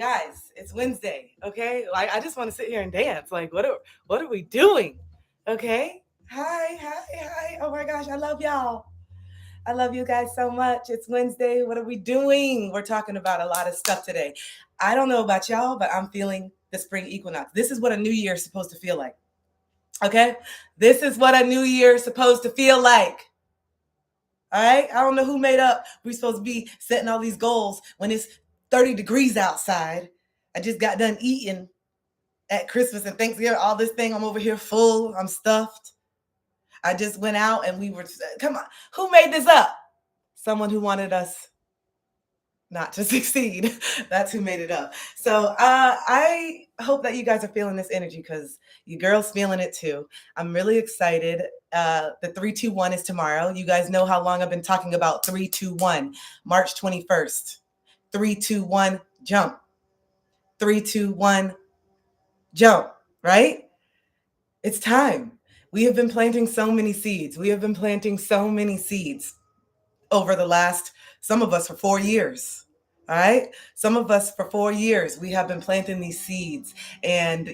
guys, it's Wednesday, okay? Like I just want to sit here and dance. Like what are we doing? Okay? Hi, hi, hi. Oh my gosh, I love y'all. I love you guys so much. It's Wednesday. What are we doing? We're talking about a lot of stuff today. I don't know about y'all, but I'm feeling the spring equinox. This is what a new year is supposed to feel like. Okay? This is what a new year is supposed to feel like. All right. I don't know who made up. We're supposed to be setting all these goals when it's 30 degrees outside. I just got done eating at Christmas and Thanksgiving. All this thing, I'm over here full. I'm stuffed. I just went out and we were, come on. Who made this up? Someone who wanted us not to succeed. That's who made it up. So I hope that you guys are feeling this energy because you girls feeling it too. I'm really excited. The 3-2-1 is tomorrow. You guys know how long I've been talking about 3-2-1. March 21st. 3-2-1 jump. 3-2-1 jump, right? It's time. We have been planting so many seeds. We have been planting so many seeds over the last, some of us for 4 years. All right. Some of us for 4 years, we have been planting these seeds and,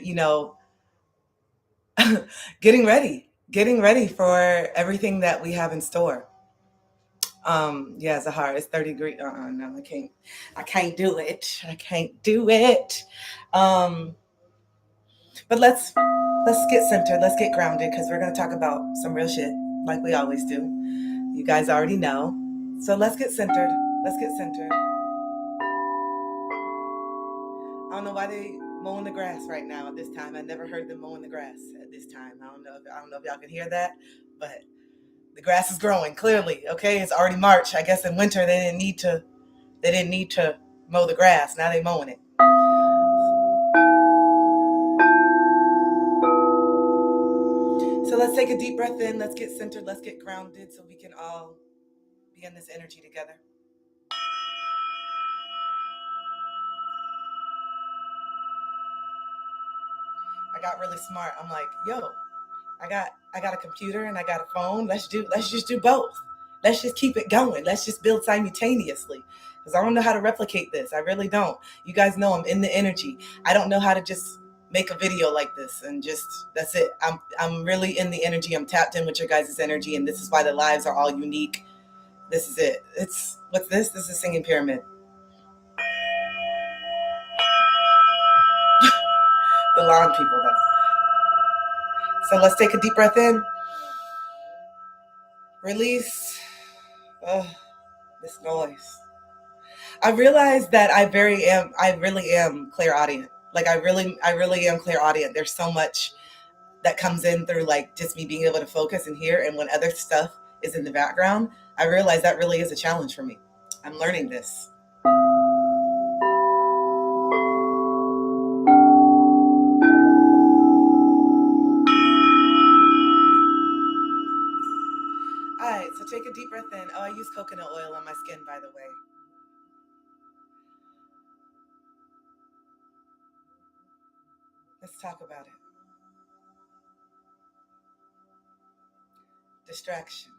getting ready for everything that we have in store. Yeah, Zahara, it's 30 degrees. No, I can't do it. I can't do it. But let's get centered. Let's get grounded because we're going to talk about some real shit like we always do. You guys already know. So let's get centered. Let's get centered. I don't know why they mowing the grass right now at this time. I never heard them mowing the grass at this time. I don't know if y'all can hear that, but the grass is growing clearly. Okay, it's already March. I guess in winter they didn't need to mow the grass. Now they mowing it. So let's take a deep breath in. Let's get centered. Let's get grounded so we can all be in this energy together. I got really smart. I'm like, yo, I got a computer and I got a phone. Let's just do both. Let's just keep it going. Let's just build simultaneously. Because I don't know how to replicate this. I really don't. You guys know I'm in the energy. I don't know how to just make a video like this and just that's it. I'm really in the energy. I'm tapped in with your guys' energy, and this is why the lives are all unique. This is it. It's what's this? This is Singing Pyramid. The lawn people though. So let's take a deep breath in. Release this noise. I realize that I really am clairaudient. Like I really am clairaudient. There's so much that comes in through like just me being able to focus and hear. And when other stuff is in the background, I realize that really is a challenge for me. I'm learning this. All right, so take a deep breath in. Oh, I use coconut oil on my skin, by the way. Let's talk about it. Distractions.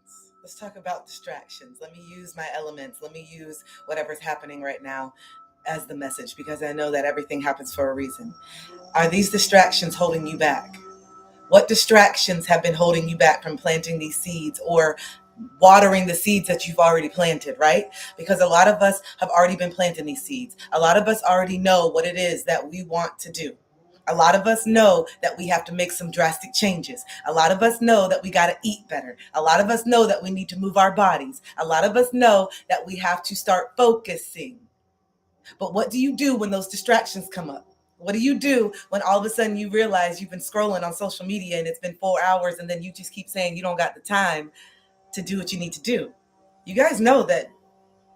Let's talk about distractions. Let me use my elements. Let me use whatever's happening right now as the message because I know that everything happens for a reason. Are these distractions holding you back? What distractions have been holding you back from planting these seeds or watering the seeds that you've already planted, right? Because a lot of us have already been planting these seeds. A lot of us already know what it is that we want to do. A lot of us know that we have to make some drastic changes. A lot of us know that we got to eat better. A lot of us know that we need to move our bodies. A lot of us know that we have to start focusing. But what do you do when those distractions come up? What do you do when all of a sudden you realize you've been scrolling on social media and it's been 4 hours and then you just keep saying you don't got the time to do what you need to do? You guys know that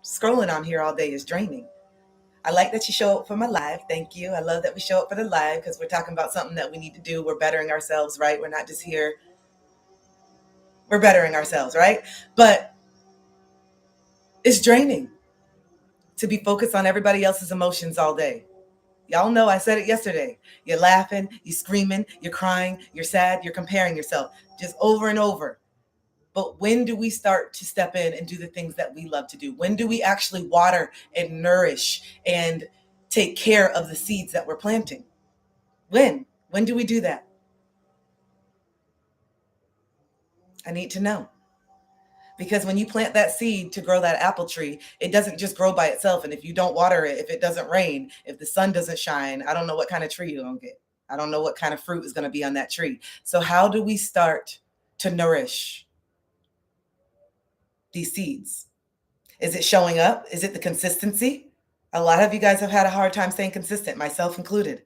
scrolling on here all day is draining. I like that you show up for my live. Thank you. I love that we show up for the live because we're talking about something that we need to do. We're bettering ourselves, right? We're not just here. We're bettering ourselves, right? But it's draining to be focused on everybody else's emotions all day. Y'all know I said it yesterday. You're laughing, you're screaming, you're crying, you're sad, you're comparing yourself just over and over. But when do we start to step in and do the things that we love to do? When do we actually water and nourish and take care of the seeds that we're planting? When? When do we do that? I need to know. Because when you plant that seed to grow that apple tree, it doesn't just grow by itself. And if you don't water it, if it doesn't rain, if the sun doesn't shine, I don't know what kind of tree you're going to get. I don't know what kind of fruit is going to be on that tree. So how do we start to nourish these seeds? Is it showing up? Is it the consistency? A lot of you guys have had a hard time staying consistent, myself included.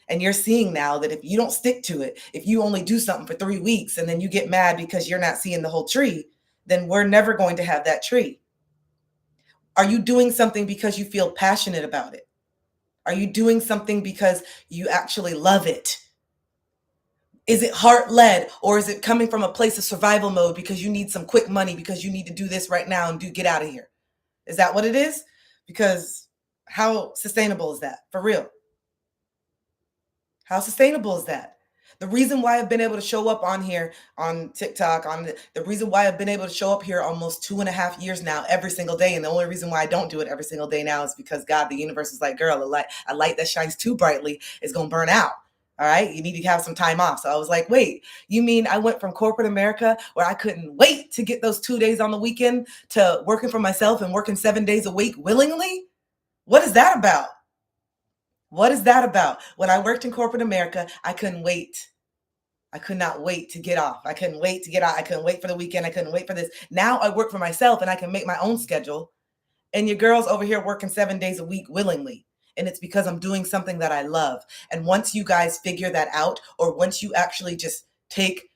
And you're seeing now that if you don't stick to it, if you only do something for 3 weeks and then you get mad because you're not seeing the whole tree, then we're never going to have that tree. Are you doing something because you feel passionate about it? Are you doing something because you actually love it? Is it heart-led, or is it coming from a place of survival mode because you need some quick money, because you need to do this right now and get out of here? Is that what it is? Because how sustainable is that? For real? How sustainable is that? The reason why I've been able to show up on here on TikTok, the reason why I've been able to show up here almost 2.5 years now, every single day. And the only reason why I don't do it every single day now is because God, the universe is like, girl, a light that shines too brightly is going to burn out. All right. You need to have some time off. So I was like, wait, you mean I went from corporate America where I couldn't wait to get those 2 days on the weekend to working for myself and working 7 days a week willingly? What is that about? What is that about? When I worked in corporate America, I couldn't wait. I could not wait to get off. I couldn't wait to get out. I couldn't wait for the weekend. I couldn't wait for this. Now I work for myself and I can make my own schedule. And your girl's over here working 7 days a week willingly. And it's because I'm doing something that I love. And once you guys figure that out, or once you actually just take,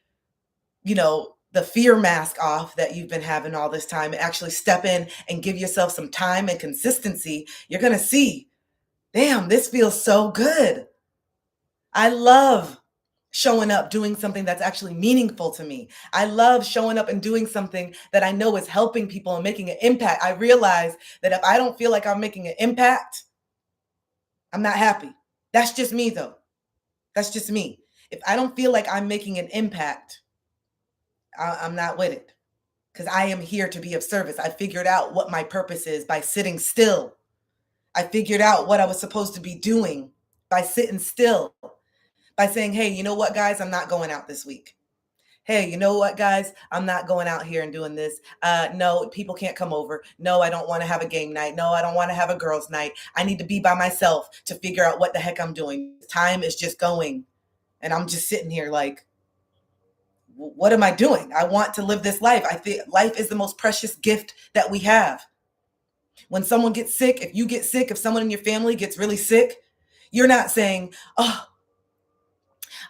the fear mask off that you've been having all this time and actually step in and give yourself some time and consistency, you're going to see, damn, this feels so good. I love showing up, doing something that's actually meaningful to me. I love showing up and doing something that I know is helping people and making an impact. I realize that if I don't feel like I'm making an impact, I'm not happy. That's just me, though. That's just me. If I don't feel like I'm making an impact, I'm not with it, because I am here to be of service. I figured out what my purpose is by sitting still. I figured out what I was supposed to be doing by sitting still, by saying, hey, you know what, guys, I'm not going out this week. Hey, you know what, guys, I'm not going out here and doing this. No, people can't come over. No, I don't want to have a game night. No, I don't want to have a girls' night. I need to be by myself to figure out what the heck I'm doing. Time is just going. And I'm just sitting here like, what am I doing? I want to live this life. I think life is the most precious gift that we have. When someone gets sick, if you get sick, if someone in your family gets really sick, you're not saying, oh,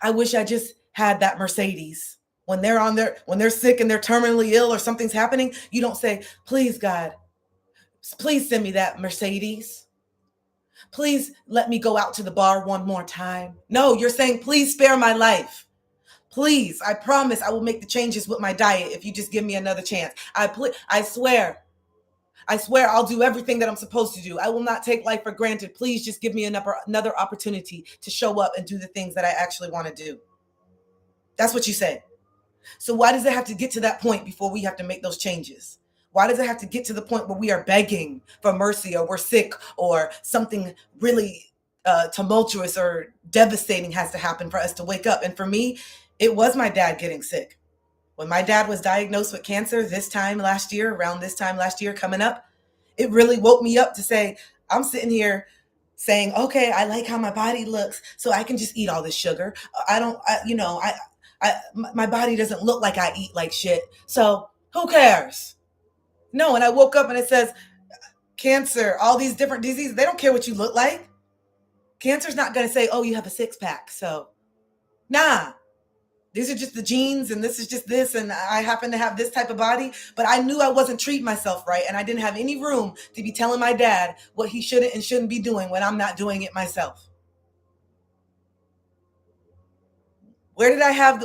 I wish I just had that Mercedes. When they're sick and they're terminally ill or something's happening, you don't say, please, God, please send me that Mercedes. Please let me go out to the bar one more time. No, you're saying, please spare my life. Please, I promise I will make the changes with my diet if you just give me another chance. I swear I'll do everything that I'm supposed to do. I will not take life for granted. Please just give me another opportunity to show up and do the things that I actually want to do. That's what you say. So why does it have to get to that point before we have to make those changes? Why does it have to get to the point where we are begging for mercy, or we're sick, or something really tumultuous or devastating has to happen for us to wake up? And for me, it was my dad getting sick. When my dad was diagnosed with cancer around this time last year coming up, it really woke me up to say, I'm sitting here saying, okay, I like how my body looks, so I can just eat all this sugar. My body doesn't look like I eat like shit. So who cares? No. And I woke up and it says cancer, all these different diseases. They don't care what you look like. Cancer's not going to say, oh, you have a 6-pack. So nah. These are just the genes, and this is just this, and I happen to have this type of body. But I knew I wasn't treating myself right, and I didn't have any room to be telling my dad what he shouldn't and shouldn't be doing when I'm not doing it myself. Where did I have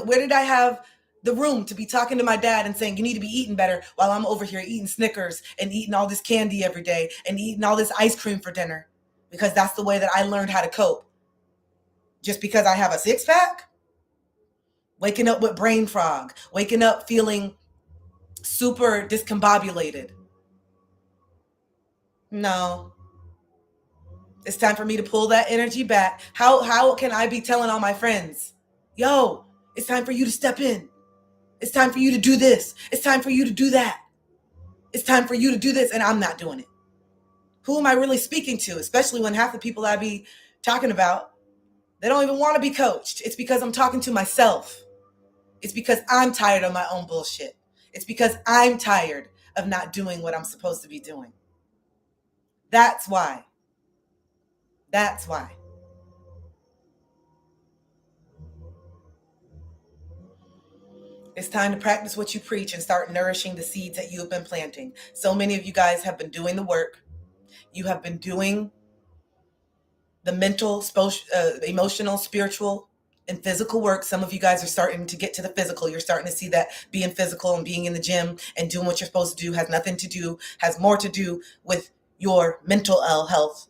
the room to be talking to my dad and saying, you need to be eating better, while I'm over here eating Snickers and eating all this candy every day and eating all this ice cream for dinner? Because that's the way that I learned how to cope. Just because I have a 6-pack? Waking up with brain fog, waking up feeling super discombobulated. No, It's time for me to pull that energy back. How can I be telling all my friends, yo, it's time for you to step in. It's time for you to do this. It's time for you to do that. It's time for you to do this, and I'm not doing it. Who am I really speaking to? Especially when half the people I be talking about, they don't even want to be coached. It's because I'm talking to myself. It's because I'm tired of my own bullshit. It's because I'm tired of not doing what I'm supposed to be doing. That's why. That's why. It's time to practice what you preach and start nourishing the seeds that you have been planting. So many of you guys have been doing the work. You have been doing the mental, emotional, spiritual, and physical work. Some of you guys are starting to get to the physical. You're starting to see that being physical and being in the gym and doing what you're supposed to do has more to do with your mental health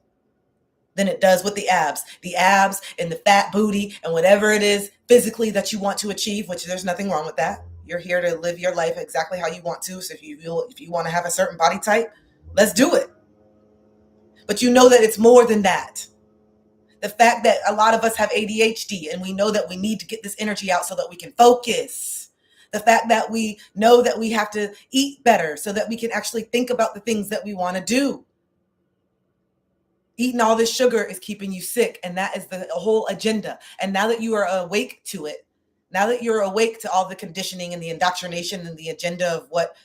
than it does with the abs. The abs and the fat booty and whatever it is physically that you want to achieve, which there's nothing wrong with that. You're here to live your life exactly how you want to. So if you want to have a certain body type, let's do it. But you know that it's more than that. The fact that a lot of us have ADHD and we know that we need to get this energy out so that we can focus. The fact that we know that we have to eat better so that we can actually think about the things that we want to do. Eating all this sugar is keeping you sick, and that is the whole agenda. And now that you are awake to it, now that you're awake to all the conditioning and the indoctrination and the agenda of what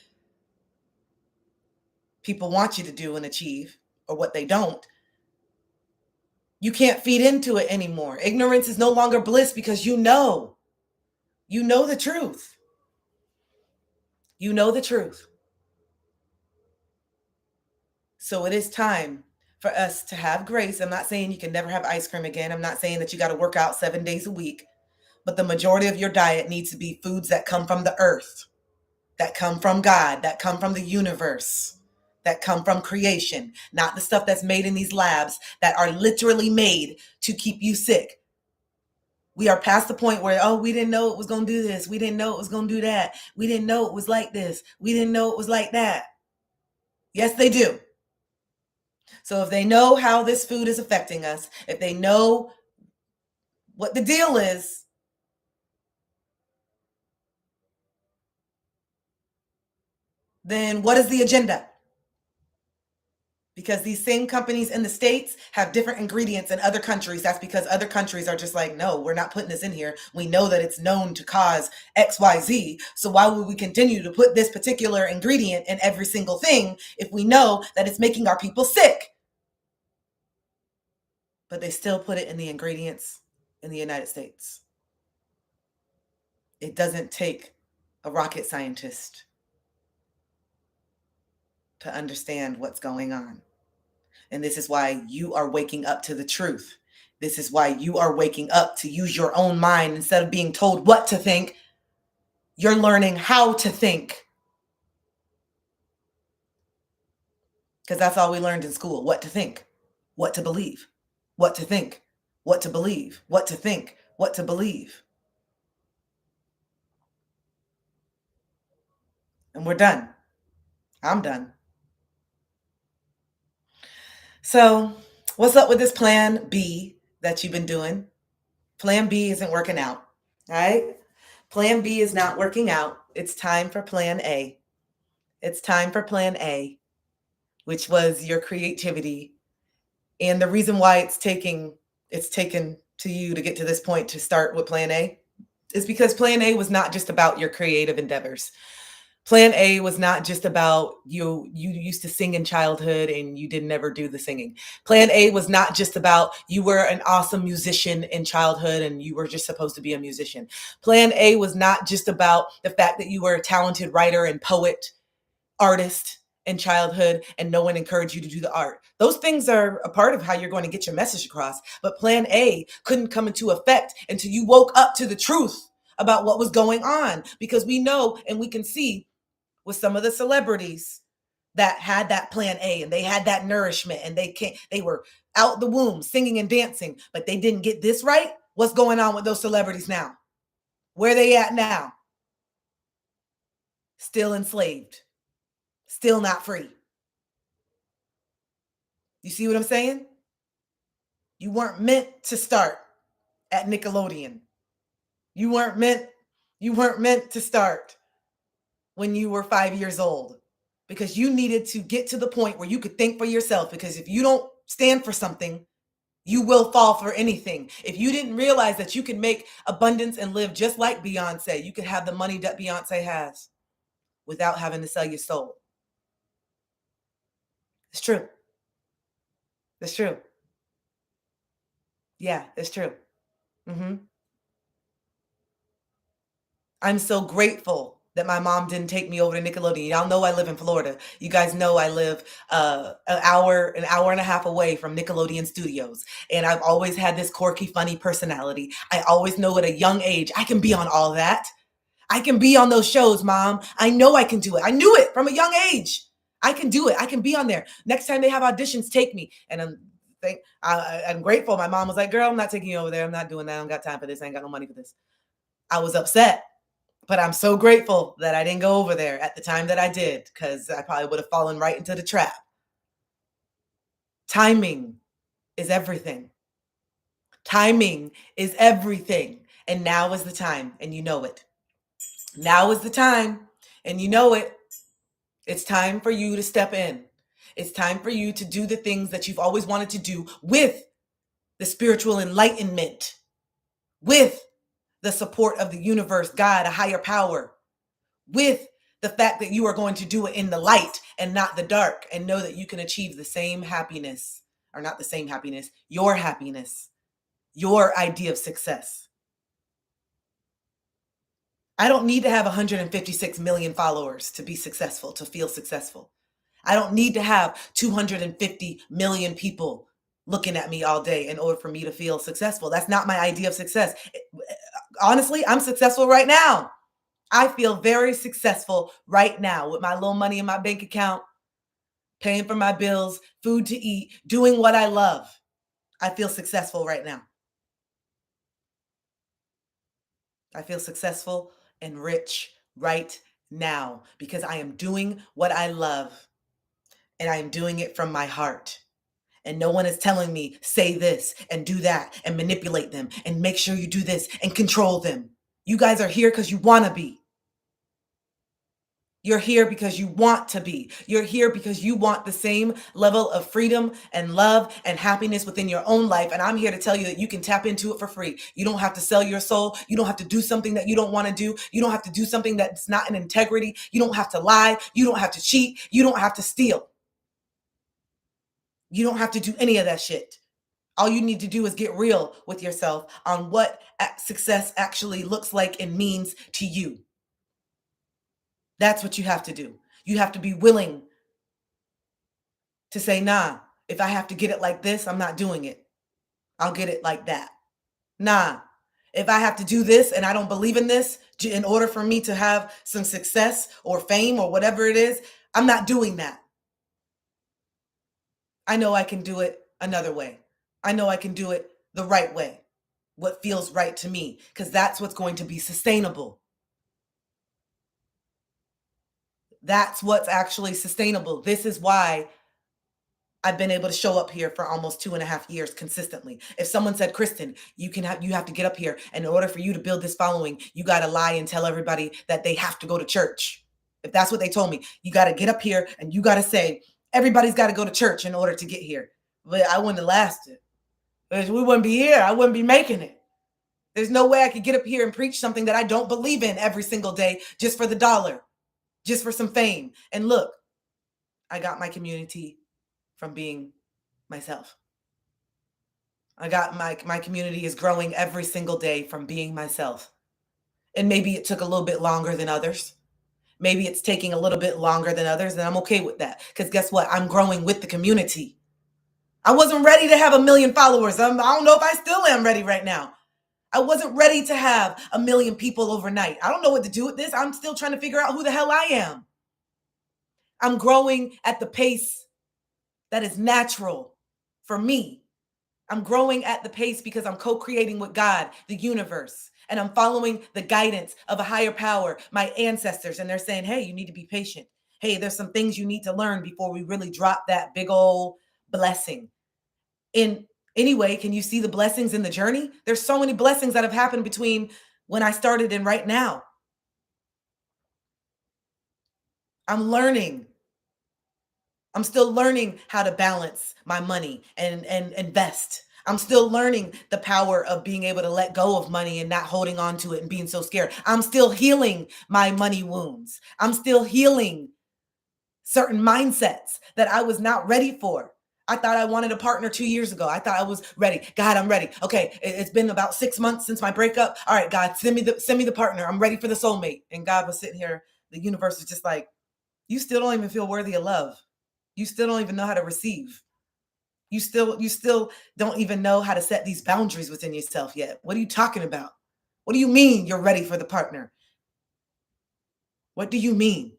people want you to do and achieve, or what they don't, you can't feed into it anymore. Ignorance is no longer bliss because you know the truth. You know the truth. So it is time for us to have grace. I'm not saying you can never have ice cream again. I'm not saying that you got to work out 7 days a week, but the majority of your diet needs to be foods that come from the earth, that come from God, that come from the universe, that come from creation, not the stuff that's made in these labs that are literally made to keep you sick. We are past the point where, oh, we didn't know it was going to do this. We didn't know it was going to do that. We didn't know it was like this. We didn't know it was like that. Yes, they do. So if they know how this food is affecting us, if they know what the deal is, then what is the agenda? Because these same companies in the States have different ingredients in other countries. That's because other countries are just like, no, we're not putting this in here. We know that it's known to cause XYZ. So why would we continue to put this particular ingredient in every single thing if we know that it's making our people sick? But they still put it in the ingredients in the United States. It doesn't take a rocket scientist to understand what's going on. And this is why you are waking up to the truth. This is why you are waking up to use your own mind. Instead of being told what to think, you're learning how to think. Because that's all we learned in school: what to think, what to believe, what to think, what to believe, what to think, what to believe. And we're done. I'm done. So, what's up with this plan B that you've been doing? Plan B isn't working out. All right? Plan B is not working out. It's time for plan A. It's time for plan A, which was your creativity. And the reason why it's taken to you to get to this point to start with plan A is because plan A was not just about your creative endeavors. Plan A was not just about you used to sing in childhood and you didn't ever do the singing. Plan A was not just about you were an awesome musician in childhood and you were just supposed to be a musician. Plan A was not just about the fact that you were a talented writer and poet, artist in childhood and no one encouraged you to do the art. Those things are a part of how you're going to get your message across. But plan A couldn't come into effect until you woke up to the truth about what was going on, because we know and we can see with some of the celebrities that had that plan A and they had that nourishment and they were out the womb singing and dancing, but they didn't get this right. What's going on with those celebrities now? Where are they at now? Still enslaved, still not free. You see what I'm saying? You weren't meant to start at Nickelodeon. You weren't meant to start when you were 5 years old, because you needed to get to the point where you could think for yourself, because if you don't stand for something, you will fall for anything. If you didn't realize that you can make abundance and live just like Beyonce, you could have the money that Beyonce has without having to sell your soul. It's true. It's true. Yeah, it's true. I'm so grateful that my mom didn't take me over to Nickelodeon. Y'all know I live in Florida. You guys know I live an hour and a half away from Nickelodeon Studios. And I've always had this quirky, funny personality. I always know at a young age, I can be on all that. I can be on those shows, Mom. I know I can do it. I knew it from a young age. I can do it. I can be on there. Next time they have auditions, take me. And I'm grateful. My mom was like, girl, I'm not taking you over there. I'm not doing that. I don't got time for this. I ain't got no money for this. I was upset. But I'm so grateful that I didn't go over there at the time that I did, because I probably would have fallen right into the trap. Timing is everything. Timing is everything. And now is the time, and you know it. Now is the time, and you know it. It's time for you to step in. It's time for you to do the things that you've always wanted to do with the spiritual enlightenment, with the support of the universe, God, a higher power, with the fact that you are going to do it in the light and not the dark, and know that you can achieve the same happiness, or not the same happiness, your idea of success. I don't need to have 156 million followers to be successful, to feel successful. I don't need to have 250 million people looking at me all day in order for me to feel successful. That's not my idea of success. Honestly, I'm successful right now. I feel very successful right now with my little money in my bank account, paying for my bills, food to eat, doing what I love. I feel successful right now. I feel successful and rich right now because I am doing what I love, and I am doing it from my heart. And no one is telling me, say this and do that and manipulate them and make sure you do this and control them. You guys are here because you want to be. You're here because you want to be. You're here because you want the same level of freedom and love and happiness within your own life. And I'm here to tell you that you can tap into it for free. You don't have to sell your soul. You don't have to do something that you don't want to do. You don't have to do something that's not in integrity. You don't have to lie. You don't have to cheat. You don't have to steal. You don't have to do any of that shit. All you need to do is get real with yourself on what success actually looks like and means to you. That's what you have to do. You have to be willing to say, nah, if I have to get it like this, I'm not doing it. I'll get it like that. Nah, if I have to do this and I don't believe in this in order for me to have some success or fame or whatever it is, I'm not doing that. I know I can do it another way. I know I can do it the right way, what feels right to me, because that's what's going to be sustainable. That's what's actually sustainable. This is why I've been able to show up here for almost 2.5 years consistently. If someone said, Kristen, you have to get up here, and in order for you to build this following, you got to lie and tell everybody that they have to go to church. If that's what they told me, you got to get up here and you got to say, everybody's got to go to church in order to get here. But I wouldn't have lasted. We wouldn't be here. I wouldn't be making it. There's no way I could get up here and preach something that I don't believe in every single day just for the dollar, just for some fame. And look, I got my community from being myself. I got my community is growing every single day from being myself. And maybe it took a little bit longer than others. Maybe it's taking a little bit longer than others, and I'm okay with that. Because guess what? I'm growing with the community. I wasn't ready to have 1 million followers. I don't know if I still am ready right now. I wasn't ready to have 1 million people overnight. I don't know what to do with this. I'm still trying to figure out who the hell I am. I'm growing at the pace that is natural for me. I'm growing at the pace because I'm co-creating with God, the universe, and I'm following the guidance of a higher power, my ancestors, and they're saying, hey, you need to be patient. Hey, there's some things you need to learn before we really drop that big old blessing. And Anyway, can you see the blessings in the journey? There's so many blessings that have happened between when I started and right now. I'm learning. I'm still learning how to balance my money and invest. I'm still learning the power of being able to let go of money and not holding on to it and being so scared. I'm still healing my money wounds. I'm still healing certain mindsets that I was not ready for. I thought I wanted a partner 2 years ago. I thought I was ready. God, I'm ready. Okay, it's been about 6 months since my breakup. All right, God, send me the partner. I'm ready for the soulmate. And God was sitting here. The universe was just like, you still don't even feel worthy of love. You still don't even know how to receive. You still don't even know how to set these boundaries within yourself yet. What are you talking about? What do you mean you're ready for the partner? What do you mean?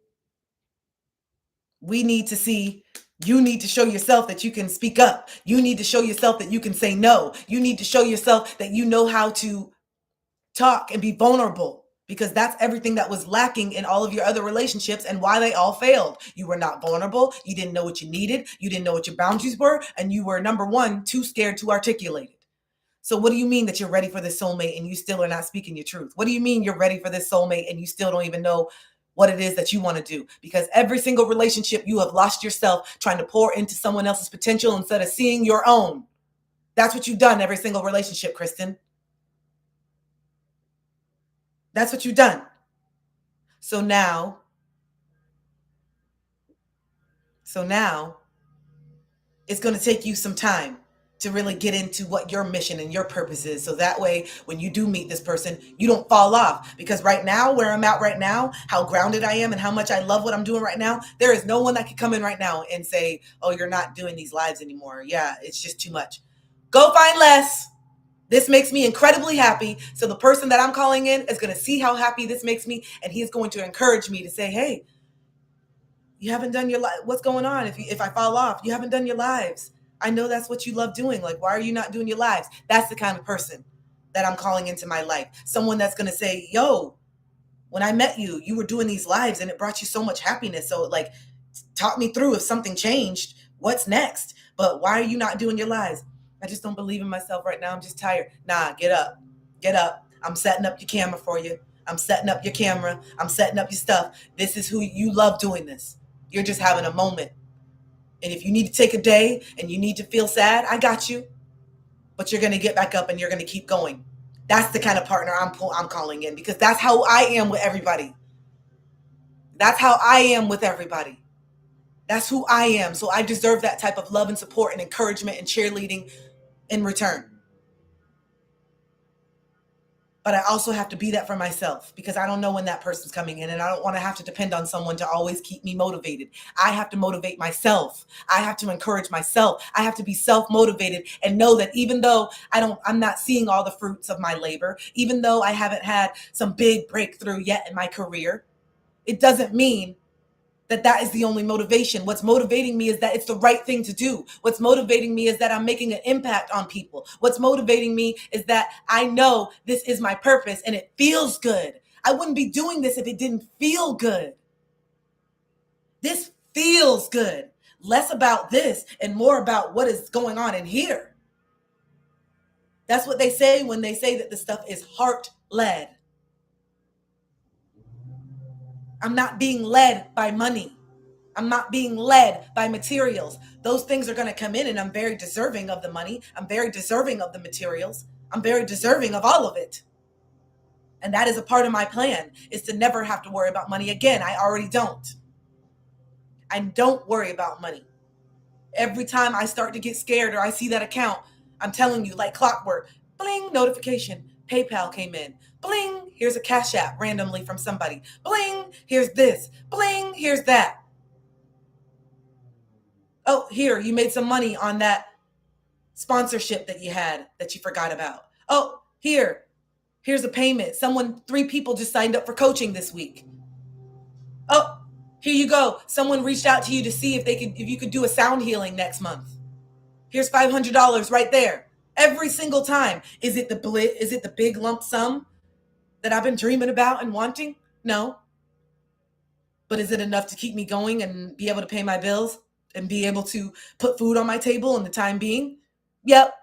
We need to see, you need to show yourself that you can speak up. You need to show yourself that you can say no. You need to show yourself that you know how to talk and be vulnerable, because that's everything that was lacking in all of your other relationships and why they all failed. You were not vulnerable. You didn't know what you needed. You didn't know what your boundaries were. And you were, number one, too scared to articulate it. So what do you mean that you're ready for this soulmate and you still are not speaking your truth? What do you mean you're ready for this soulmate and you still don't even know what it is that you want to do? Because every single relationship, you have lost yourself trying to pour into someone else's potential instead of seeing your own. That's what you've done every single relationship, Kristen. That's what you've done. So now it's going to take you some time to really get into what your mission and your purpose is. So that way, when you do meet this person, you don't fall off. Because right now, where I'm at right now, how grounded I am and how much I love what I'm doing right now, there is no one that can come in right now and say, oh, you're not doing these lives anymore. Yeah, it's just too much. Go find less. This makes me incredibly happy. So the person that I'm calling in is going to see how happy this makes me. And he is going to encourage me to say, hey, you haven't done your life. What's going on? If I fall off, you haven't done your lives. I know that's what you love doing. Like, why are you not doing your lives? That's the kind of person that I'm calling into my life. Someone that's going to say, yo, when I met you, you were doing these lives and it brought you so much happiness. So like, talk me through if something changed, what's next? But why are you not doing your lives? I just don't believe in myself right now. I'm just tired. Nah, get up. Get up. I'm setting up your camera for you. I'm setting up your camera. I'm setting up your stuff. This is who you love doing this. You're just having a moment. And if you need to take a day and you need to feel sad, I got you. But you're going to get back up and you're going to keep going. That's the kind of partner I'm calling in, because that's how I am with everybody. That's how I am with everybody. That's who I am. So I deserve that type of love and support and encouragement and cheerleading in return. But I also have to be that for myself, because I don't know when that person's coming in and I don't want to have to depend on someone to always keep me motivated. I have to motivate myself. I have to encourage myself. I have to be self-motivated and know that even though I'm not seeing all the fruits of my labor, even though I haven't had some big breakthrough yet in my career, it doesn't mean that is the only motivation. What's motivating me is that it's the right thing to do. What's motivating me is that I'm making an impact on people. What's motivating me is that I know this is my purpose and it feels good. I wouldn't be doing this if it didn't feel good. This feels good. Less about this and more about what is going on in here. That's what they say when they say that the stuff is heart-led. I'm not being led by money. I'm not being led by materials. Those things are going to come in and I'm very deserving of the money. I'm very deserving of the materials. I'm very deserving of all of it. And that is a part of my plan, is to never have to worry about money again. I already don't. I don't worry about money. Every time I start to get scared or I see that account, I'm telling you, like clockwork, bling, notification, PayPal came in. Bling, here's a Cash App randomly from somebody. Bling, here's this. Bling, here's that. Oh, here, you made some money on that sponsorship that you had that you forgot about. Oh, here's a payment. 3 people just signed up for coaching this week. Oh, here you go. Someone reached out to you to see if you could do a sound healing next month. Here's $500 right there. Every single time. Is it the big lump sum that I've been dreaming about and wanting? No. But is it enough to keep me going and be able to pay my bills and be able to put food on my table in the time being? Yep.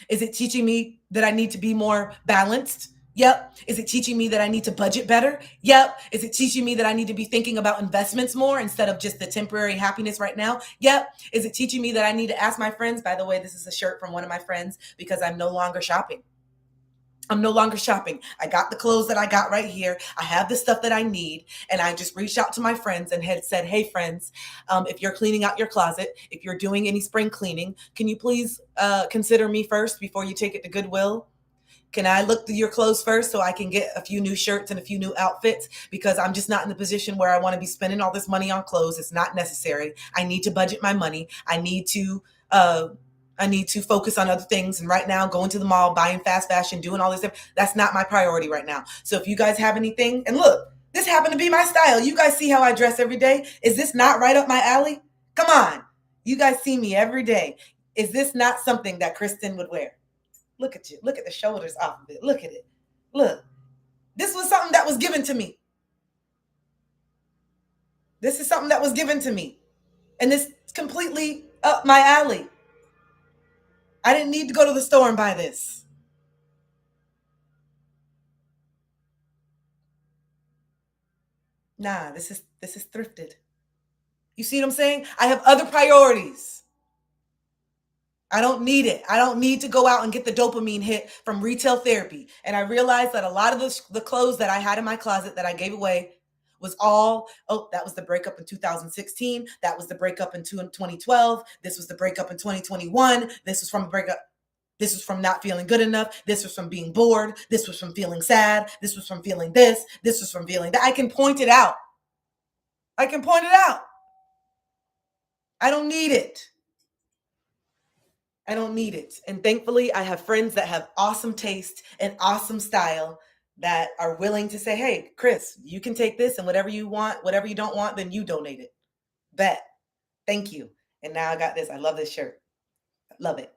Is it teaching me that I need to be more balanced? Yep. Is it teaching me that I need to budget better? Yep. Is it teaching me that I need to be thinking about investments more instead of just the temporary happiness right now? Yep. Is it teaching me that I need to ask my friends? By the way, this is a shirt from one of my friends because I'm no longer shopping. I'm no longer shopping. I got the clothes that I got right here. I have the stuff that I need. And I just reached out to my friends and had said, hey, friends, if you're cleaning out your closet, if you're doing any spring cleaning, can you please consider me first before you take it to Goodwill? Can I look through your clothes first so I can get a few new shirts and a few new outfits? Because I'm just not in the position where I want to be spending all this money on clothes. It's not necessary. I need to budget my money. Uh, I need to focus on other things. And right now, going to the mall, buying fast fashion, doing all this stuff, that's not my priority right now. So if you guys have anything, and look, this happened to be my style. You guys see how I dress every day? Is this not right up my alley? Come on. You guys see me every day. Is this not something that Kristen would wear? Look at you. Look at the shoulders off of it. Look at it. Look. This was something that was given to me. This is something that was given to me. And this is completely up my alley. I didn't need to go to the store and buy this. Nah, this is thrifted. You see what I'm saying? I have other priorities. I don't need it. I don't need to go out and get the dopamine hit from retail therapy. And I realized that a lot of the clothes that I had in my closet that I gave away was all, oh, that was the breakup in 2016. That was the breakup in 2012. This was the breakup in 2021. This was from a breakup. This was from not feeling good enough. This was from being bored. This was from feeling sad. This was from feeling this. This was from feeling that. I can point it out. I can point it out. I don't need it. I don't need it. And thankfully, I have friends that have awesome taste and awesome style that are willing to say, hey, Chris, you can take this and whatever you want, whatever you don't want, then you donate it. Bet. Thank you. And now I got this. I love this shirt. Love it.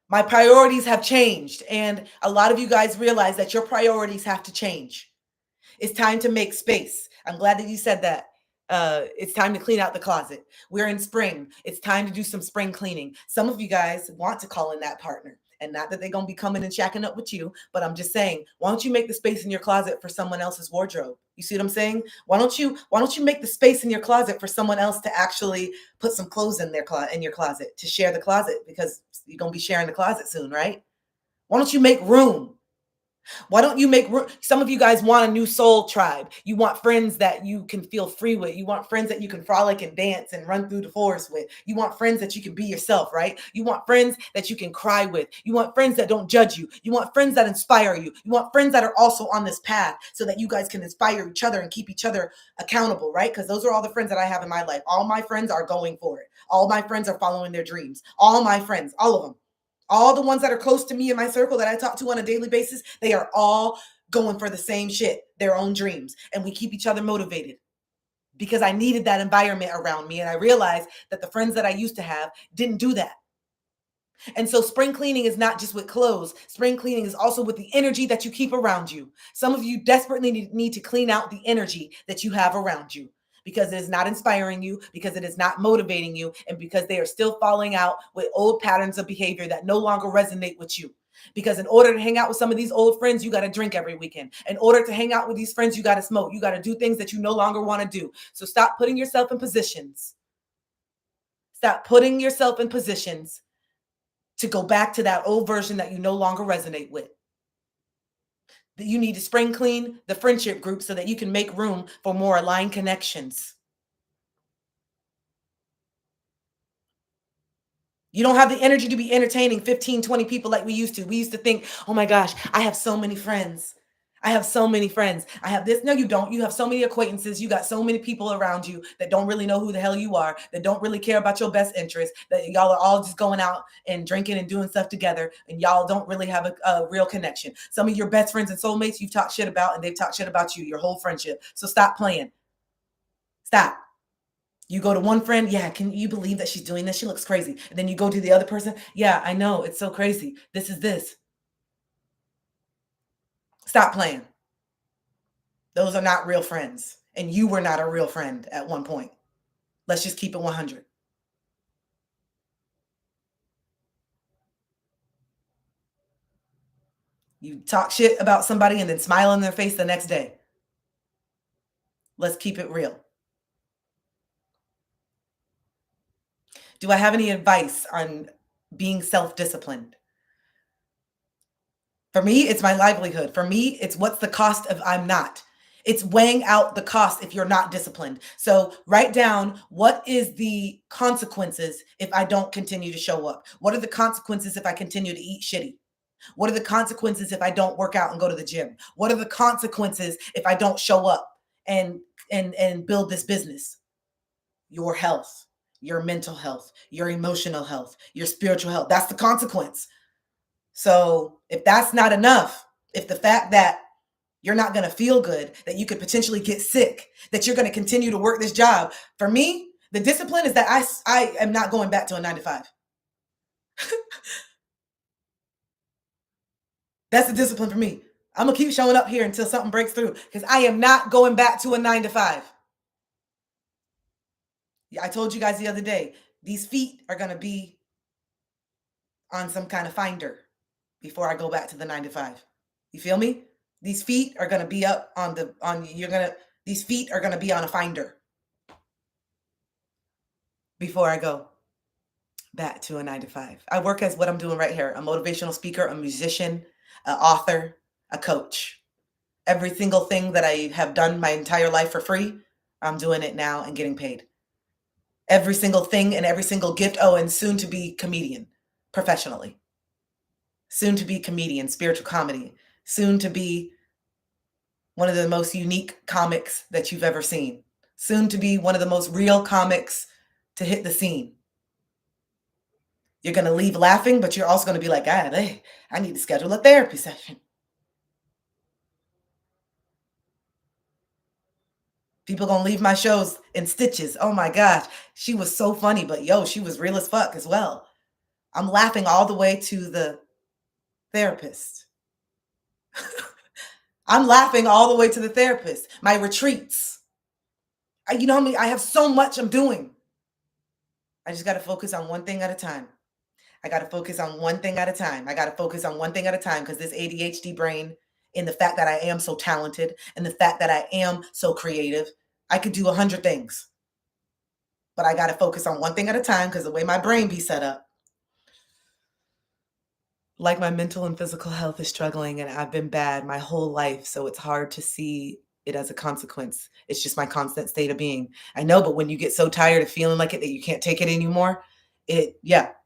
My priorities have changed. And a lot of you guys realize that your priorities have to change. It's time to make space. I'm glad that you said that. It's time to clean out the closet. We're in spring. It's time to do some spring cleaning. Some of you guys want to call in that partner. And not that they're going to be coming and shacking up with you, but I'm just saying, why don't you make the space in your closet for someone else's wardrobe? You see what I'm saying? Why don't you make the space in your closet for someone else to actually put some clothes in your closet, to share the closet, because you're going to be sharing the closet soon, right? Why don't you make room? Why don't you make room? Some of you guys want a new soul tribe. You want friends that you can feel free with. You want friends that you can frolic and dance and run through the forest with. You want friends that you can be yourself, right? You want friends that you can cry with. You want friends that don't judge you. You want friends that inspire you. You want friends that are also on this path so that you guys can inspire each other and keep each other accountable, right? Because those are all the friends that I have in my life. All my friends are going for it. All my friends are following their dreams. All my friends, all of them. All the ones that are close to me in my circle that I talk to on a daily basis, they are all going for the same shit, their own dreams. And we keep each other motivated because I needed that environment around me. And I realized that the friends that I used to have didn't do that. And so spring cleaning is not just with clothes. Spring cleaning is also with the energy that you keep around you. Some of you desperately need to clean out the energy that you have around you, because it is not inspiring you, because it is not motivating you, and because they are still falling out with old patterns of behavior that no longer resonate with you. Because in order to hang out with some of these old friends, you got to drink every weekend. In order to hang out with these friends, you got to smoke. You got to do things that you no longer want to do. So stop putting yourself in positions. Stop putting yourself in positions to go back to that old version that you no longer resonate with. That you need to spring clean the friendship group so that you can make room for more aligned connections. You don't have the energy to be entertaining 15, 20 people like we used to. We used to think, oh my gosh, I have so many friends. I have so many friends. I have this. No, you don't. You have so many acquaintances. You got so many people around you that don't really know who the hell you are, that don't really care about your best interest, that y'all are all just going out and drinking and doing stuff together, and y'all don't really have a real connection. Some of your best friends and soulmates you've talked shit about, and they've talked shit about you, your whole friendship. So stop playing. Stop. You go to one friend, yeah, can you believe that she's doing this? She looks crazy. And then you go to the other person, yeah, I know, it's so crazy. This is this. Stop playing. Those are not real friends. And you were not a real friend at one point. Let's just keep it 100. You talk shit about somebody and then smile in their face the next day. Let's keep it real. Do I have any advice on being self-disciplined? For me, it's my livelihood. For me, it's what's the cost of I'm not. It's weighing out the cost if you're not disciplined. So write down, what is the consequences if I don't continue to show up? What are the consequences if I continue to eat shitty? What are the consequences if I don't work out and go to the gym? What are the consequences if I don't show up and build this business? Your health, your mental health, your emotional health, your spiritual health. That's the consequence. So if that's not enough, if the fact that you're not going to feel good, that you could potentially get sick, that you're going to continue to work this job, for me, the discipline is that I am not going back to a 9-to-5. That's the discipline for me. I'm going to keep showing up here until something breaks through, because I am not going back to a 9-to-5. I told you guys the other day, these feet are going to be on some kind of finder before I go back to the 9-to-5. You feel me? These feet are going to be up on these feet are going to be on a finder before I go back to a 9-to-5. I work as what I'm doing right here, a motivational speaker, a musician, an author, a coach. Every single thing that I have done my entire life for free, I'm doing it now and getting paid. Every single thing and every single gift. Oh, and soon to be comedian professionally. Soon to be comedian, spiritual comedy. Soon to be one of the most unique comics that you've ever seen. Soon to be one of the most real comics to hit the scene. You're going to leave laughing, but you're also going to be like, God, I need to schedule a therapy session. People going to leave my shows in stitches. Oh my gosh, she was so funny, but yo, she was real as fuck as well. I'm laughing all the way to the therapist. I'm laughing all the way to the therapist. My retreats. You know what I mean? I have so much I'm doing. I just got to focus on one thing at a time. I got to focus on one thing at a time. I got to focus on one thing at a time, because this ADHD brain, and the fact that I am so talented, and the fact that I am so creative, I could do 100 things. But I got to focus on one thing at a time, because the way my brain be set up, like my mental and physical health is struggling, and I've been bad my whole life. So it's hard to see it as a consequence. It's just my constant state of being. I know, but when you get so tired of feeling like it that you can't take it anymore,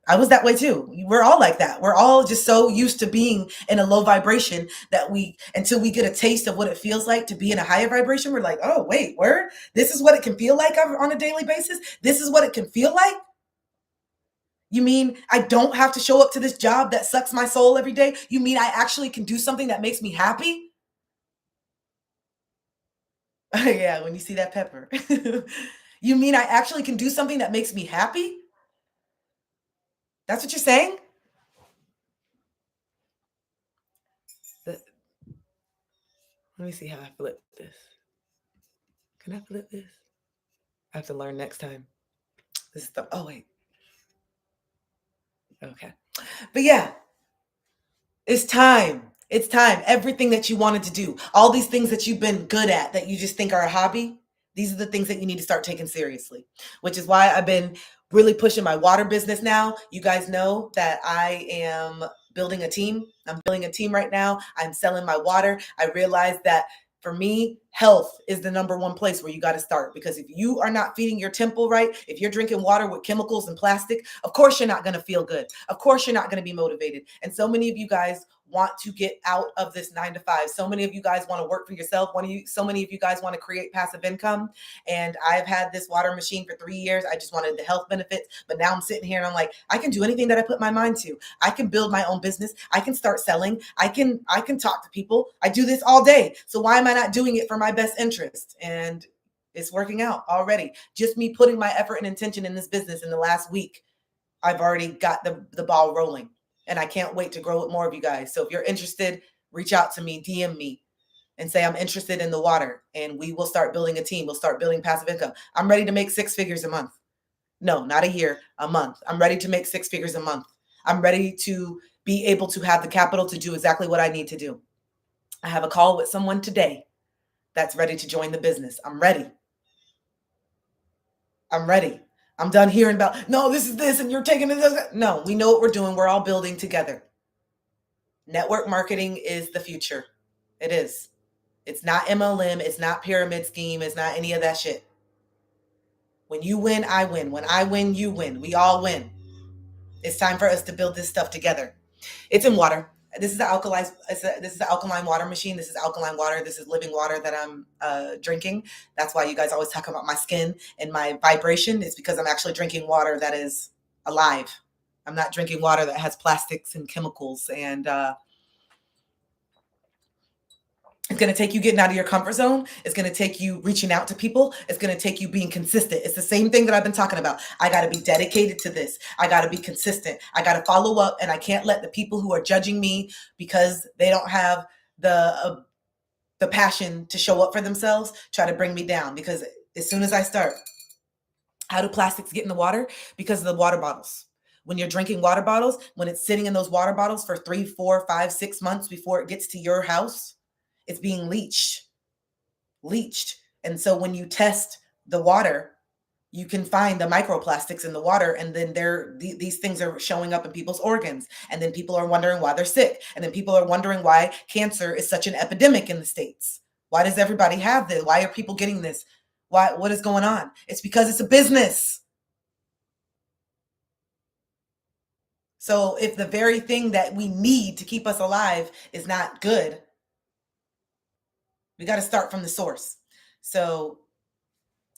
I was that way too. We're all like that. We're all just so used to being in a low vibration that until we get a taste of what it feels like to be in a higher vibration, we're like, oh, wait, where? This is what it can feel like on a daily basis? This is what it can feel like? You mean I don't have to show up to this job that sucks my soul every day? You mean I actually can do something that makes me happy? Yeah, when you see that pepper. You mean I actually can do something that makes me happy? That's what you're saying? Let me see how I flip this. Can I flip this? I have to learn next time. This is oh, wait. Okay. But yeah, it's time. It's time. Everything that you wanted to do, all these things that you've been good at that you just think are a hobby, these are the things that you need to start taking seriously, which is why I've been really pushing my water business now. You guys know that I am building a team. I'm building a team right now. I'm selling my water. I realized that for me, health is the number one place where you got to start, because if you are not feeding your temple right, if you're drinking water with chemicals and plastic, of course you're not going to feel good. Of course you're not going to be motivated. And so many of you guys want to get out of this 9-to-5. So many of you guys want to work for yourself. So many of you guys want to create passive income. And I've had this water machine for 3 years. I just wanted the health benefits, but now I'm sitting here and I'm like, I can do anything that I put my mind to. I can build my own business. I can start selling. I can talk to people. I do this all day. So why am I not doing it for my best interest? And it's working out already. Just me putting my effort and intention in this business in the last week, I've already got the ball rolling. And I can't wait to grow with more of you guys. So if you're interested, reach out to me, DM me, and say I'm interested in the water. And we will start building a team. We'll start building passive income. I'm ready to make 6 figures a month. No, not a year, a month. I'm ready to make 6 figures a month. I'm ready to be able to have the capital to do exactly what I need to do. I have a call with someone today that's ready to join the business. I'm ready. I'm ready. I'm done hearing about, no, this is this and you're taking this. No, we know what we're doing. We're all building together. Network marketing is the future. It is. It's not MLM. It's not pyramid scheme. It's not any of that shit. When you win, I win. When I win, you win. We all win. It's time for us to build this stuff together. It's in water. This is the alkaline water machine. This is alkaline water. This is living water that I'm drinking. That's why you guys always talk about my skin and my vibration. It's because I'm actually drinking water that is alive. I'm not drinking water that has plastics and chemicals. And it's going to take you getting out of your comfort zone. It's going to take you reaching out to people. It's going to take you being consistent. It's the same thing that I've been talking about. I got to be dedicated to this. I got to be consistent. I got to follow up, and I can't let the people who are judging me because they don't have the passion to show up for themselves try to bring me down. Because as soon as I start, how do plastics get in the water? Because of the water bottles. When you're drinking water bottles, when it's sitting in those water bottles for 3, 4, 5, 6 months before it gets to your house, it's being leached. And so when you test the water, you can find the microplastics in the water, and then these things are showing up in people's organs. And then people are wondering why they're sick. And then people are wondering why cancer is such an epidemic in the States. Why does everybody have this? Why are people getting this? What is going on? It's because it's a business. So if the very thing that we need to keep us alive is not good, we got to start from the source. So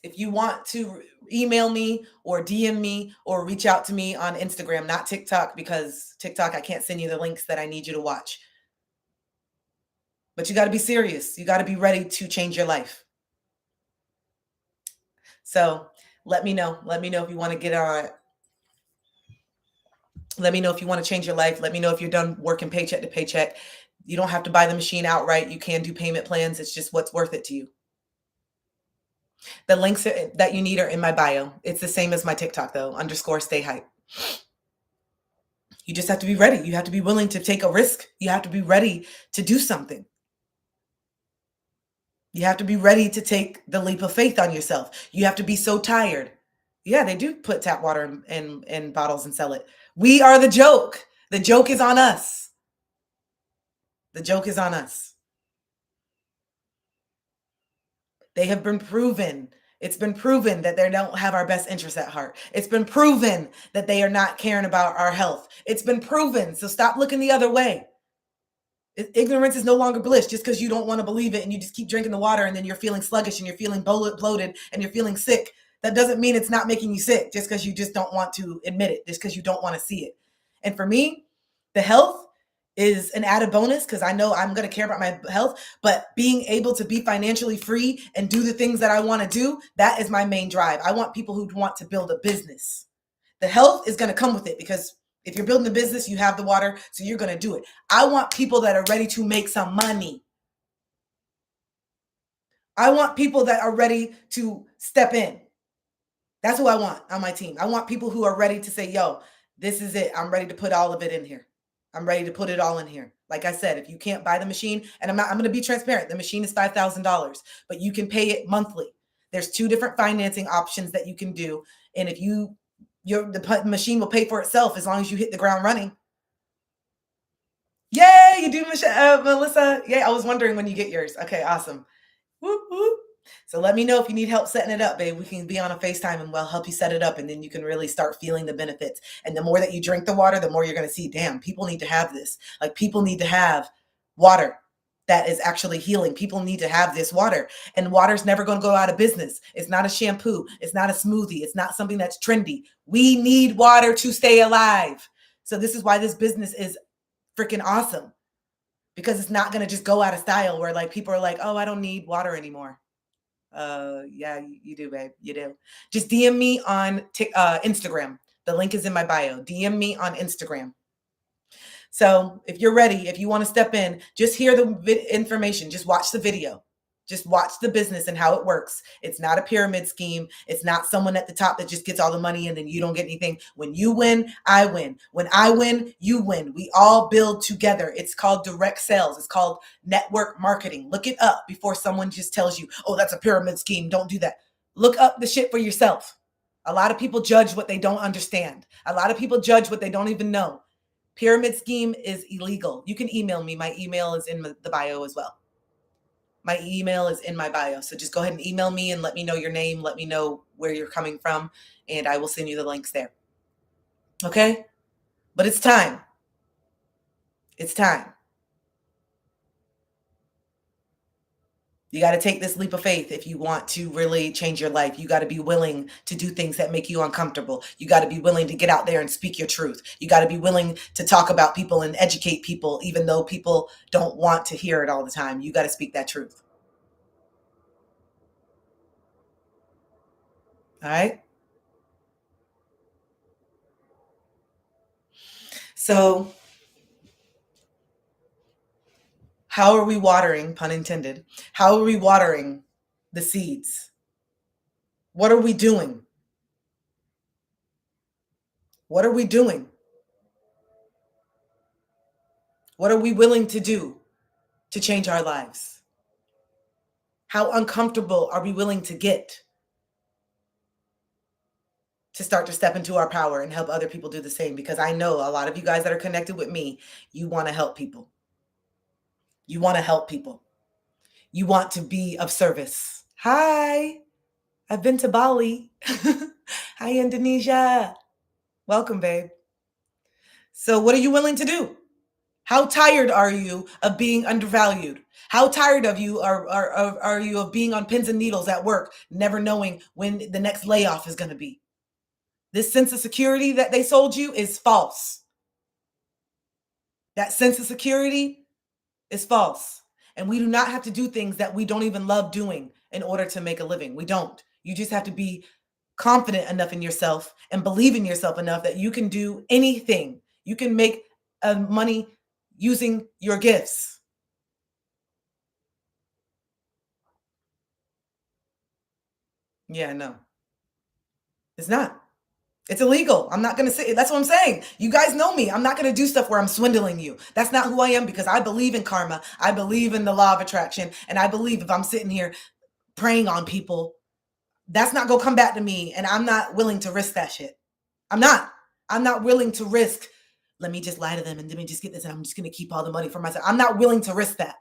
if you want to email me or DM me or reach out to me on Instagram, not TikTok, because TikTok, I can't send you the links that I need you to watch. But you got to be serious. You got to be ready to change your life. So let me know. Let me know if you want to get on it. Let me know if you want to change your life. Let me know if you're done working paycheck to paycheck. You don't have to buy the machine outright. You can do payment plans. It's just what's worth it to you. The links that you need are in my bio. It's the same as my TikTok though, _stay hype. You just have to be ready. You have to be willing to take a risk. You have to be ready to do something. You have to be ready to take the leap of faith on yourself. You have to be so tired. Yeah, they do put tap water in bottles and sell it. We are the joke. The joke is on us. The joke is on us. They have been proven. It's been proven that they don't have our best interests at heart. It's been proven that they are not caring about our health. It's been proven. So stop looking the other way. Ignorance is no longer bliss. Just because you don't want to believe it and you just keep drinking the water and then you're feeling sluggish and you're feeling bloated and you're feeling sick, that doesn't mean it's not making you sick just because you just don't want to admit it, just because you don't want to see it. And for me, the health is an added bonus because I know I'm going to care about my health, but being able to be financially free and do the things that I want to do, that is my main drive. I want people who want to build a business. The health is going to come with it because if you're building a business, you have the water, so you're going to do it. I want people that are ready to make some money. I want people that are ready to step in. That's who I want on my team. I want people who are ready to say, yo, this is it. I'm ready to put all of it in here. I'm ready to put it all in here. Like I said, if you can't buy the machine, and I'm going to be transparent, the machine is $5,000, but you can pay it monthly. There's 2 different financing options that you can do. And if the machine will pay for itself as long as you hit the ground running. Yay, you do, Melissa. Yay, I was wondering when you get yours. Okay, awesome. Whoop, whoop. So let me know if you need help setting it up, babe. We can be on a FaceTime and we'll help you set it up. And then you can really start feeling the benefits. And the more that you drink the water, the more you're going to see, damn, people need to have this. Like people need to have water that is actually healing. People need to have this water. And water's never going to go out of business. It's not a shampoo. It's not a smoothie. It's not something that's trendy. We need water to stay alive. So this is why this business is freaking awesome. Because it's not going to just go out of style where like people are like, oh, I don't need water anymore. Yeah, you do, babe. You do. Just DM me on Instagram. The link is in my bio. DM me on Instagram. So if you're ready, if you want to step in, just hear the information. Just watch the video. Just watch the business and how it works. It's not a pyramid scheme. It's not someone at the top that just gets all the money and then you don't get anything. When you win, I win. When I win, you win. We all build together. It's called direct sales. It's called network marketing. Look it up before someone just tells you, oh, that's a pyramid scheme. Don't do that. Look up the shit for yourself. A lot of people judge what they don't understand. A lot of people judge what they don't even know. Pyramid scheme is illegal. You can email me. My email is in the bio as well. My email is in my bio. So just go ahead and email me and let me know your name. Let me know where you're coming from, and I will send you the links there. Okay? But it's time. It's time. You got to take this leap of faith if you want to really change your life. You got to be willing to do things that make you uncomfortable. You got to be willing to get out there and speak your truth. You got to be willing to talk about people and educate people, even though people don't want to hear it all the time. You got to speak that truth. All right? So, how are we watering, pun intended? How are we watering the seeds? What are we doing? What are we doing? What are we willing to do to change our lives? How uncomfortable are we willing to get to start to step into our power and help other people do the same? Because I know a lot of you guys that are connected with me, you want to help people. You want to help people. You want to be of service. Hi, I've been to Bali. Hi, Indonesia. Welcome, babe. So what are you willing to do? How tired are you of being undervalued? How tired of you are you of being on pins and needles at work, never knowing when the next layoff is going to be? This sense of security that they sold you is false. That sense of security is false. And we do not have to do things that we don't even love doing in order to make a living. We don't. You just have to be confident enough in yourself and believe in yourself enough that you can do anything. You can make money using your gifts. Yeah, no. It's not. It's illegal. I'm not going to say, that's what I'm saying. You guys know me. I'm not going to do stuff where I'm swindling you. That's not who I am, because I believe in karma. I believe in the law of attraction. And I believe if I'm sitting here preying on people, that's not going to come back to me. And I'm not willing to risk that shit. I'm not willing to risk, let me just lie to them and let me just get this and I'm just going to keep all the money for myself. I'm not willing to risk that.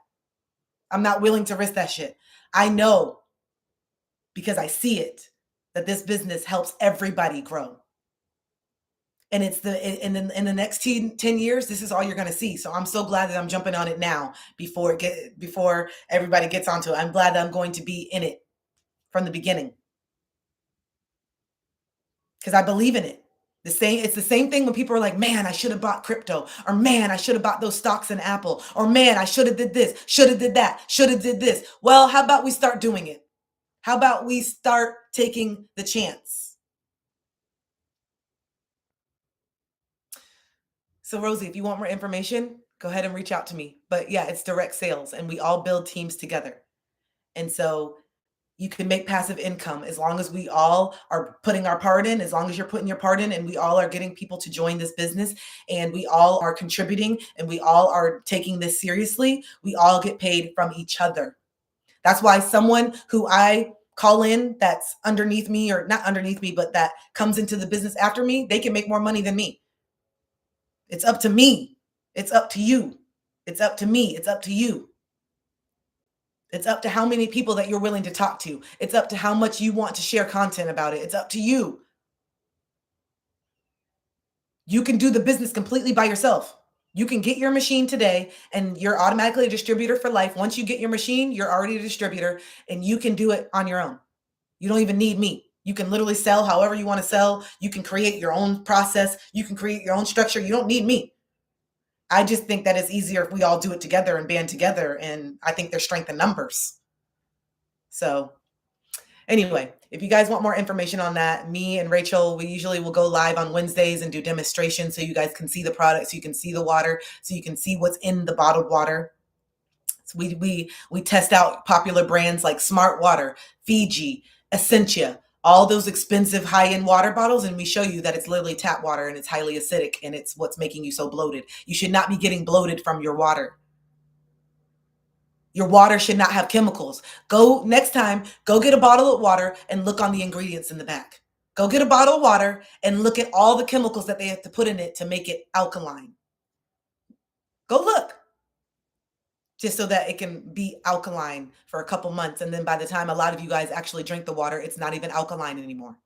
I'm not willing to risk that shit. I know, because I see it, that this business helps everybody grow. And it's in the next 10 years, this is all you're going to see. So I'm so glad that I'm jumping on it now before everybody gets onto it. I'm glad that I'm going to be in it from the beginning, because I believe in it. It's the same thing when people are like, man, I should have bought crypto, or man, I should have bought those stocks in Apple, or man, I should have did this, should have did that, should have did this. Well, how about we start doing it? How about we start taking the chance? So Rosie, if you want more information, go ahead and reach out to me. But yeah, it's direct sales and we all build teams together. And so you can make passive income as long as we all are putting our part in, as long as you're putting your part in, and we all are getting people to join this business, and we all are contributing, and we all are taking this seriously. We all get paid from each other. That's why someone who I call in that's underneath me, or not underneath me, but that comes into the business after me, they can make more money than me. It's up to me. It's up to you. It's up to me. It's up to you. It's up to how many people that you're willing to talk to. It's up to how much you want to share content about it. It's up to you. You can do the business completely by yourself. You can get your machine today and you're automatically a distributor for life. Once you get your machine, you're already a distributor and you can do it on your own. You don't even need me. You can literally sell however you want to sell. You can create your own process. You can create your own structure. You don't need me. I just think that it's easier if we all do it together and band together. And I think there's strength in numbers. So anyway, if you guys want more information on that, me and Rachel, we usually will go live on Wednesdays and do demonstrations so you guys can see the product, so you can see the water, so you can see what's in the bottled water. So we test out popular brands like Smart Water, Fiji, Essentia, all those expensive high-end water bottles, and we show you that it's literally tap water and it's highly acidic and it's what's making you so bloated. You should not be getting bloated from your water. Your water should not have chemicals. Go next time, go get a bottle of water and look on the ingredients in the back. Go get a bottle of water and look at all the chemicals that they have to put in it to make it alkaline. Go look. Just so that it can be alkaline for a couple months. And then by the time a lot of you guys actually drink the water, it's not even alkaline anymore.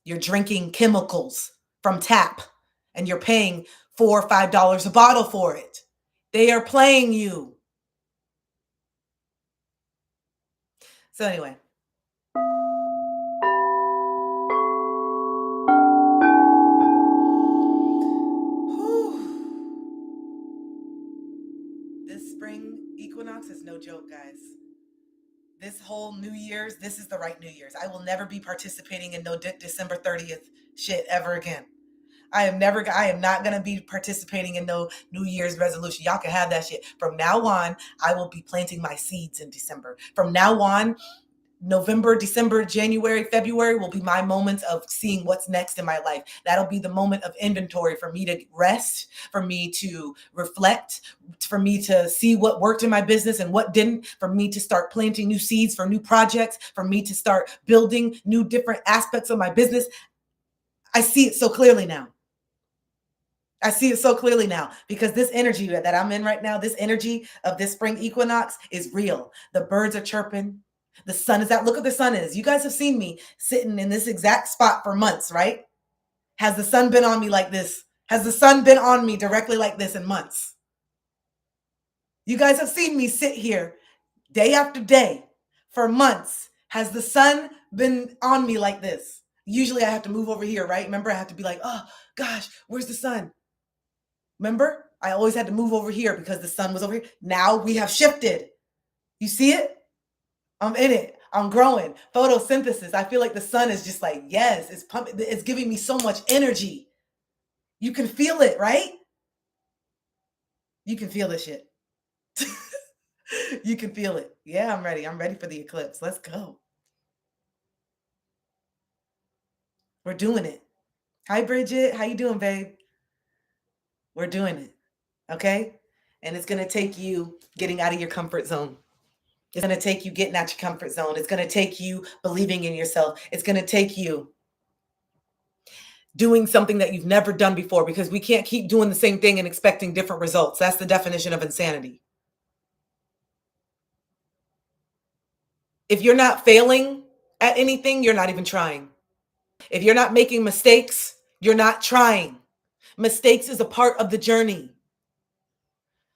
You're drinking chemicals from tap and you're paying $4 or $5 a bottle for it. They are playing you. So anyway. This spring equinox is no joke, guys. This whole New Year's, this is the right New Year's. I will never be participating in no December 30th shit ever again. I am not going to be participating in no New Year's resolution. Y'all can have that shit. From now on, I will be planting my seeds in December. From now on, November, December, January, February will be my moments of seeing what's next in my life. That'll be the moment of inventory for me to rest, for me to reflect, for me to see what worked in my business and what didn't, for me to start planting new seeds for new projects, for me to start building new different aspects of my business. I see it so clearly now. I see it so clearly now because this energy that I'm in right now, this energy of this spring equinox is real. The birds are chirping. The sun is out. Look what the sun is. You guys have seen me sitting in this exact spot for months, right? Has the sun been on me like this? Has the sun been on me directly like this in months? You guys have seen me sit here day after day for months. Has the sun been on me like this? Usually I have to move over here, right? Remember, I have to be like, oh gosh, where's the sun? Remember, I always had to move over here because the sun was over here. Now we have shifted. You see it? I'm in it. I'm growing. Photosynthesis. I feel like the sun is just like, yes, it's pumping. It's giving me so much energy. You can feel it, right? You can feel this shit. You can feel it. Yeah, I'm ready. I'm ready for the eclipse. Let's go. We're doing it. Hi, Bridget. How you doing, babe? We're doing it. Okay? And it's going to take you getting out of your comfort zone. It's going to take you getting out your comfort zone. It's going to take you believing in yourself. It's going to take you doing something that you've never done before because we can't keep doing the same thing and expecting different results. That's the definition of insanity. If you're not failing at anything, you're not even trying. If you're not making mistakes, you're not trying. Mistakes is a part of the journey.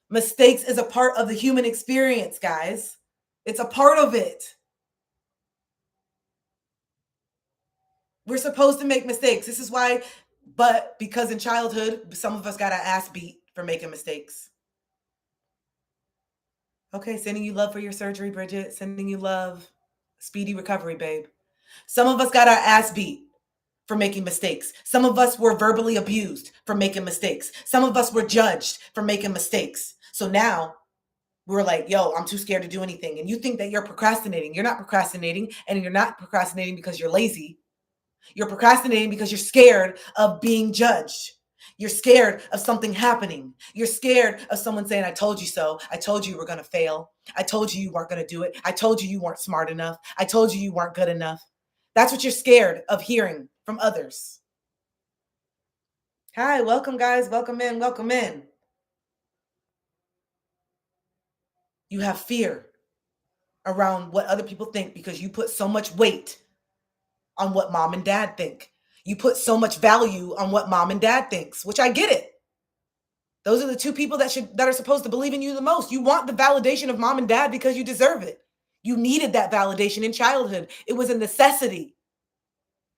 Mistakes is a part of the human experience, guys. It's a part of it. We're supposed to make mistakes. This is why, but because in childhood, some of us got our ass beat for making mistakes. Okay, sending you love for your surgery, Bridget. Sending you love. Speedy recovery, babe. Some of us got our ass beat for making mistakes. Some of us were verbally abused for making mistakes. Some of us were judged for making mistakes. So now we're like, yo, I'm too scared to do anything. And you think that you're procrastinating. You're not procrastinating. And you're not procrastinating because you're lazy. You're procrastinating because you're scared of being judged. You're scared of something happening. You're scared of someone saying, I told you so. I told you you were going to fail. I told you you weren't going to do it. I told you you weren't smart enough. I told you you weren't good enough. That's what you're scared of hearing from others. Hi, welcome, guys. Welcome in. Welcome in. You have fear around what other people think because you put so much weight on what mom and dad think. You put so much value on what mom and dad thinks, which I get it. Those are the two people that are supposed to believe in you the most. You want the validation of mom and dad because you deserve it. You needed that validation in childhood. It was a necessity.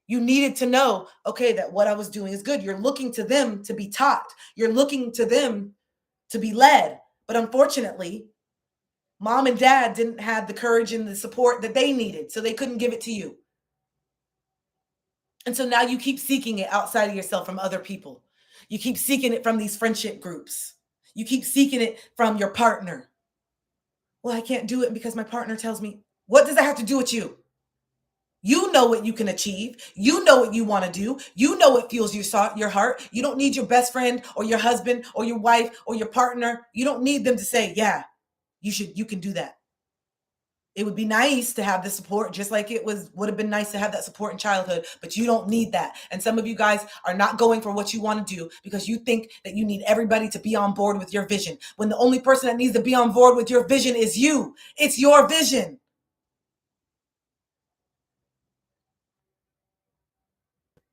You needed to know, okay, that what I was doing is good. You're looking to them to be taught. You're looking to them to be led. But unfortunately, mom and dad didn't have the courage and the support that they needed, so they couldn't give it to you. And so now you keep seeking it outside of yourself from other people. You keep seeking it from these friendship groups. You keep seeking it from your partner. Well, I can't do it because my partner tells me. What does that have to do with you? You know what you can achieve. You know what you want to do. You know what fuels your heart. You don't need your best friend or your husband or your wife or your partner. You don't need them to say, yeah, you can do that. It would be nice to have the support, just like would have been nice to have that support in childhood, but you don't need that. And some of you guys are not going for what you want to do because you think that you need everybody to be on board with your vision, when the only person that needs to be on board with your vision is you. It's your vision.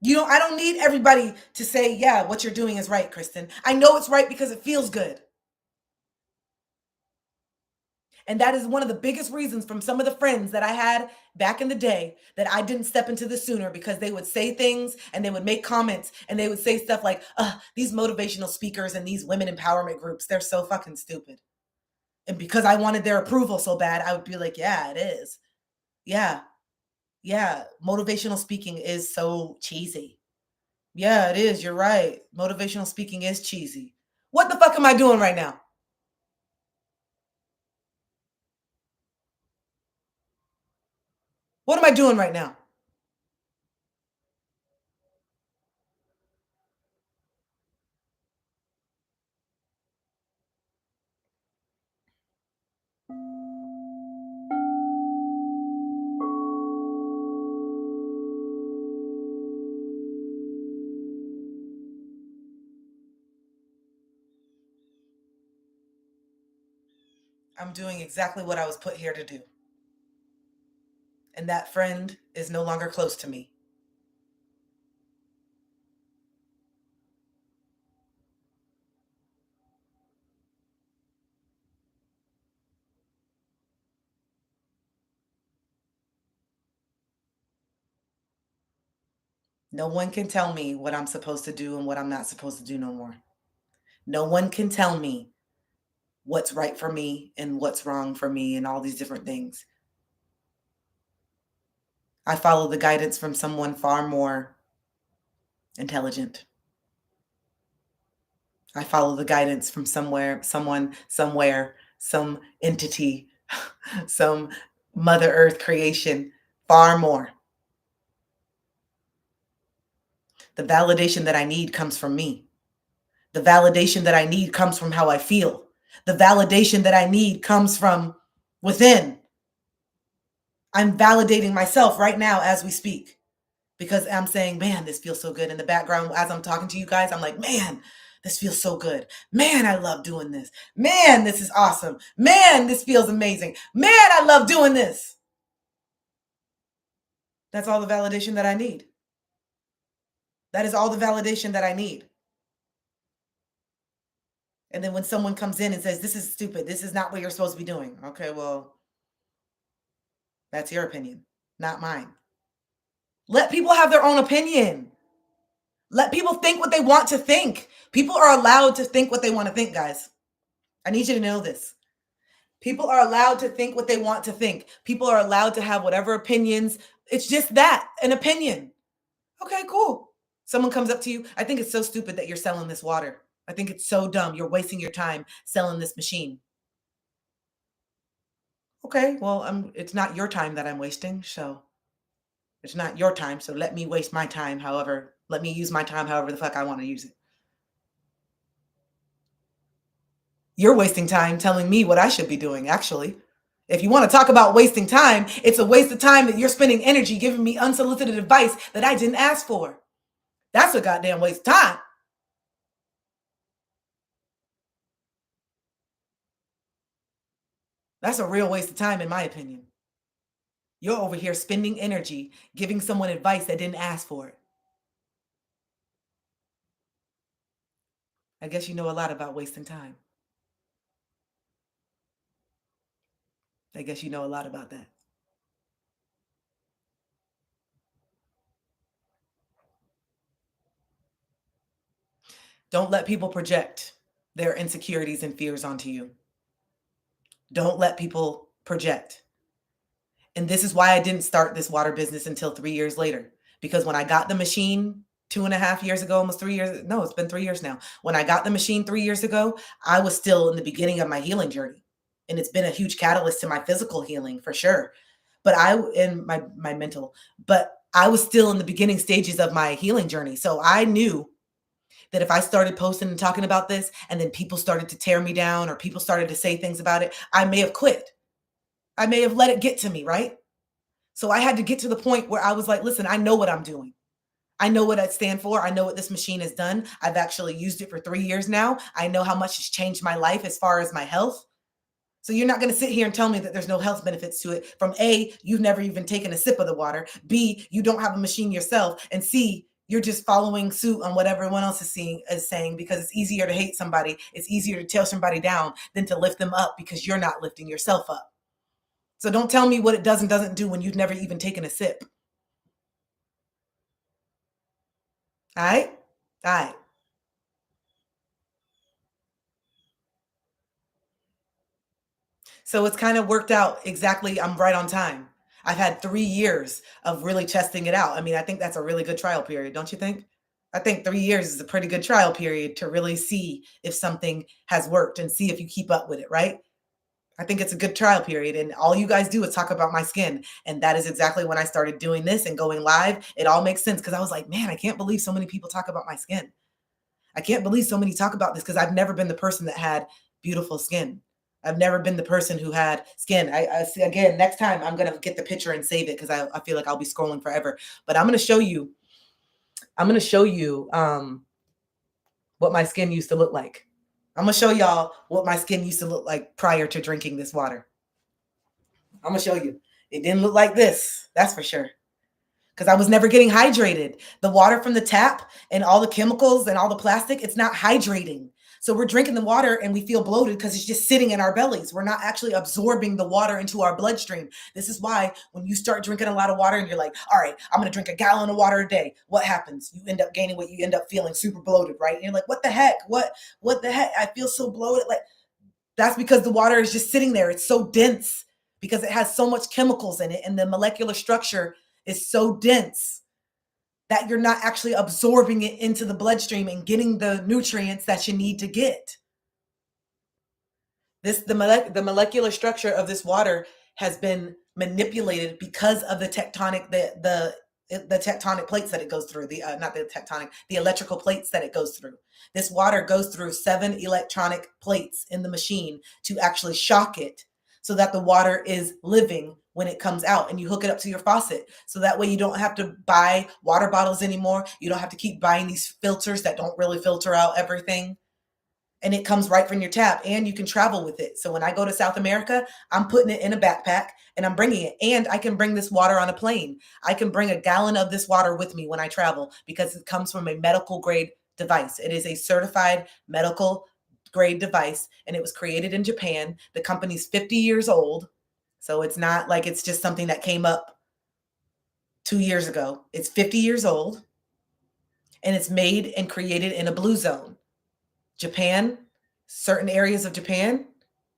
I don't need everybody to say, yeah, what you're doing is right, Kristen. I know it's right because it feels good. And that is one of the biggest reasons from some of the friends that I had back in the day that I didn't step into this sooner, because they would say things and they would make comments and they would say stuff like, these motivational speakers and these women empowerment groups, they're so fucking stupid. And because I wanted their approval so bad, I would be like, yeah, it is. Yeah. Yeah. Motivational speaking is so cheesy. Yeah, it is. You're right. Motivational speaking is cheesy. What the fuck am I doing right now? What am I doing right now? I'm doing exactly what I was put here to do. And that friend is no longer close to me. No one can tell me what I'm supposed to do and what I'm not supposed to do no more. No one can tell me what's right for me and what's wrong for me and all these different things. I follow the guidance from someone far more intelligent. I follow the guidance from someone, somewhere, some entity, some Mother Earth creation, far more. The validation that I need comes from me. The validation that I need comes from how I feel. The validation that I need comes from within. I'm validating myself right now as we speak, because I'm saying, man, this feels so good. In the background, as I'm talking to you guys, I'm like, man, this feels so good. Man, I love doing this. Man, this is awesome. Man, this feels amazing. Man, I love doing this. That's all the validation that I need. That is all the validation that I need. And then when someone comes in and says, this is stupid, this is not what you're supposed to be doing. Okay, well, that's your opinion, not mine. Let people have their own opinion. Let people think what they want to think. People are allowed to think what they want to think, guys. I need you to know this. People are allowed to think what they want to think. People are allowed to have whatever opinions. It's just that, an opinion. Okay, cool. Someone comes up to you. I think it's so stupid that you're selling this water. I think it's so dumb. You're wasting your time selling this machine. Okay, well, it's not your time that I'm wasting, so it's not your time. So let me waste my time. However, let me use my time however the fuck I want to use it. You're wasting time telling me what I should be doing, actually. If you want to talk about wasting time, it's a waste of time that you're spending energy giving me unsolicited advice that I didn't ask for. That's a goddamn waste of time. That's a real waste of time, in my opinion. You're over here spending energy giving someone advice that didn't ask for it. I guess you know a lot about wasting time. I guess you know a lot about that. Don't let people project their insecurities and fears onto you. Don't let people project. And this is why I didn't start this water business until 3 years later. Because when I got the machine 2.5 years ago, almost 3 years, no, it's been 3 years now. When I got the machine 3 years ago, I was still in the beginning of my healing journey. and it's been a huge catalyst to my physical healing for sure. But and my mental, but I was still in the beginning stages of my healing journey. So I knew that if I started posting and talking about this and then people started to tear me down or people started to say things about it, I may have quit. I may have let it get to me, right? So I had to get to the point where I was like, listen, I know what I'm doing. I know what I stand for. I know what this machine has done. I've actually used it for 3 years now. I know how much it's changed my life as far as my health. So you're not going to sit here and tell me that there's no health benefits to it. From A, you've never even taken a sip of the water. B, you don't have a machine yourself. And C, you're just following suit on what everyone else is saying because it's easier to hate somebody. It's easier to tear somebody down than to lift them up because you're not lifting yourself up. So don't tell me what it does and doesn't do when you've never even taken a sip. All right? All right. So it's kind of worked out exactly. I'm right on time. I've had 3 years of really testing it out. I mean, I think that's a really good trial period, don't you think? I think 3 years is a pretty good trial period to really see if something has worked and see if you keep up with it, right? I think it's a good trial period. And all you guys do is talk about my skin. And that is exactly when I started doing this and going live. It all makes sense because I was like, man, I can't believe so many people talk about my skin. I can't believe so many talk about this because I've never been the person that had beautiful skin. I've never been the person who had skin. I see again, next time I'm going to get the picture and save it because I feel like I'll be scrolling forever. But I'm going to show you what my skin used to look like. I'm going to show y'all what my skin used to look like prior to drinking this water. I'm going to show you. It didn't look like this. That's for sure. Because I was never getting hydrated. The water from the tap and all the chemicals and all the plastic, it's not hydrating. So we're drinking the water and we feel bloated because it's just sitting in our bellies. We're not actually absorbing the water into our bloodstream. This is why when you start drinking a lot of water and you're like, all right, I'm going to drink a gallon of water a day. What happens? You end up gaining weight. You end up feeling super bloated, right? And you're like, what the heck? What the heck? I feel so bloated. Like that's because the water is just sitting there. It's so dense because it has so much chemicals in it and the molecular structure is so dense that you're not actually absorbing it into the bloodstream and getting the nutrients that you need to get. The molecular structure of this water has been manipulated because of the tectonic plates that it goes through. The electrical plates that it goes through. This water goes through 7 electronic plates in the machine to actually shock it so that the water is living when it comes out, and you hook it up to your faucet. So that way you don't have to buy water bottles anymore. You don't have to keep buying these filters that don't really filter out everything. And it comes right from your tap, and you can travel with it. So when I go to South America, I'm putting it in a backpack and I'm bringing it. And I can bring this water on a plane. I can bring a gallon of this water with me when I travel because it comes from a medical grade device. It is a certified medical grade device, and it was created in Japan. The company's 50 years old. So it's not like it's just something that came up 2 years ago. It's 50 years old, and it's made and created in a blue zone. Japan, certain areas of Japan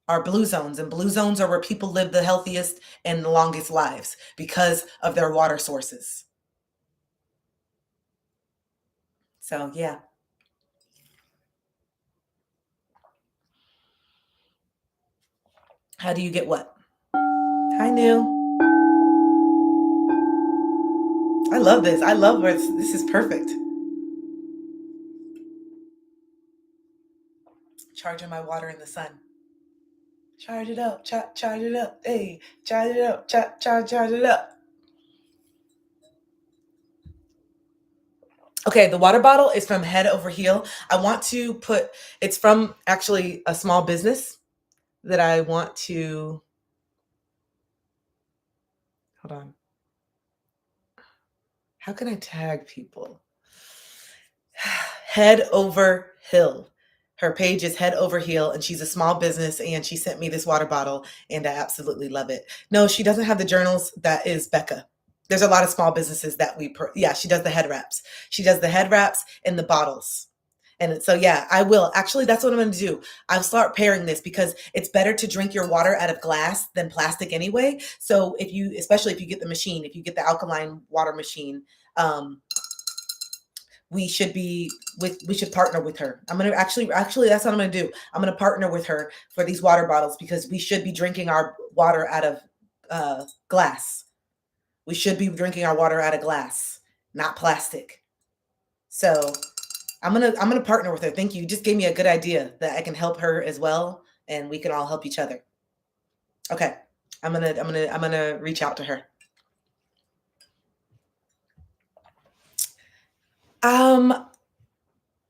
are blue zones, and blue zones are where people live the healthiest and the longest lives because of their water sources. So, yeah. How do you get what? Hi, New. I love this. I love where this is perfect. Charging my water in the sun. Charge it up, charge it up. Hey, charge it up, charge it up. Okay, the water bottle is from Head Over Heel. I want to put, it's from actually a small business that I want to, hold on. How can I tag people? Head Over Hill. Her page is Head Over Heel, and she's a small business, and she sent me this water bottle, and I absolutely love it. No, she doesn't have the journals. That is Becca. There's a lot of small businesses that she does the head wraps. She does the head wraps and the bottles. And so, yeah, I will. Actually, that's what I'm going to do. I'll start pairing this because it's better to drink your water out of glass than plastic anyway. So especially if you get the machine, if you get the alkaline water machine, we should partner with her. I'm gonna actually that's what I'm gonna do. I'm gonna partner with her for these water bottles because we should be drinking our water out of glass. We should be drinking our water out of glass, not plastic. So I'm gonna partner with her. Thank you. You just gave me a good idea that I can help her as well, and we can all help each other. Okay, I'm gonna reach out to her.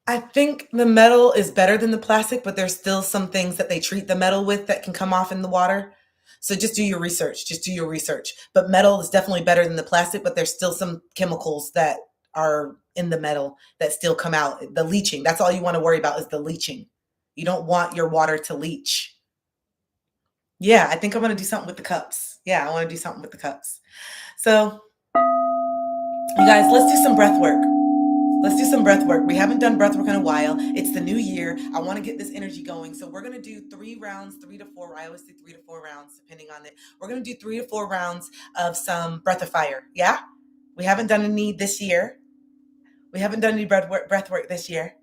I think the metal is better than the plastic, but there's still some things that they treat the metal with that can come off in the water. So just do your research. Just do your research. But metal is definitely better than the plastic, but there's still some chemicals that are in the metal that still come out. The leaching. That's all you want to worry about is the leaching. You don't want your water to leach. Yeah, I think I'm going to do something with the cups. Yeah, I want to do something with the cups. So, you guys, let's do some breath work. Let's do some breath work. We haven't done breath work in a while. It's the new year. I want to get this energy going. So we're going to do 3 rounds, 3 to 4. I always do 3 to 4 rounds, depending on it. We're going to do 3 to 4 rounds of some breath of fire. Yeah? We haven't done any this year. We haven't done any breath work this year.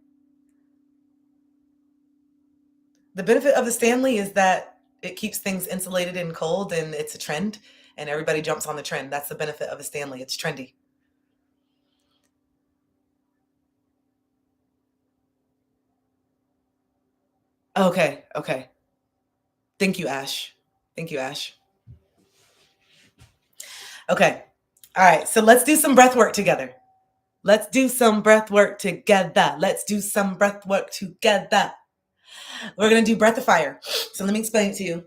The benefit of the Stanley is that it keeps things insulated and cold, and it's a trend, and everybody jumps on the trend. That's the benefit of a Stanley. It's trendy. Okay. Thank you, Ash. Okay. All right. So let's do some breath work together. We're going to do breath of fire. So let me explain it to you.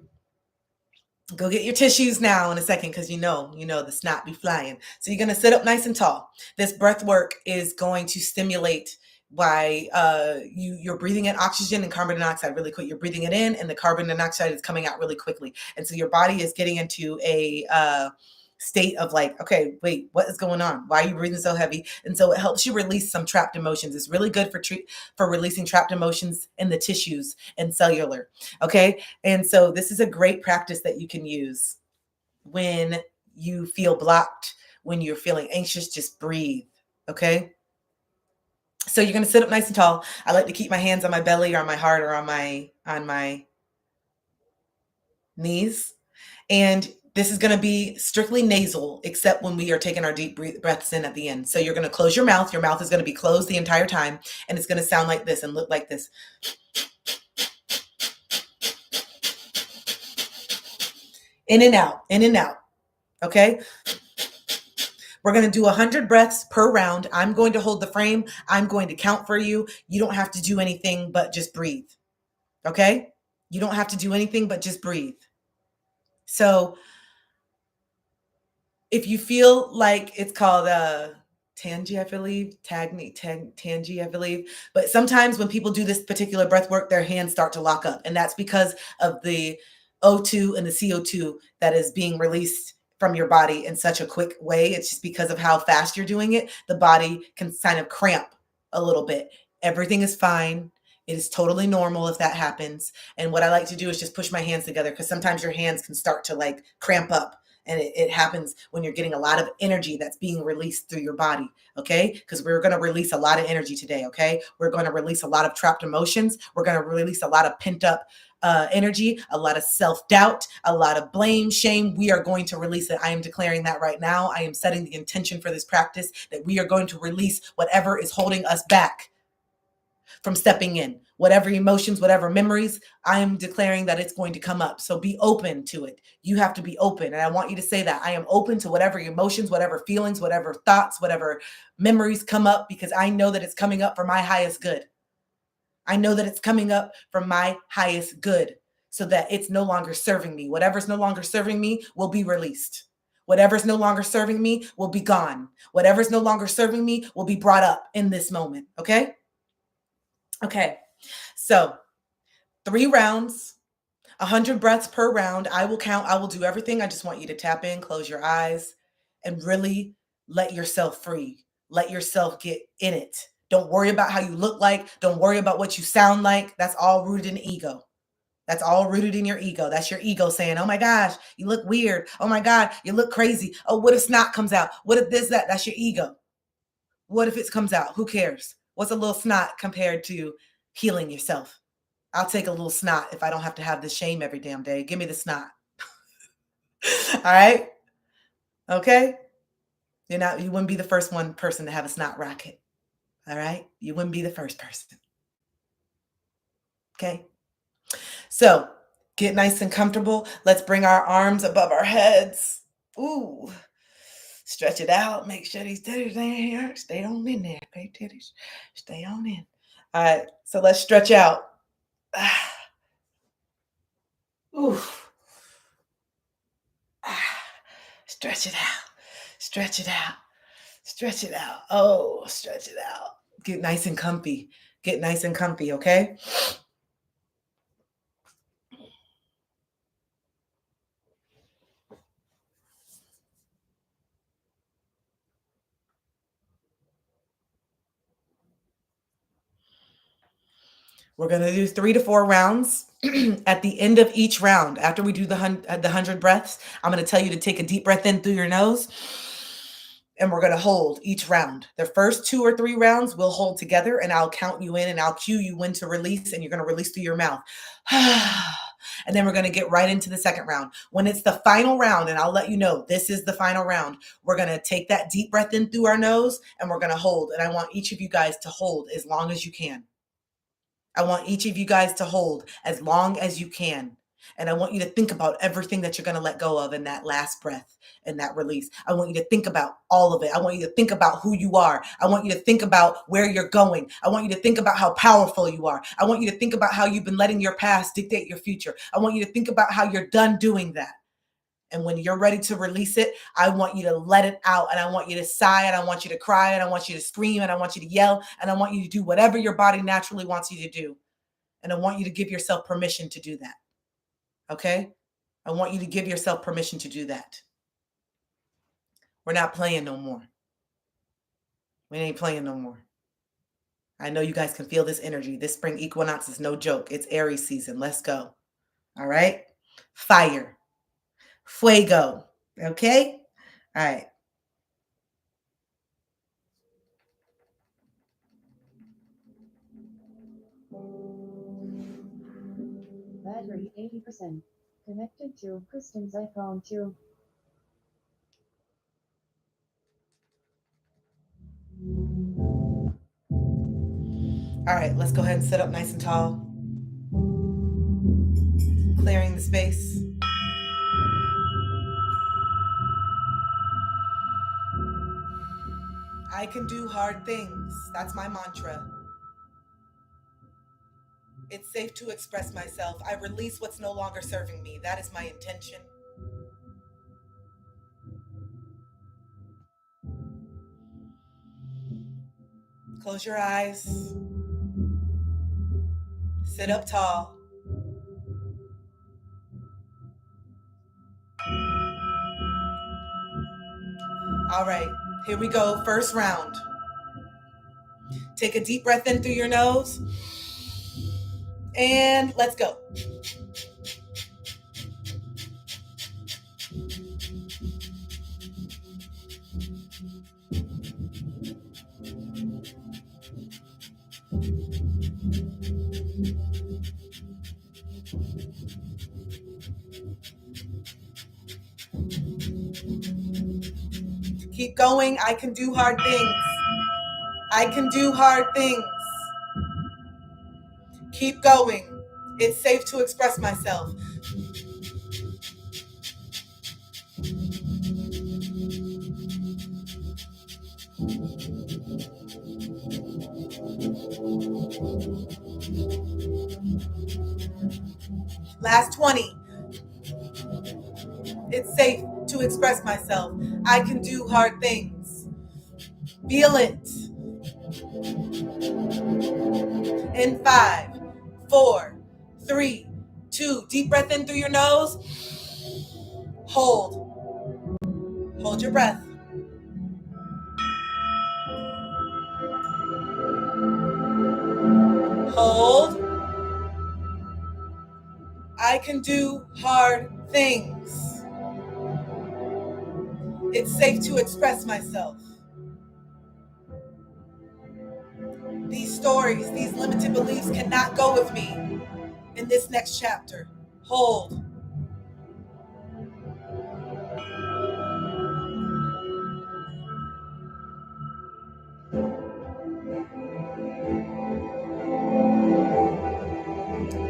Go get your tissues now in a second because you know the snot be flying. So you're going to sit up nice and tall. This breath work is going to stimulate by you're breathing in oxygen and carbon dioxide really quick. You're breathing it in and the carbon dioxide is coming out really quickly. And so your body is getting into a state of like, okay, wait, what is going on? Why are you breathing so heavy? And so it helps you release some trapped emotions. It's really good for releasing trapped emotions in the tissues and cellular. Okay. And so this is a great practice that you can use when you feel blocked, when you're feeling anxious, just breathe. Okay. So you're going to sit up nice and tall. I like to keep my hands on my belly or on my heart or on my knees. And this is going to be strictly nasal, except when we are taking our deep breaths in at the end. So you're going to close your mouth. Your mouth is going to be closed the entire time. And it's going to sound like this and look like this. In and out, in and out. Okay. We're going to do 100 breaths per round. I'm going to hold the frame. I'm going to count for you. You don't have to do anything but just breathe. Okay? You don't have to do anything but just breathe. So if you feel like it's called Tangi, I believe, Tangi, I believe. But sometimes when people do this particular breath work, their hands start to lock up. And that's because of the O2 and the CO2 that is being released from your body in such a quick way. It's just because of how fast you're doing it. The body can kind of cramp a little bit. Everything is fine. It is totally normal if that happens. And what I like to do is just push my hands together because sometimes your hands can start to like cramp up. And it happens when you're getting a lot of energy that's being released through your body, okay? Because we're going to release a lot of energy today, okay? We're going to release a lot of trapped emotions. We're going to release a lot of pent up energy, a lot of self-doubt, a lot of blame, shame. We are going to release it. I am declaring that right now. I am setting the intention for this practice that we are going to release whatever is holding us back from stepping in. Whatever emotions, whatever memories, I am declaring that it's going to come up. So be open to it. You have to be open. And I want you to say that I am open to whatever emotions, whatever feelings, whatever thoughts, whatever memories come up, because I know that it's coming up for my highest good. I know that it's coming up for my highest good so that it's no longer serving me. Whatever's no longer serving me will be released. Whatever's no longer serving me will be gone. Whatever's no longer serving me will be brought up in this moment. Okay? Okay. So 3 rounds, 100 breaths per round. I will count. I will do everything. I just want you to tap in, close your eyes, and really let yourself free. Let yourself get in it. Don't worry about how you look like. Don't worry about what you sound like. That's all rooted in ego. That's all rooted in your ego. That's your ego saying, oh my gosh, you look weird. Oh my God, you look crazy. Oh, what if snot comes out? What if this, that? That's your ego. What if it comes out? Who cares? What's a little snot compared to healing yourself? I'll take a little snot if I don't have to have this shame every damn day. Give me the snot. All right? Okay? You wouldn't be the first person to have a snot rocket. All right? You wouldn't be the first person. Okay? So, get nice and comfortable. Let's bring our arms above our heads. Ooh. Stretch it out. Make sure these titties ain't here. Stay on in there, baby titties. Stay on in. All right. So let's stretch out. Ooh. Stretch it out. Stretch it out. Stretch it out. Oh, stretch it out. Get nice and comfy. Get nice and comfy, okay? We're going to do 3 to 4 rounds. At the end of each round, after we do the 100 breaths, I'm going to tell you to take a deep breath in through your nose, and we're going to hold each round. The first 2 or 3 rounds we'll hold together, and I'll count you in, and I'll cue you when to release, and you're going to release through your mouth. And then we're going to get right into the second round. When it's the final round, and I'll let you know this is the final round, we're going to take that deep breath in through our nose, and we're going to hold. And I want each of you guys to hold as long as you can. I want each of you guys to hold as long as you can. And I want you to think about everything that you're going to let go of in that last breath and that release. I want you to think about all of it. I want you to think about who you are. I want you to think about where you're going. I want you to think about how powerful you are. I want you to think about how you've been letting your past dictate your future. I want you to think about how you're done doing that. And when you're ready to release it, I want you to let it out. And I want you to sigh, and I want you to cry, and I want you to scream, and I want you to yell, and I want you to do whatever your body naturally wants you to do. And I want you to give yourself permission to do that. Okay? I want you to give yourself permission to do that. We're not playing no more. We ain't playing no more. I know you guys can feel this energy. This spring equinox is no joke. It's Aries season. Let's go. All right? Fire. Fuego. Okay? All right. Battery 80%. Connected to Kristen's iPhone 2. All right, let's go ahead and sit up nice and tall. Clearing the space. I can do hard things. That's my mantra. It's safe to express myself. I release what's no longer serving me. That is my intention. Close your eyes. Sit up tall. All right, here we go. First round. Take a deep breath in through your nose. And let's go. Keep going. I can do hard things. I can do hard things. Keep going. It's safe to express myself. Last 20. It's safe to express myself. I can do hard things. Feel it. In 5, 4, 3, 2. Deep breath in through your nose. Hold. Hold your breath. Hold. I can do hard things. It's safe to express myself. stories, these limited beliefs cannot go with me in this next chapter. Hold.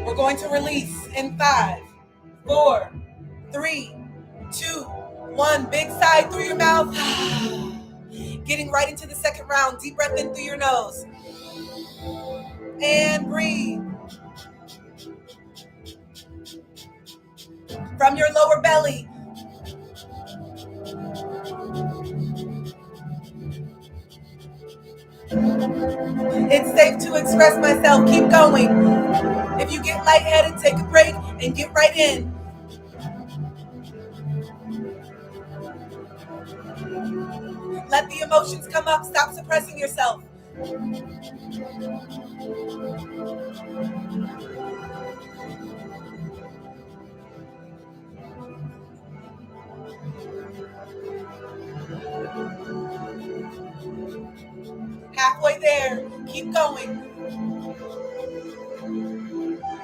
We're going to release in 5, 4, 3, 2, 1. Big sigh through your mouth. Getting right into the second round. Deep breath in through your nose. And breathe. From your lower belly. It's safe to express myself. Keep going. If you get lightheaded, take a break and get right in. Let the emotions come up. Stop suppressing yourself. Halfway there. Keep going.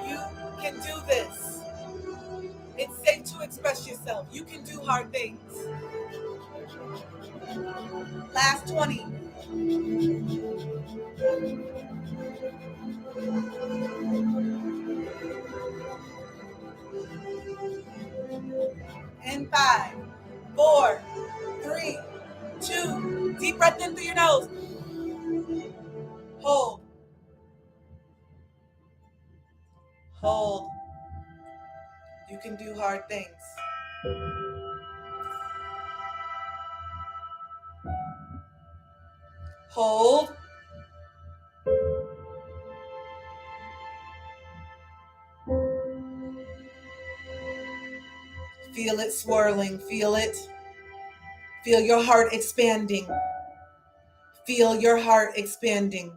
You can do this. It's safe to express yourself. You can do hard things. Last 20. And 5, 4, 3, 2. Deep breath in through your nose. Hold. Hold. You can do hard things. Hold. Feel it swirling. Feel it. Feel your heart expanding. Feel your heart expanding.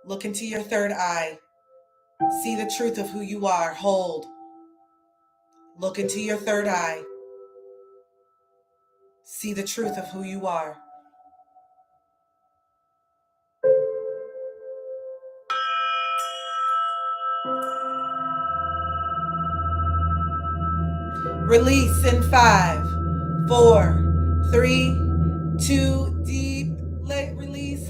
Look into your third eye. See the truth of who you are. Hold. Look into your third eye. See the truth of who you are. Release in 5, 4, 3, 2. Deep release.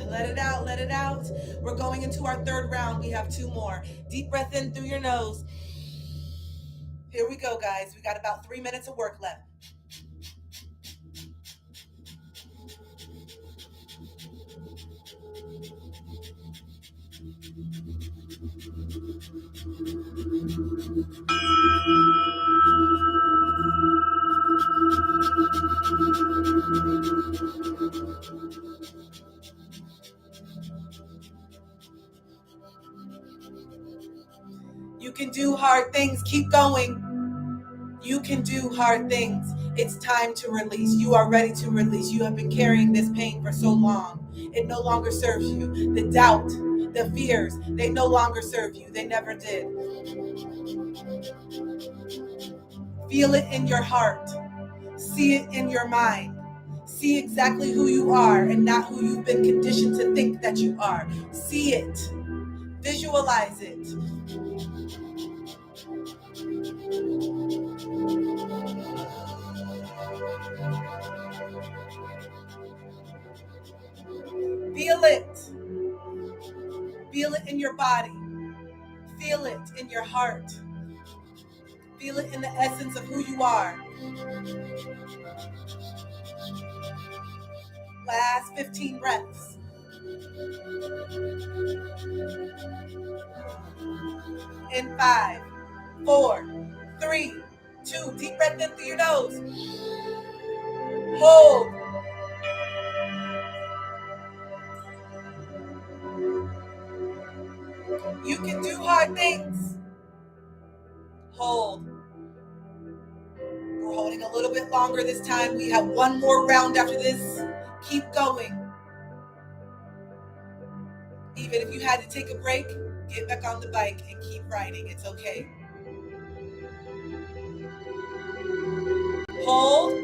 Let it out. Let it out. We're going into our third round. We have 2 more. Deep breath in through your nose. Here we go, guys. We got about 3 minutes of work left. You can do hard things. Keep going. You can do hard things. It's time to release. You are ready to release. You have been carrying this pain for so long. It no longer serves you. The doubt, the fears, they no longer serve you. They never did. Feel it in your heart. See it in your mind. See exactly who you are and not who you've been conditioned to think that you are. See it. Visualize it. Feel it. Feel it in your body. Feel it in your heart. Feel it in the essence of who you are. Last 15 breaths. In 5, 4, 3, 2. Deep breath in through your nose. Hold. You can do hard things. Hold. We're holding a little bit longer this time. We have 1 more round after this. Keep going. Even if you had to take a break, get back on the bike and keep riding. It's okay. Hold.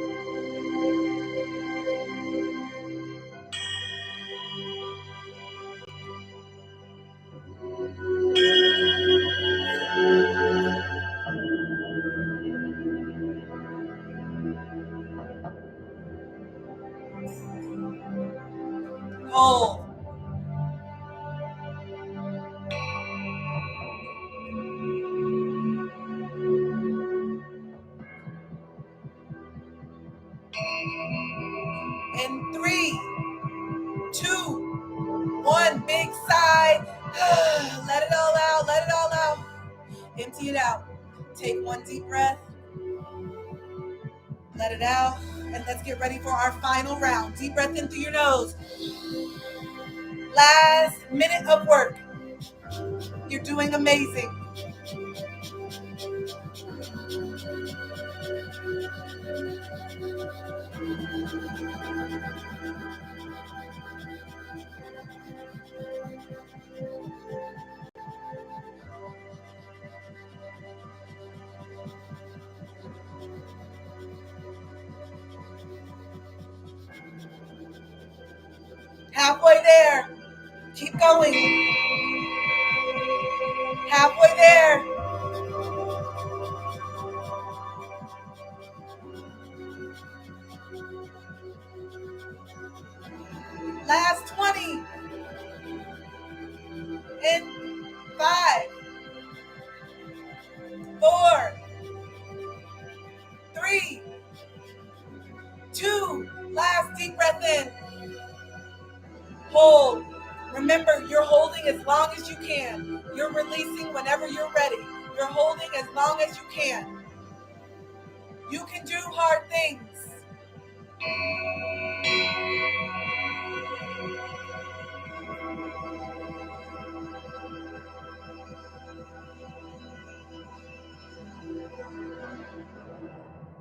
Hold. In 3, 2, 1, big sigh. Let it all out, let it all out. Empty it out. Take one deep breath. Let it out. And let's get ready for our final round. Deep breath in through your nose. Last minute of work. You're doing amazing. Halfway there. Keep going. Halfway there. Last 20. In 5, 4, 3, 2. Last deep breath in. Hold. Remember, you're holding as long as you can. You're releasing whenever you're ready. You're holding as long as you can. You can do hard things.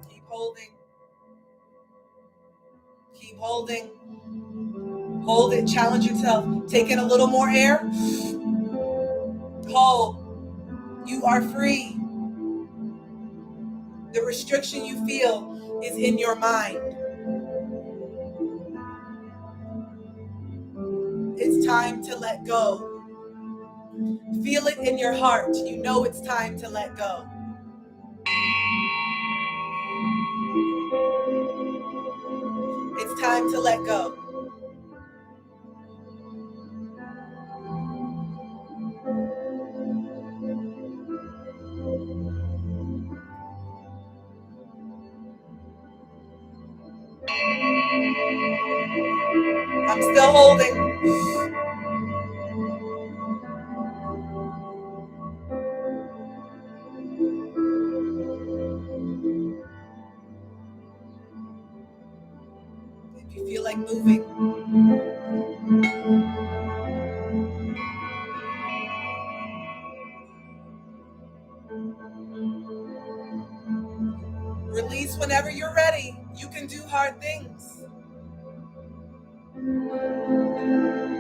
Keep holding. Keep holding. Hold it. Challenge yourself. Take in a little more air. Hold. You are free. The restriction you feel is in your mind. It's time to let go. Feel it in your heart. You know it's time to let go. It's time to let go. I'm still holding. If you feel like moving, release whenever you're ready. You can do hard things.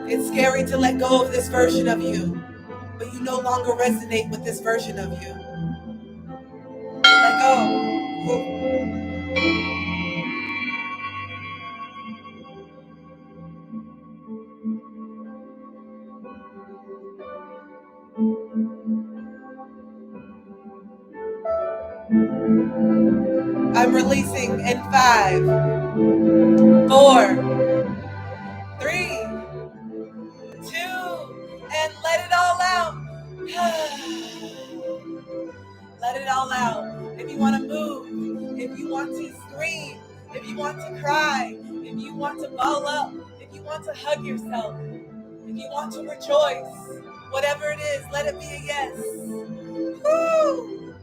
It's scary to let go of this version of you, but you no longer resonate with this version of you. Let go. I'm releasing in 5, 4, 3, 2, and let it all out. Let it all out. If you want to move, if you want to scream, if you want to cry, if you want to ball up, if you want to hug yourself, if you want to rejoice, whatever it is, let it be a yes. Woo!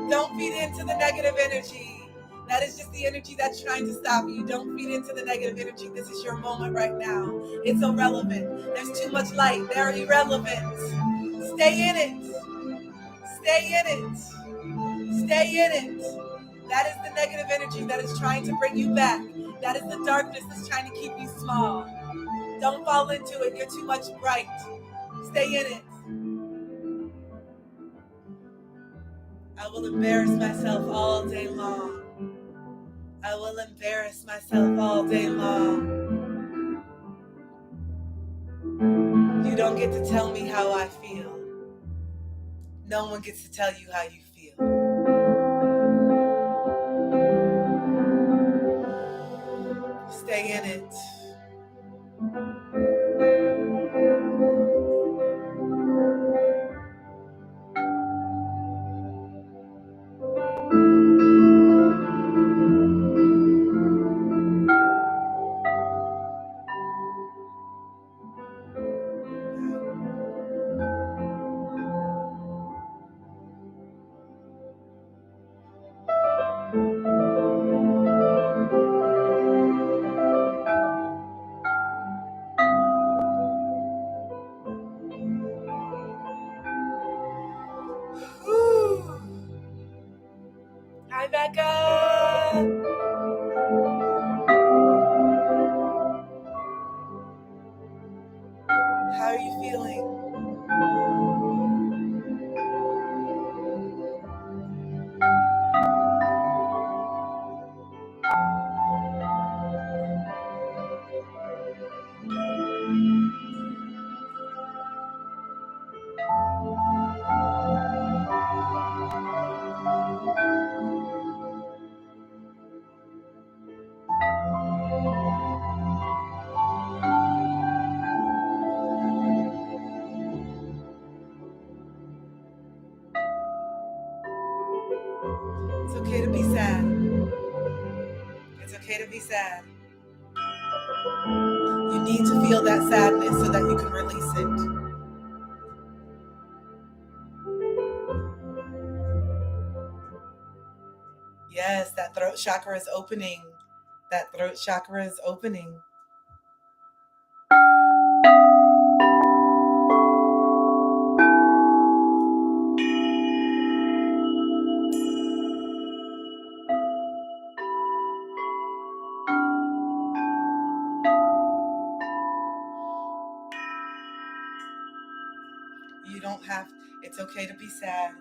Don't feed into the negative energy. That is just the energy that's trying to stop you. Don't feed into the negative energy. This is your moment right now. It's irrelevant. There's too much light. They're irrelevant. Stay in it. Stay in it. Stay in it. That is the negative energy that is trying to bring you back. That is the darkness that's trying to keep you small. Don't fall into it. You're too much bright. Stay in it. I will embarrass myself all day long. I will embarrass myself all day long. You don't get to tell me how I feel. No one gets to tell you how you feel. Hi, Becca. How are you feeling? It's okay to be sad. It's okay to be sad. You need to feel that sadness so that you can release it. Yes, that throat chakra is opening. That throat chakra is opening. You don't have, it's okay to be sad.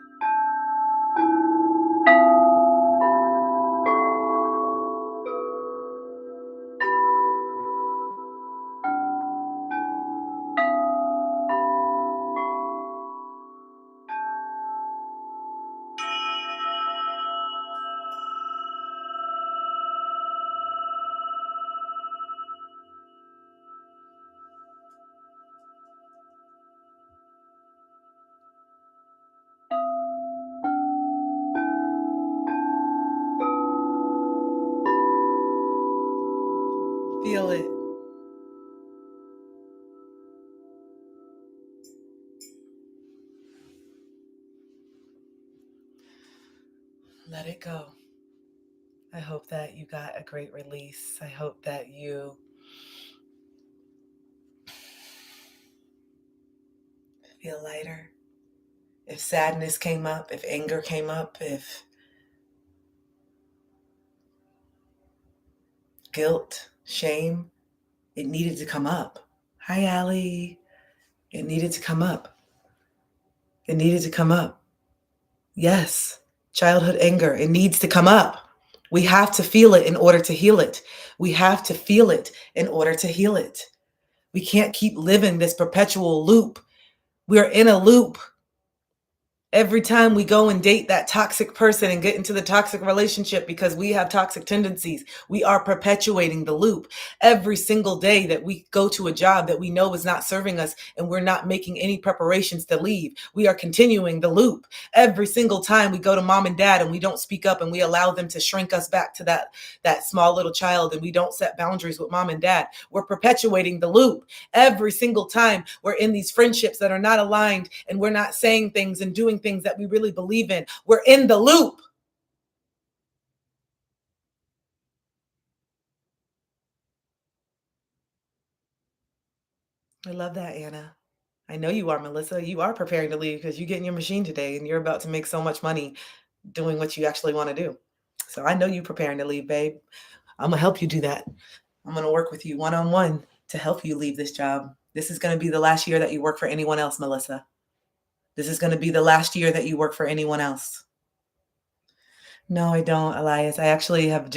Feel it. Let it go. I hope that you got a great release. I hope that you feel lighter. If sadness came up, if anger came up, if guilt, shame, it needed to come up. Hi, Allie. It needed to come up. It needed to come up. Yes, childhood anger, it needs to come up. We have to feel it in order to heal it. We have to feel it in order to heal it. We can't keep living this perpetual loop. We're in a loop. Every time we go and date that toxic person and get into the toxic relationship because we have toxic tendencies, we are perpetuating the loop. Every single day that we go to a job that we know is not serving us and we're not making any preparations to leave, we are continuing the loop. Every single time we go to mom and dad and we don't speak up and we allow them to shrink us back to that small little child and we don't set boundaries with mom and dad, we're perpetuating the loop. Every single time we're in these friendships that are not aligned and we're not saying things and doing things that we really believe in, we're in the loop. I love that, Anna. I know you are, Melissa. You are preparing to leave because you get in your machine today and you're about to make so much money doing what you actually want to do. So I know you preparing to leave, babe. I'm going to help you do that. I'm going to work with you one-on-one to help you leave this job. This is going to be the last year that you work for anyone else, Melissa. This is going to be the last year that you work for anyone else. No, I don't, Elias. I actually have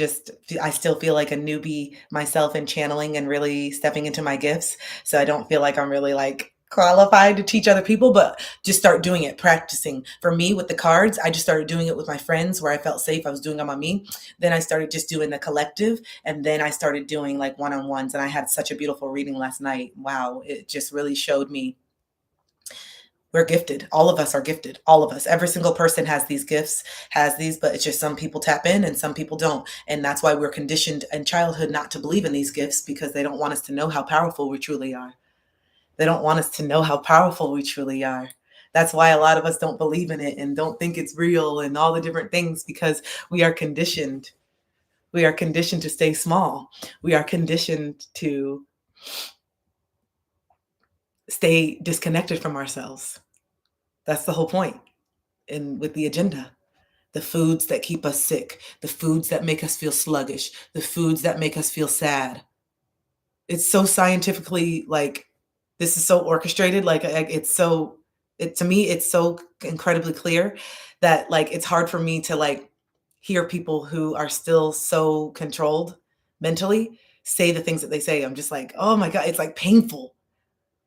I still feel like a newbie myself in channeling and really stepping into my gifts. So I don't feel like I'm really like qualified to teach other people, but just start doing it, practicing. For me with the cards, I just started doing it with my friends where I felt safe. I was doing them on me. Then I started just doing the collective. And then I started doing like one-on-ones. And I had such a beautiful reading last night. Wow. It just really showed me we're gifted. All of us are gifted. All of us. Every single person has these gifts, has these, but it's just some people tap in and some people don't. And that's why we're conditioned in childhood not to believe in these gifts because they don't want us to know how powerful we truly are. They don't want us to know how powerful we truly are. That's why a lot of us don't believe in it and don't think it's real and all the different things because we are conditioned. We are conditioned to stay small. We are conditioned to stay disconnected from ourselves. That's the whole point. And with the agenda. The foods that keep us sick, the foods that make us feel sluggish, the foods that make us feel sad. It's so scientifically, like, this is so orchestrated, like, it's so it to me, it's so incredibly clear that, like, it's hard for me to, like, hear people who are still so controlled mentally say the things that they say. I'm just like, "Oh my god," it's, like, painful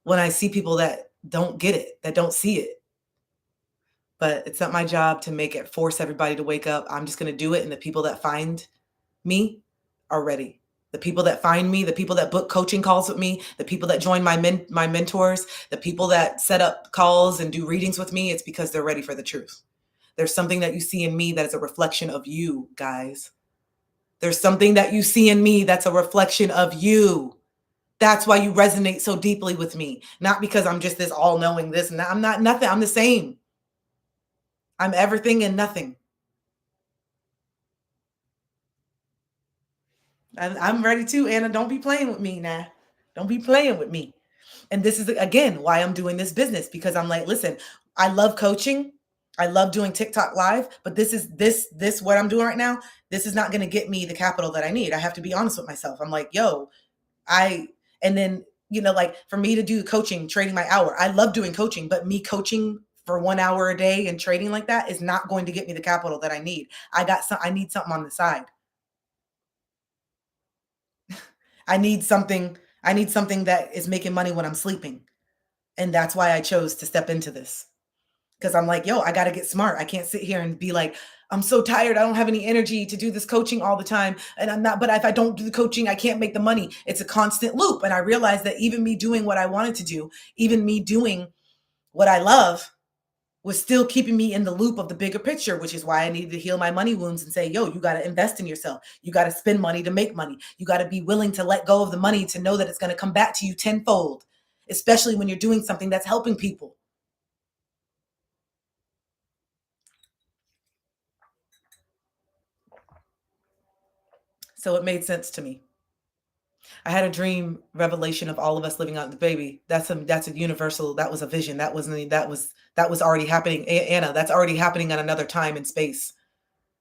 when I see people that don't get it, that don't see it. But it's not my job to make it force everybody to wake up. I'm just gonna do it, and the people that find me are ready. The people that find me, the people that book coaching calls with me, the people that join my mentors, the people that set up calls and do readings with me, it's because they're ready for the truth. There's something that you see in me that is a reflection of you, guys. There's something that you see in me that's a reflection of you. That's why you resonate so deeply with me. Not because I'm just this all-knowing this and that. I'm not nothing. I'm the same. I'm everything and nothing. I'm ready too, Anna. Don't be playing with me now. Don't be playing with me. And this is again why I'm doing this business, because I'm like, listen, I love coaching. I love doing TikTok live, but this what I'm doing right now, this is not going to get me the capital that I need. I have to be honest with myself. I'm like, yo, I and then, like, for me to do coaching, trading my hour. I love doing coaching, but me coaching for 1 hour a day and trading like that is not going to get me the capital that I need. I need something on the side. I need something that is making money when I'm sleeping. And that's why I chose to step into this. Because I'm like, yo, I got to get smart. I can't sit here and be like, I'm so tired. I don't have any energy to do this coaching all the time. And I'm not, but if I don't do the coaching, I can't make the money. It's a constant loop. And I realized that even me doing what I wanted to do, even me doing what I love, was still keeping me in the loop of the bigger picture, which is why I needed to heal my money wounds and say, yo, you got to invest in yourself. You got to spend money to make money. You got to be willing to let go of the money to know that it's going to come back to you tenfold, especially when you're doing something that's helping people. So it made sense to me. I had a dream revelation of all of us living out the baby. That's a universal. That was a vision. That was already happening. Anna, that's already happening on another time and space.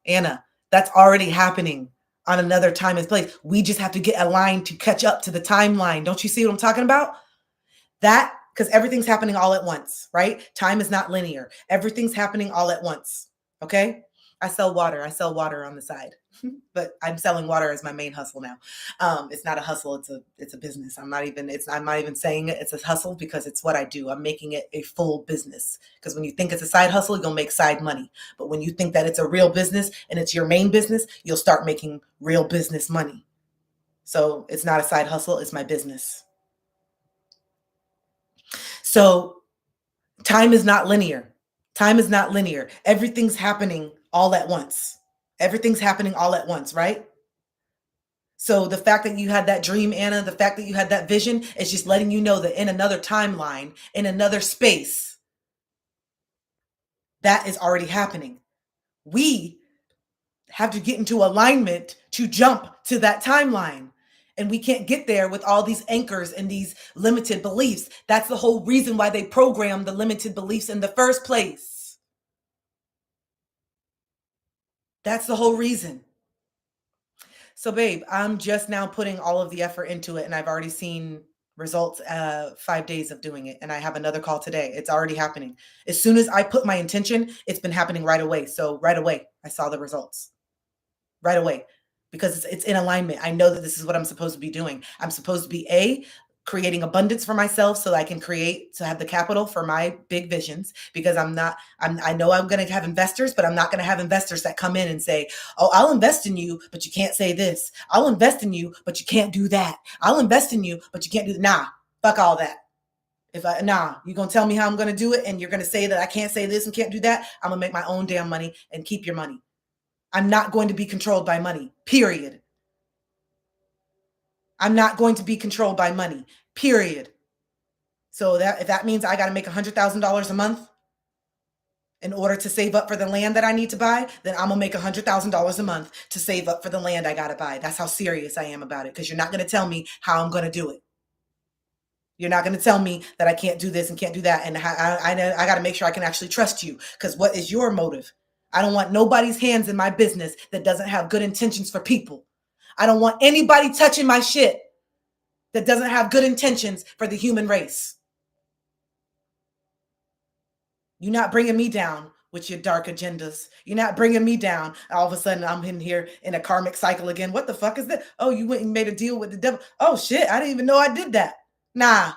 Anna, that's already happening on another time and place. We just have to get aligned to catch up to the timeline. Don't you see what I'm talking about? That, because everything's happening all at once, right? Time is not linear. Everything's happening all at once. Okay. I sell water. I sell water on the side, but I'm selling water as my main hustle now. It's not a hustle. It's a business. I'm not even saying it's a hustle because it's what I do. I'm making it a full business, because when you think it's a side hustle, you'll make side money. But when you think that it's a real business and it's your main business, you'll start making real business money. So it's not a side hustle. It's my business. So time is not linear. Time is not linear. Everything's happening all at once. Everything's happening all at once, right? So the fact that you had that dream, Anna, the fact that you had that vision is just letting you know that in another timeline, in another space, that is already happening. We have to get into alignment to jump to that timeline. And we can't get there with all these anchors and these limited beliefs. That's the whole reason why they program the limited beliefs in the first place. That's the whole reason. So, babe, I'm just now putting all of the effort into it, and I've already seen results. 5 days of doing it, and I have another call today. It's already happening. As soon as I put my intention, it's been happening right away. So right away, I saw the results. Right away, because it's in alignment. I know that this is what I'm supposed to be doing. I'm supposed to be creating abundance for myself so I can have the capital for my big visions, because I know I'm going to have investors, but I'm not going to have investors that come in and say, oh, I'll invest in you, but you can't say this. I'll invest in you, but you can't do that. I'll invest in you, but you can't do that. Nah, fuck all that. You're going to tell me how I'm going to do it, and you're going to say that I can't say this and can't do that. I'm going to make my own damn money and keep your money. I'm not going to be controlled by money, period. I'm not going to be controlled by money, period. So if that means I got to make $100,000 a month in order to save up for the land that I need to buy, then I'm going to make $100,000 a month to save up for the land I got to buy. That's how serious I am about it, because you're not going to tell me how I'm going to do it. You're not going to tell me that I can't do this and can't do that. And I got to make sure I can actually trust you, because what is your motive? I don't want nobody's hands in my business that doesn't have good intentions for people. I don't want anybody touching my shit that doesn't have good intentions for the human race. You're not bringing me down with your dark agendas. You're not bringing me down. All of a sudden, I'm in here in a karmic cycle again. What the fuck is that? Oh, you went and made a deal with the devil. Oh, shit. I didn't even know I did that. Nah.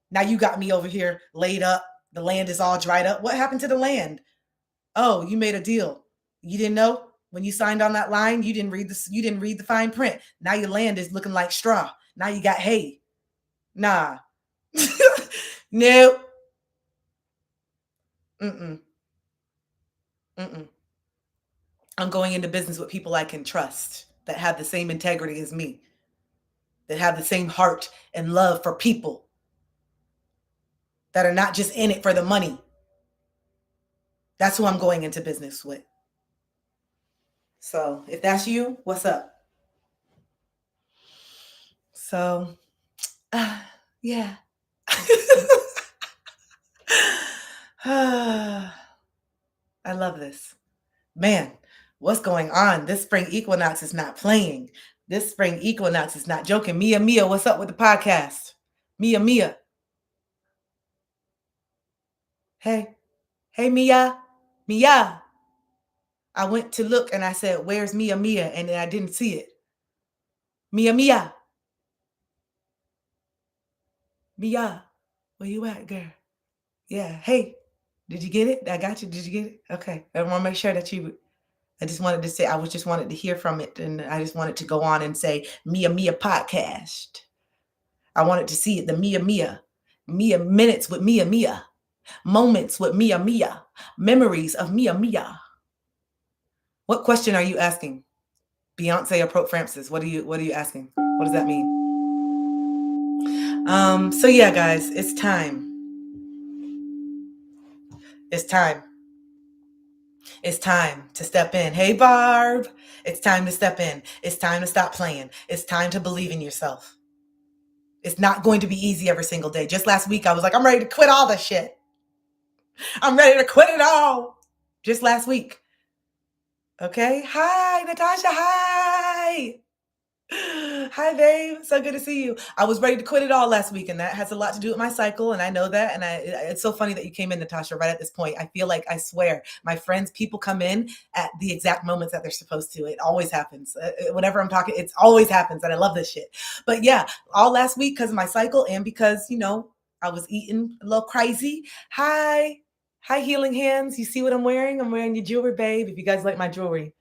Now you got me over here laid up. The land is all dried up. What happened to the land? Oh, you made a deal. You didn't know when you signed on that line. You didn't read the fine print. Now your land is looking like straw. Now you got hay. Nah. Nope. Mm-mm. Mm-mm. I'm going into business with people I can trust, that have the same integrity as me, that have the same heart and love for people, that are not just in it for the money. That's who I'm going into business with. So if that's you, what's up? So, yeah. I love this. Man, what's going on? This spring equinox is not playing. This spring equinox is not joking. Mia, what's up with the podcast? Mia. Hey, Mia. I went to look and I said, where's Mia? And then I didn't see it. Mia. Mia, where you at, girl? Yeah. Hey, did you get it? I got you. Did you get it? Okay. I want to make sure that I just wanted to say, wanted to hear from it. And I just wanted to go on and say, Mia podcast. I wanted to see it. The Mia minutes with Mia, moments with Mia, memories of Mia. What question are you asking? Beyonce or Pope Francis? What are you asking? What does that mean? So yeah, guys, it's time. It's time to step in. Hey, Barb. It's time to step in. It's time to stop playing. It's time to believe in yourself. It's not going to be easy every single day. Just last week, I was like, I'm ready to quit all this shit. I'm ready to quit it all. Just last week. Okay. Hi, Natasha. Hi. Hi, babe. So good to see you. I was ready to quit it all last week, and that has a lot to do with my cycle, and I know that. And it's so funny that you came in, Natasha, right at this point. I feel like, I swear, my friends, people come in at the exact moments that they're supposed to. It always happens. Whenever I'm talking, it always happens, and I love this shit. But yeah, all last week because of my cycle and because, I was eating a little crazy. Hi, Healing Hands. You see what I'm wearing? I'm wearing your jewelry, babe. If you guys like my jewelry,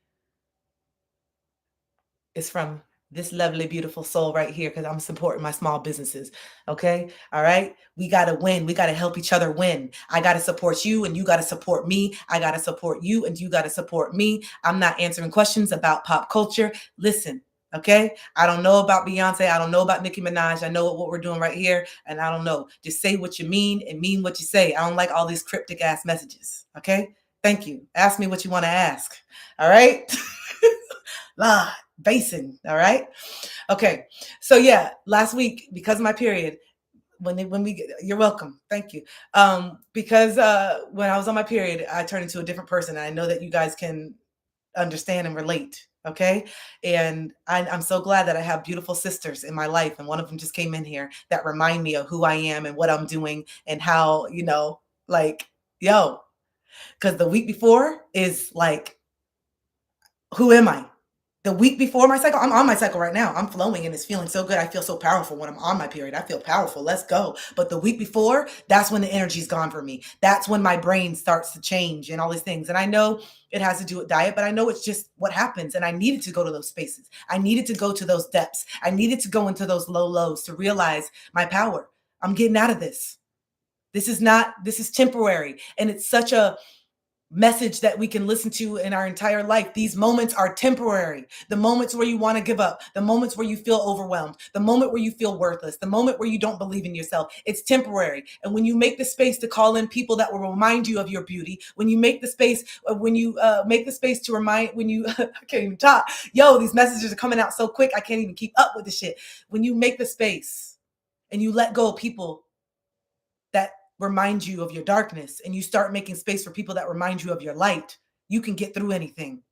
it's from this lovely, beautiful soul right here, because I'm supporting my small businesses. Okay. All right. We got to win. We got to help each other win. I got to support you and you got to support me. I got to support you and you got to support me. I'm not answering questions about pop culture. Listen. Okay. I don't know about Beyonce. I don't know about Nicki Minaj. I know what we're doing right here. And I don't know. Just say what you mean and mean what you say. I don't like all these cryptic ass messages. Okay. Thank you. Ask me what you want to ask. All right. Basin. All right. Okay. So yeah, last week, because of my period, you're welcome. Thank you. Because when I was on my period, I turned into a different person. And I know that you guys can understand and relate. Okay. And I'm so glad that I have beautiful sisters in my life. And one of them just came in here that remind me of who I am and what I'm doing and how, because the week before is like, who am I? The week before my cycle, I'm on my cycle right now. I'm flowing and it's feeling so good. I feel so powerful when I'm on my period. I feel powerful. Let's go. But the week before, that's when the energy's gone for me. That's when my brain starts to change and all these things. And I know it has to do with diet, but I know it's just what happens. And I needed to go to those spaces. I needed to go to those depths. I needed to go into those low lows to realize my power. I'm getting out of this. This is temporary. And it's such a message that we can listen to in our entire life. These moments are temporary. The moments where you want to give up, the moments where you feel overwhelmed, the moment where you feel worthless, the moment where you don't believe in yourself, it's temporary. And when you make the space to call in people that will remind you of your beauty, when you make the space, to remind, I can't even talk. These messages are coming out so quick. I can't even keep up with the shit. When you make the space and you let go of people that remind you of your darkness and you start making space for people that remind you of your light, you can get through anything.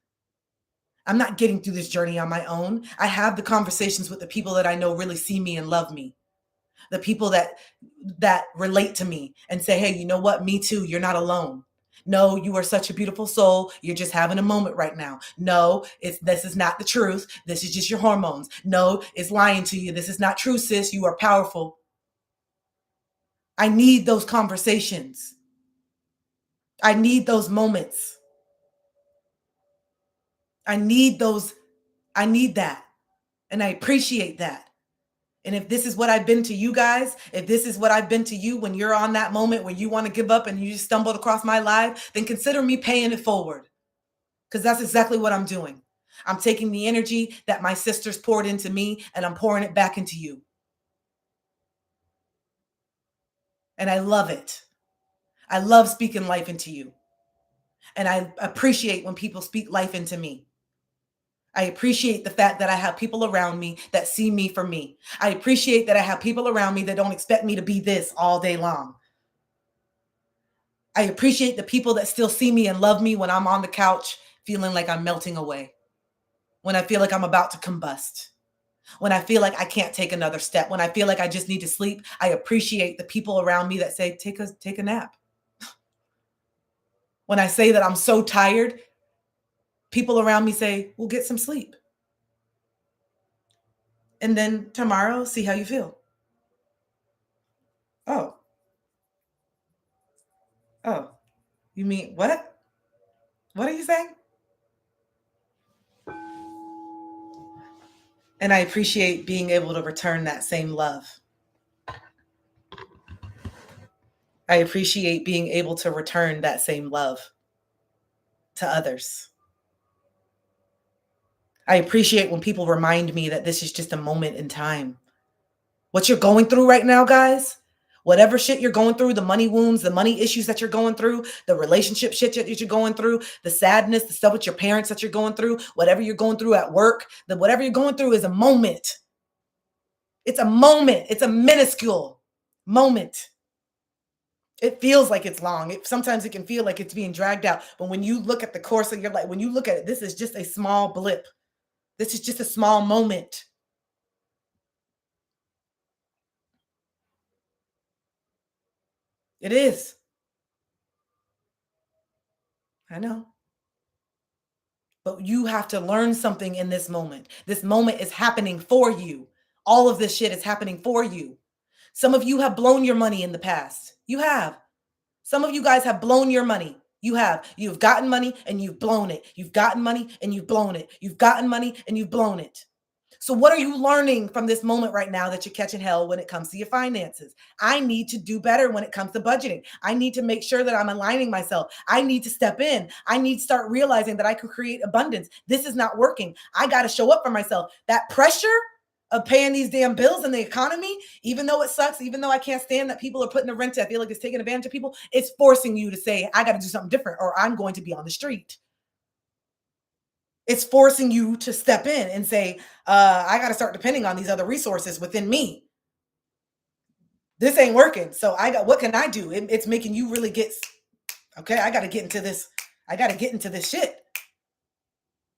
I'm not getting through this journey on my own. I have the conversations with the people that I know really see me and love me. The people that relate to me and say, hey, you know what? Me too. You're not alone. No, you are such a beautiful soul. You're just having a moment right now. No, this is not the truth. This is just your hormones. No, it's lying to you. This is not true, sis. You are powerful. I need those conversations. I need those moments. I need that. And I appreciate that. And if this is what I've been to you guys, if this is what I've been to you when you're on that moment where you want to give up and you just stumbled across my life, then consider me paying it forward. Because that's exactly what I'm doing. I'm taking the energy that my sisters poured into me and I'm pouring it back into you. And I love it. I love speaking life into you. And I appreciate when people speak life into me. I appreciate the fact that I have people around me that see me for me. I appreciate that I have people around me that don't expect me to be this all day long. I appreciate the people that still see me and love me when I'm on the couch feeling like I'm melting away, when I feel like I'm about to combust, when I feel like I can't take another step, when I feel like I just need to sleep. I appreciate the people around me that say, take a nap. When I say that I'm so tired, people around me say, well, get some sleep. And then tomorrow, see how you feel. Oh, you mean what? What are you saying? And I appreciate being able to return that same love. I appreciate being able to return that same love to others. I appreciate when people remind me that this is just a moment in time. What you're going through right now, guys, whatever shit you're going through, the money wounds, the money issues that you're going through, the relationship shit that you're going through, the sadness, the stuff with your parents that you're going through, whatever you're going through at work, whatever you're going through is a moment. It's a moment. It's a minuscule moment. It feels like it's long. Sometimes it can feel like it's being dragged out. But when you look at the course of your life, when you look at it, this is just a small blip. This is just a small moment. It is. I know. But you have to learn something in this moment. This moment is happening for you. All of this shit is happening for you. Some of you have blown your money in the past. You have. Some of you guys have blown your money. You have. You've gotten money and you've blown it. You've gotten money and you've blown it. You've gotten money and you've blown it. So what are you learning from this moment right now that you're catching hell when it comes to your finances? I need to do better when it comes to budgeting. I need to make sure that I'm aligning myself. I need to step in. I need to start realizing that I can create abundance. This is not working. I got to show up for myself. That pressure of paying these damn bills in the economy, even though it sucks, even though I can't stand that people are putting the rent, I feel like it's taking advantage of people. It's forcing you to say, I got to do something different or I'm going to be on the street. It's forcing you to step in and say, I got to start depending on these other resources within me. This ain't working. So what can I do? It's making you really okay, I got to get into this. I got to get into this shit.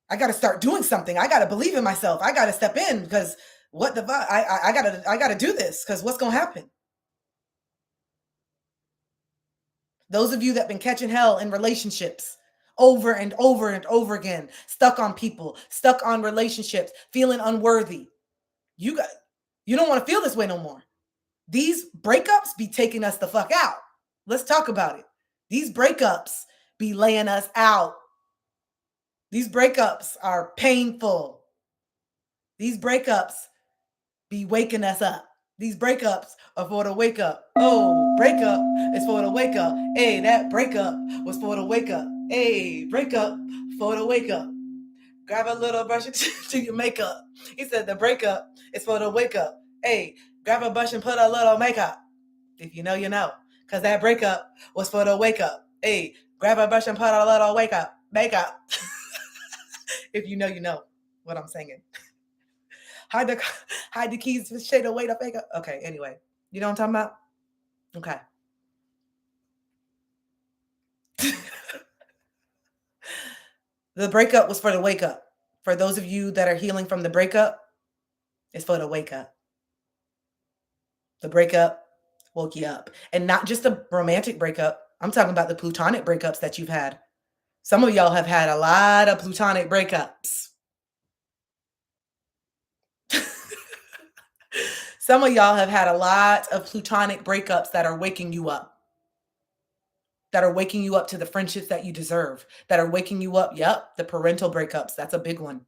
I got to start doing something. I got to believe in myself. I got to step in because what the fuck? I got to do this because what's going to happen? Those of you that been catching hell in relationships, over and over and over again, stuck on people, stuck on relationships, feeling unworthy. You don't want to feel this way no more. These breakups be taking us the fuck out. Let's talk about it. These breakups be laying us out. These breakups are painful. These breakups be waking us up. These breakups are for the wake up. Oh, breakup is for the wake up. Hey, that breakup was for the wake up. Hey, breakup for the wake up. Grab a little brush to your makeup. He said the breakup is for the wake up. Hey, grab a brush and put a little makeup. If you know, you know. Because that breakup was for the wake up. Hey, grab a brush and put a little makeup. If you know, you know what I'm singing. Hide the keys, shade away the makeup. Okay, anyway. You know what I'm talking about? Okay. The breakup was for the wake up. For those of you that are healing from the breakup, it's for the wake up. The breakup woke you up. And not just a romantic breakup. I'm talking about the plutonic breakups that you've had. Some of y'all have had a lot of plutonic breakups. Some of y'all have had a lot of plutonic breakups that are waking you up. That are waking you up to the friendships that you deserve. That are waking you up. Yep, the parental breakups. That's a big one.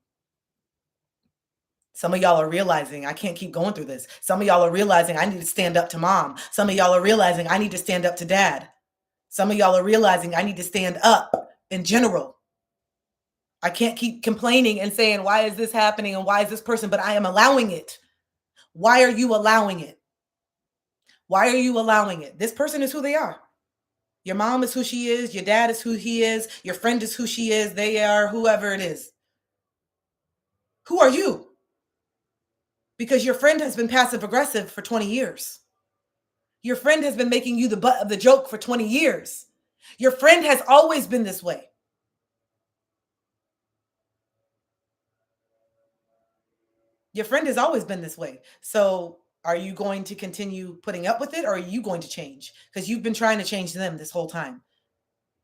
Some of y'all are realizing I can't keep going through this. Some of y'all are realizing I need to stand up to mom. Some of y'all are realizing I need to stand up to dad. Some of y'all are realizing I need to stand up in general. I can't keep complaining and saying, why is this happening and why is this person? But I am allowing it. Why are you allowing it? Why are you allowing it? This person is who they are. Your mom is who she is. Your dad is who he is. Your friend is who she is. They are whoever it is. Who are you? Because your friend has been passive aggressive for 20 years. Your friend has been making you the butt of the joke for 20 years. Your friend has always been this way. Your friend has always been this way. So are you going to continue putting up with it, or are you going to change? Because you've been trying to change them this whole time.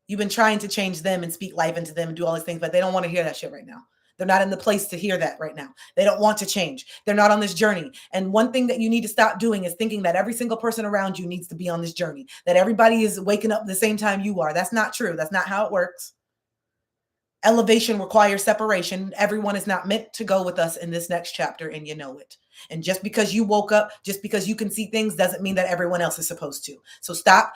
You've been trying to change them and speak life into them and do all these things, but they don't want to hear that shit right now. They're not in the place to hear that right now. They don't want to change. They're not on this journey. And one thing that you need to stop doing is thinking that every single person around you needs to be on this journey, that everybody is waking up the same time you are. That's not true. That's not how it works. Elevation requires separation. Everyone is not meant to go with us in this next chapter, and you know it. And just because you woke up, just because you can see things, doesn't mean that everyone else is supposed to. So stop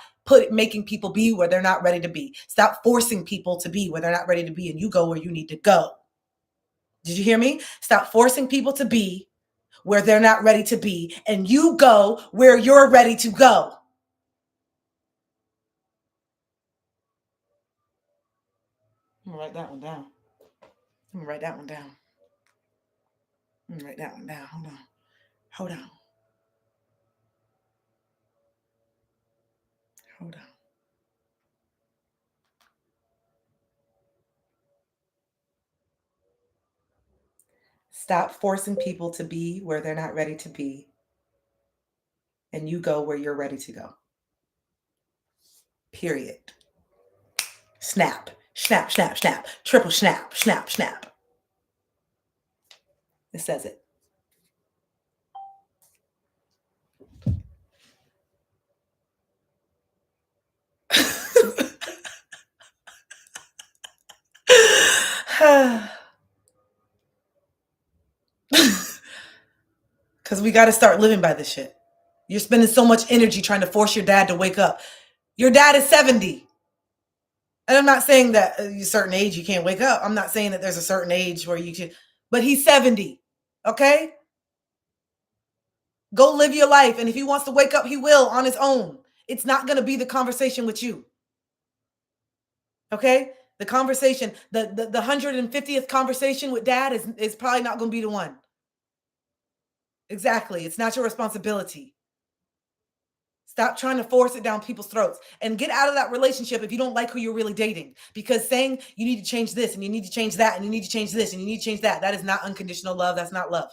making people be where they're not ready to be. Stop forcing people to be where they're not ready to be, and you go where you need to go. Did you hear me? Stop forcing people to be where they're not ready to be, and you go where you're ready to go. I'm gonna write that one down. I'm gonna write that one down. I'm gonna write that one down. Hold on. Hold on. Hold on. Stop forcing people to be where they're not ready to be, and you go where you're ready to go. Period. Snap, snap, snap, snap, triple snap, snap, snap. It says it. Because we got to start living by this shit. You're spending so much energy trying to force your dad to wake up. Your dad is 70. And I'm not saying that at a certain age you can't wake up. I'm not saying that there's a certain age where you can, but he's 70. Okay? Go live your life. And if he wants to wake up, he will on his own. It's not going to be the conversation with you. Okay? The conversation, the 150th conversation with dad is probably not going to be the one. Exactly. It's not your responsibility. Stop trying to force it down people's throats and get out of that relationship if you don't like who you're really dating. Because saying you need to change this and you need to change that and you need to change this and you need to change that, that is not unconditional love. That's not love.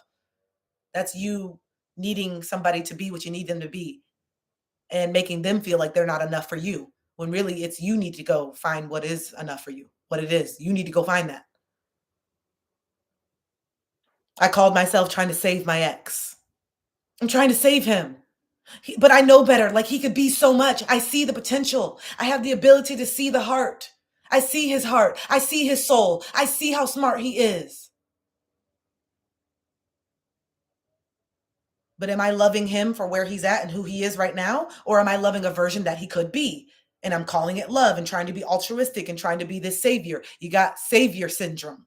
That's you needing somebody to be what you need them to be and making them feel like they're not enough for you. When really it's you need to go find what is enough for you, what it is. You need to go find that. I called myself trying to save my ex. I'm trying to save him. But I know better. Like, he could be so much. I see the potential. I have the ability to see the heart. I see his heart. I see his soul. I see how smart he is. But am I loving him for where he's at and who he is right now? Or am I loving a version that he could be? And I'm calling it love and trying to be altruistic and trying to be this savior. You got savior syndrome.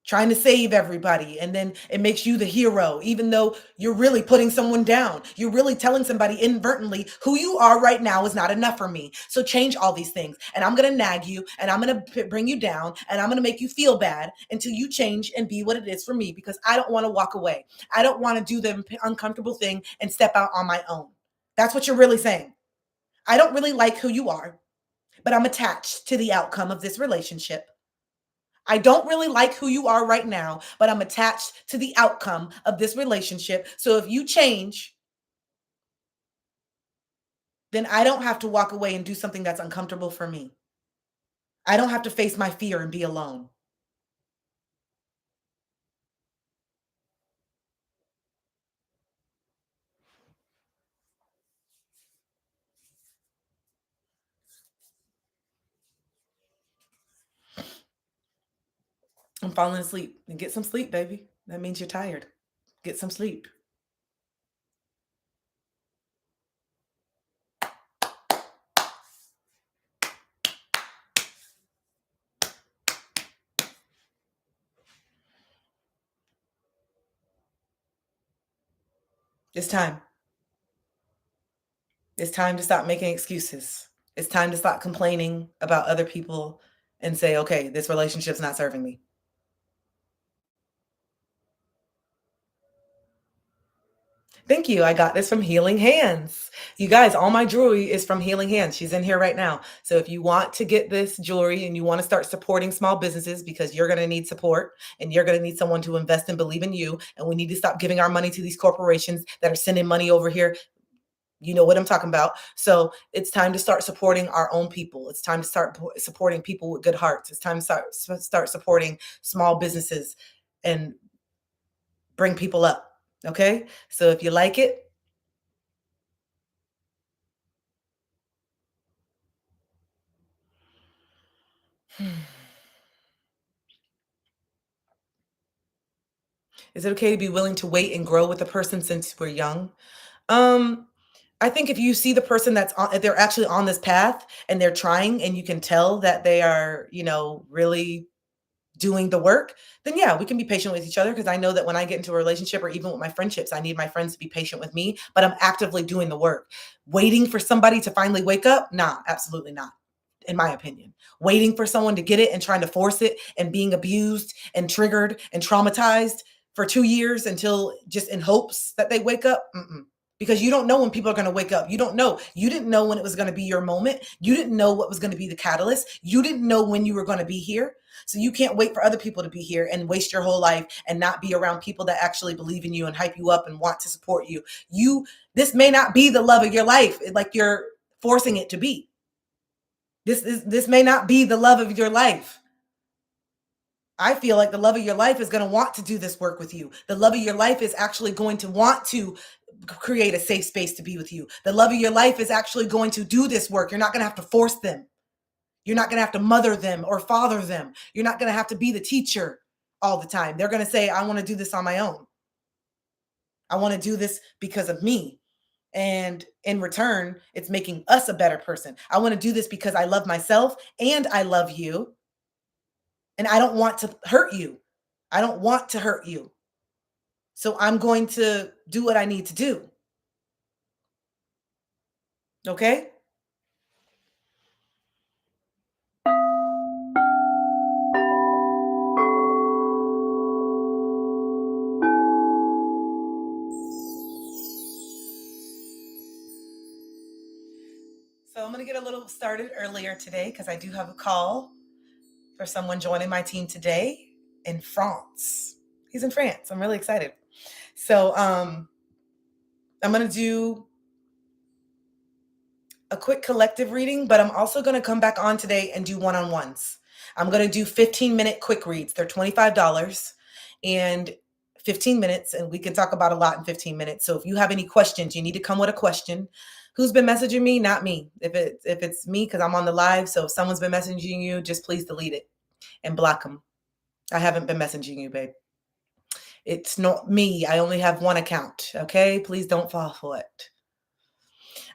Trying to save everybody. And then it makes you the hero, even though you're really putting someone down. You're really telling somebody inadvertently who you are right now is not enough for me. So change all these things. And I'm going to nag you and I'm going to bring you down and I'm going to make you feel bad until you change and be what it is for me, because I don't want to walk away. I don't want to do the uncomfortable thing and step out on my own. That's what you're really saying. I don't really like who you are. but I'm attached to the outcome of this relationship. I don't really like who you are right now, but I'm attached to the outcome of this relationship. So if you change, then I don't have to walk away and do something that's uncomfortable for me. I don't have to face my fear and be alone. I'm falling asleep. And get some sleep, baby. That means you're tired. Get some sleep. It's time. It's time to stop making excuses. It's time to stop complaining about other people and say, okay, this relationship's not serving me. Thank you. I got this from Healing Hands. You guys, all my jewelry is from Healing Hands. She's in here right now. So if you want to get this jewelry and you want to start supporting small businesses, because you're going to need support and you're going to need someone to invest and believe in you. And we need to stop giving our money to these corporations that are sending money over here. You know what I'm talking about. So it's time to start supporting our own people. It's time to start supporting people with good hearts. It's time to start supporting small businesses and bring people up. Okay. So if you like it, is it okay to be willing to wait and grow with a person since we're young? Um, I think if you see the person that's on, if they're actually on this path and they're trying and you can tell that they are, really doing the work, then yeah, we can be patient with each other. Because I know that when I get into a relationship or even with my friendships, I need my friends to be patient with me, but I'm actively doing the work. Waiting for somebody to finally wake up? Nah, absolutely not. In my opinion, waiting for someone to get it and trying to force it and being abused and triggered and traumatized for 2 years until just in hopes that they wake up. Because you don't know when people are going to wake up. You don't know. You didn't know when it was going to be your moment. You didn't know what was going to be the catalyst. You didn't know when you were going to be here. So you can't wait for other people to be here and waste your whole life and not be around people that actually believe in you and hype you up and want to support you. This may not be the love of your life, like you're forcing it to be. This may not be the love of your life. I feel like the love of your life is going to want to do this work with you. The love of your life is actually going to want to create a safe space to be with you. The love of your life is actually going to do this work. You're not going to have to force them. You're not going to have to mother them or father them. You're not going to have to be the teacher all the time. They're going to say, I want to do this on my own. I want to do this because of me. And in return, it's making us a better person. I want to do this because I love myself and I love you. And I don't want to hurt you. I don't want to hurt you. So I'm going to do what I need to do. Okay? So I'm going to get a little started earlier today because I do have a call for someone joining my team today in France. He's in France. I'm really excited. So I'm going to do a quick collective reading, but I'm also going to come back on today and do one-on-ones. I'm going to do 15-minute quick reads. They're $25 and 15 minutes, and we can talk about a lot in 15 minutes. So if you have any questions, you need to come with a question. Who's been messaging me? Not me. If it's me, because I'm on the live. So if someone's been messaging you, just please delete it and block them. I haven't been messaging you, babe. It's not me. I only have one account. Okay? Please don't fall for it.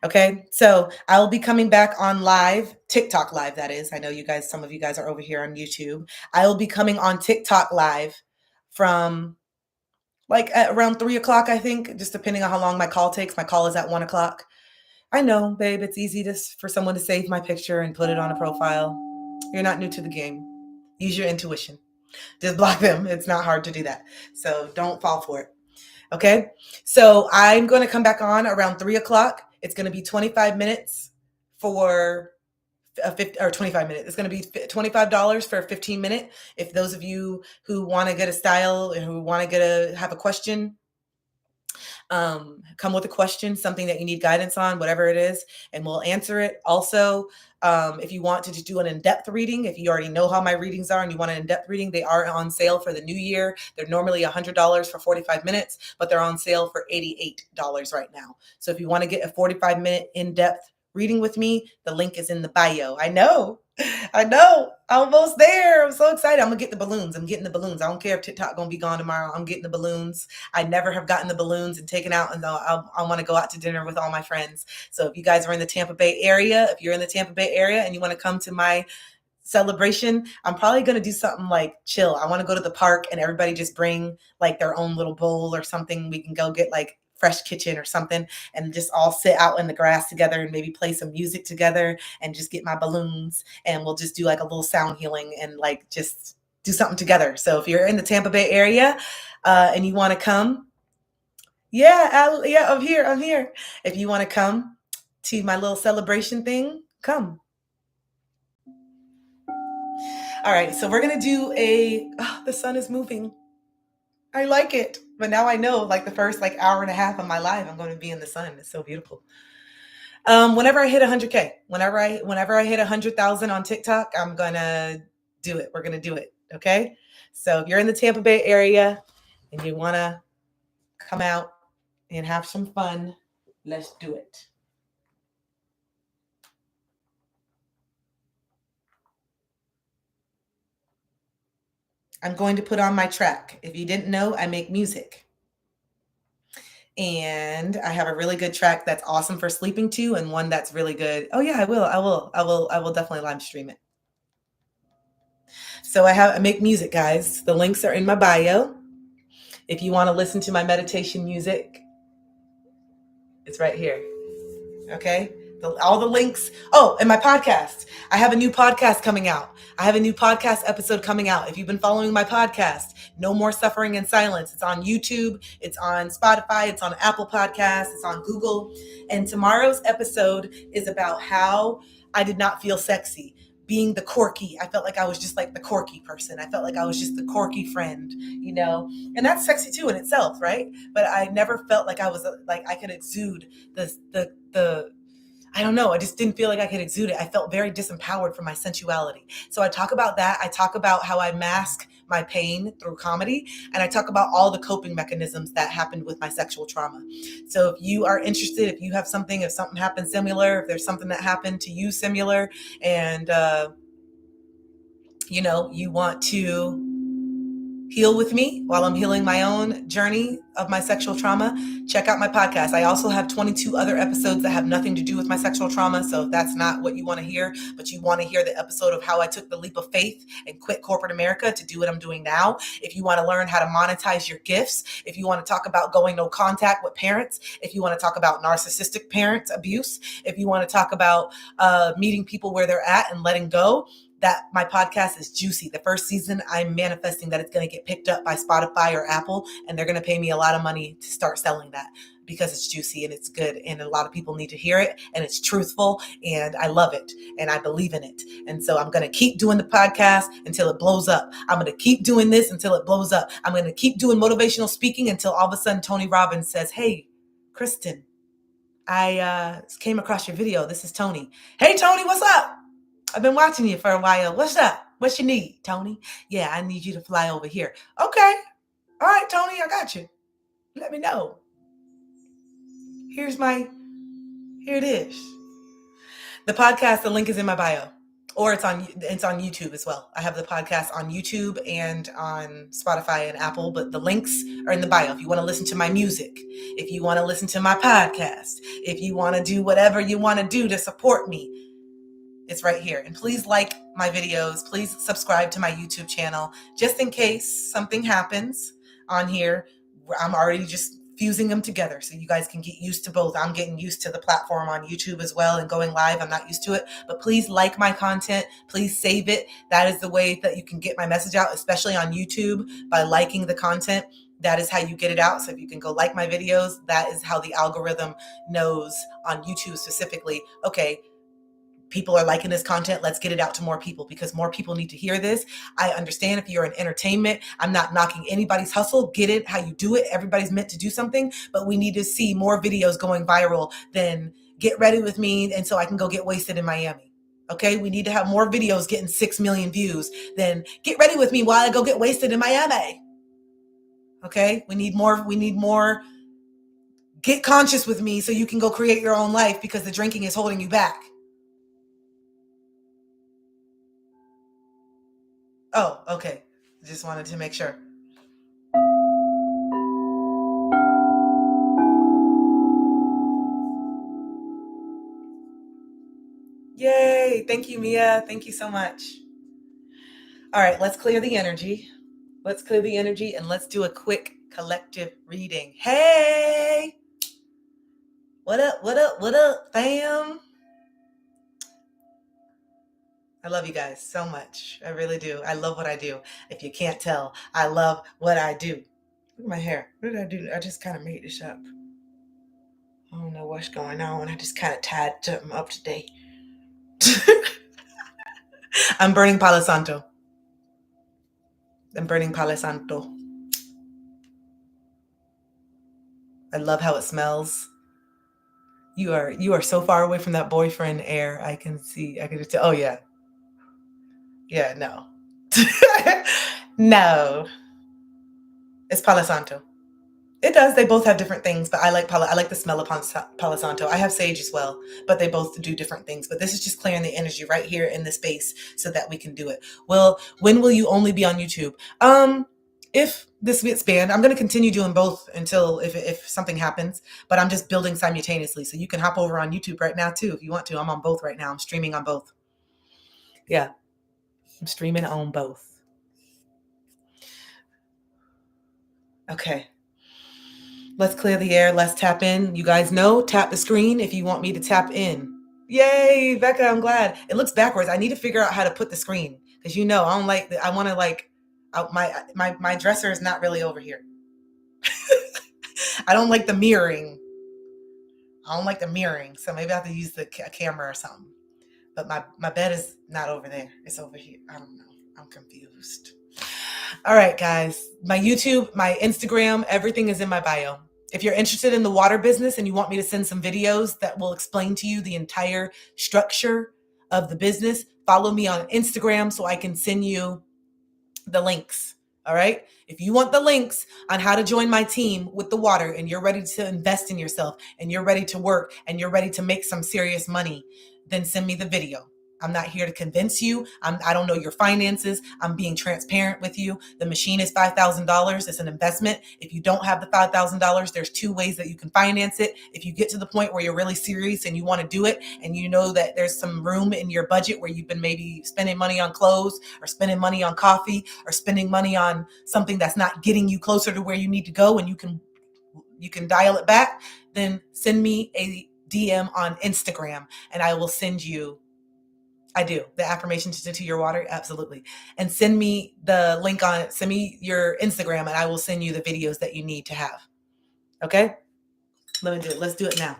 Okay, so I will be coming back on live, TikTok live, that is. I know you guys, some of you guys are over here on YouTube. I will be coming on TikTok live from like at around 3 o'clock, I think, just depending on how long my call takes. My call is at 1 o'clock. I know, babe, it's easy for someone to save my picture and put it on a profile. You're not new to the game. Use your intuition. Just block them. It's not hard to do that. So don't fall for it. Okay, so I'm going to come back on around 3 o'clock. It's going to be 25 minutes for or 25 minute. It's going to be $25 for a 15-minute. If those of you who want to get a style and who want to have a question, come with a question, something that you need guidance on, whatever it is, and we'll answer it. Also, if you want to just do an in-depth reading, if you already know how my readings are and you want an in-depth reading, they are on sale for the new year. They're normally $100 for 45 minutes, but they're on sale for $88 right now. So if you want to get a 45-minute in-depth reading with me, the link is in the bio. I know. Almost there. I'm so excited. I'm gonna get the balloons. I'm getting the balloons. I don't care if TikTok gonna be gone tomorrow. I'm getting the balloons. I never have gotten the balloons and taken out, and I want to go out to dinner with all my friends. So if you guys are in the Tampa Bay area, if you're in the Tampa Bay area and you want to come to my celebration, I'm probably going to do something like chill. I want to go to the park and everybody just bring like their own little bowl or something. We can go get like Fresh Kitchen or something and just all sit out in the grass together and maybe play some music together and just get my balloons, and we'll just do like a little sound healing and like just do something together. So if you're in the Tampa Bay area and you want to come, I'm here. If you want to come to my little celebration thing, come. All right, so we're going to do the sun is moving. I like it. But now I know like the first like hour and a half of my life, I'm going to be in the sun. It's so beautiful. Whenever I hit 100K, whenever I hit 100,000 on TikTok, I'm going to do it. We're going to do it. Okay. So if you're in the Tampa Bay area and you want to come out and have some fun, let's do it. I'm going to put on my track. If you didn't know, I make music. And I have a really good track that's awesome for sleeping to, and one that's really good. Oh yeah, I will definitely live stream it. So I make music, guys. The links are in my bio. If you want to listen to my meditation music, it's right here. Okay? All the links. Oh, and my podcast. I have a new podcast coming out. I have a new podcast episode coming out. If you've been following my podcast, No More Suffering in Silence. It's on YouTube. It's on Spotify. It's on Apple Podcasts. It's on Google. And tomorrow's episode is about how I did not feel sexy. Being the quirky. I felt like I was just like the quirky person. I felt like I was just the quirky friend, you know, and that's sexy too in itself, right? But I never felt like I was like I could exude the I don't know. I just didn't feel like I could exude it. I felt very disempowered from my sensuality. So I talk about that. I talk about how I mask my pain through comedy. And I talk about all the coping mechanisms that happened with my sexual trauma. So if you are interested, if you have something, if something happened similar, if there's something that happened to you similar, and, you want to heal with me while I'm healing my own journey of my sexual trauma, check out my podcast. I also have 22 other episodes that have nothing to do with my sexual trauma. So if that's not what you want to hear, but you want to hear the episode of how I took the leap of faith and quit corporate America to do what I'm doing now. If you want to learn how to monetize your gifts, if you want to talk about going no contact with parents, if you want to talk about narcissistic parent abuse, if you want to talk about meeting people where they're at and letting go, that my podcast is juicy. The first season, I'm manifesting that it's going to get picked up by Spotify or Apple, and they're going to pay me a lot of money to start selling that because it's juicy and it's good, and a lot of people need to hear it, and it's truthful, and I love it, and I believe in it. And so I'm going to keep doing the podcast until it blows up. I'm going to keep doing this until it blows up. I'm going to keep doing motivational speaking until all of a sudden Tony Robbins says, "Hey, Kristen, I came across your video. This is Tony. Hey, Tony, what's up? I've been watching you for a while. What's up? What you need, Tony? Yeah, I need you to fly over here." Okay. All right, Tony, I got you. Let me know. Here it is. The podcast, the link is in my bio. Or it's on YouTube as well. I have the podcast on YouTube and on Spotify and Apple, but the links are in the bio. If you want to listen to my music, if you want to listen to my podcast, if you want to do whatever you want to do to support me, it's right here. And please like my videos. Please subscribe to my YouTube channel. Just in case something happens on here, I'm already just fusing them together so you guys can get used to both. I'm getting used to the platform on YouTube as well and going live. I'm not used to it, but please like my content. Please save it. That is the way that you can get my message out, especially on YouTube, by liking the content. That is how you get it out. So if you can go like my videos, that is how the algorithm knows on YouTube specifically, okay, people are liking this content. Let's get it out to more people because more people need to hear this. I understand if you're in entertainment, I'm not knocking anybody's hustle. Get it how you do it. Everybody's meant to do something, but we need to see more videos going viral than get ready with me and so I can go get wasted in Miami. Okay, we need to have more videos getting 6 million views than get ready with me while I go get wasted in Miami. Okay, we need more. Get conscious with me so you can go create your own life because the drinking is holding you back. Oh, okay. Just wanted to make sure. Yay. Thank you, Mia. Thank you so much. All right, let's clear the energy. Let's clear the energy and let's do a quick collective reading. Hey. What up? What up? What up, fam? I love you guys so much. I really do. I love what I do. If you can't tell, I love what I do. Look at my hair. What did I do? I just kind of made this up. I don't know what's going on. I just kind of tied something up today. I'm burning Palo Santo. I'm burning Palo Santo. I love how it smells. You are so far away from that boyfriend air. I can see. I can just tell. Oh yeah. Yeah, no. No. It's Palo Santo. It does. They both have different things, but I like the smell of Palo Santo. I have sage as well, but they both do different things. But this is just clearing the energy right here in the space so that we can do it. Well, when will you only be on YouTube? If this gets banned, I'm going to continue doing both until if something happens, but I'm just building simultaneously. So you can hop over on YouTube right now too if you want to. I'm on both right now. I'm streaming on both. Yeah. I'm streaming on both. Okay. Let's clear the air. Let's tap in. You guys know, tap the screen if you want me to tap in. Yay, Becca, I'm glad. It looks backwards. I need to figure out how to put the screen because I don't like, I want to like, my dresser is not really over here. I don't like the mirroring. So maybe I have to use the camera or something. But my bed is not over there. It's over here. I don't know. I'm confused. All right, guys. My YouTube, my Instagram, everything is in my bio. If you're interested in the water business and you want me to send some videos that will explain to you the entire structure of the business, follow me on Instagram so I can send you the links. All right. If you want the links on how to join my team with the water and you're ready to invest in yourself and you're ready to work and you're ready to make some serious money, then send me the video. I'm not here to convince you. I don't know your finances. I'm being transparent with you. The machine is $5,000. It's an investment. If you don't have the $5,000, there's 2 ways that you can finance it. If you get to the point where you're really serious and you want to do it and you know that there's some room in your budget where you've been maybe spending money on clothes or spending money on coffee or spending money on something that's not getting you closer to where you need to go and you can dial it back, then send me a DM on Instagram and I will send you the affirmations to your water. Absolutely. And send me the link on it. Send me your Instagram and I will send you the videos that you need to have. Okay. Let me do it. Let's do it now.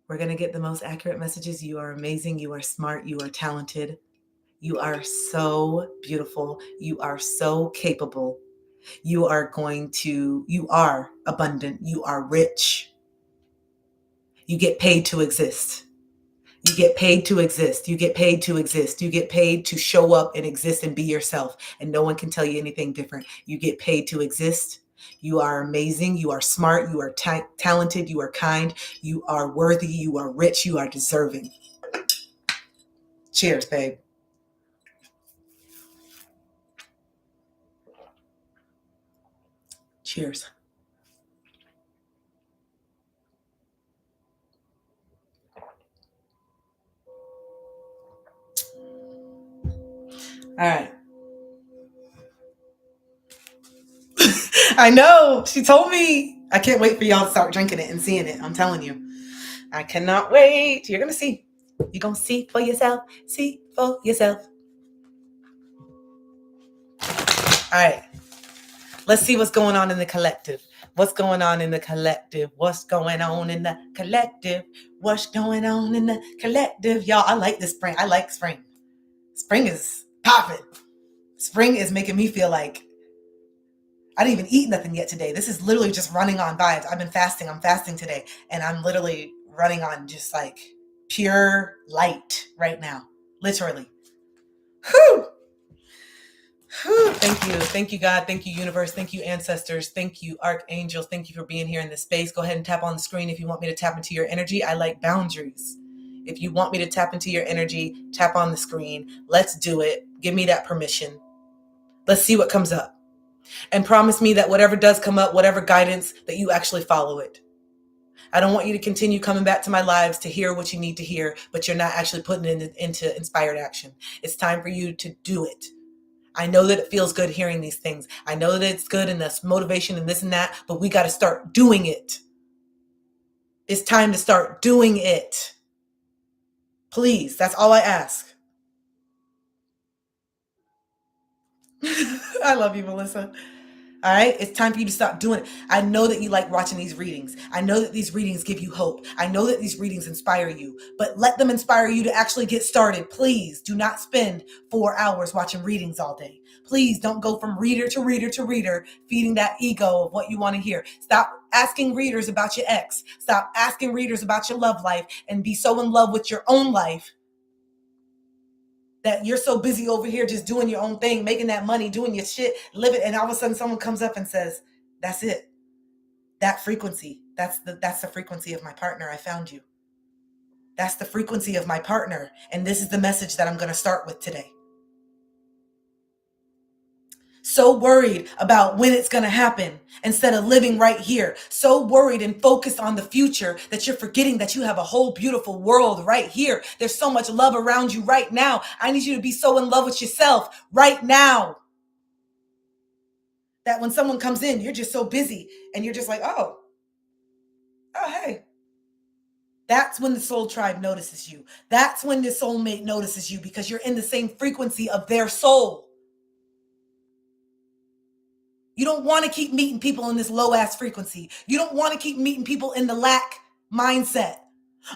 We're going to get the most accurate messages. You are amazing. You are smart. You are talented. You are so beautiful. You are so capable. You are abundant. You are rich. You get paid to exist. You get paid to exist. You get paid to exist. You get paid to show up and exist and be yourself. And no one can tell you anything different. You get paid to exist. You are amazing. You are smart. You are talented. You are kind. You are worthy. You are rich. You are deserving. Cheers, babe. Cheers. All right. I know. She told me. I can't wait for y'all to start drinking it and seeing it. I'm telling you. I cannot wait. You're going to see. You're going to see for yourself. See for yourself. All right. Let's see what's going on in the collective. What's going on in the collective? What's going on in the collective? What's going on in the collective? Y'all, I like this spring. I like spring. Spring is popping. Spring is making me feel like I didn't even eat nothing yet today. This is literally just running on vibes. I've been fasting. I'm fasting today. And I'm literally running on just like pure light right now. Literally. Whew. Whew. Thank you. Thank you, God. Thank you, universe. Thank you, ancestors. Thank you, archangels. Thank you for being here in this space. Go ahead and tap on the screen if you want me to tap into your energy. I like boundaries. If you want me to tap into your energy, tap on the screen. Let's do it. Give me that permission. Let's see what comes up. And promise me that whatever does come up, whatever guidance, that you actually follow it. I don't want you to continue coming back to my lives to hear what you need to hear, but you're not actually putting it into inspired action. It's time for you to do it. I know that it feels good hearing these things. I know that it's good and this motivation and this and that, but we got to start doing it. It's time to start doing it. Please, that's all I ask. I love you, Melissa. All right, it's time for you to stop doing it. I know that you like watching these readings. I know that these readings give you hope. I know that these readings inspire you, but let them inspire you to actually get started. Please do not spend 4 hours watching readings all day. Please don't go from reader to reader to reader, feeding that ego of what you want to hear. Stop asking readers about your ex. Stop asking readers about your love life and be so in love with your own life that you're so busy over here just doing your own thing, making that money, doing your shit, living, and all of a sudden someone comes up and says, that's it. That frequency, that's the frequency of my partner. I found you. That's the frequency of my partner. And this is the message that I'm going to start with today. So worried about when it's going to happen instead of living right here. So worried and focused on the future that you're forgetting that you have a whole beautiful world right here. There's so much love around you right now. I need you to be so in love with yourself right now that when someone comes in, you're just so busy and you're just like, oh, hey. That's when the soul tribe notices you. That's when the soulmate notices you because you're in the same frequency of their soul. You don't want to keep meeting people in this low ass frequency. You don't want to keep meeting people in the lack mindset.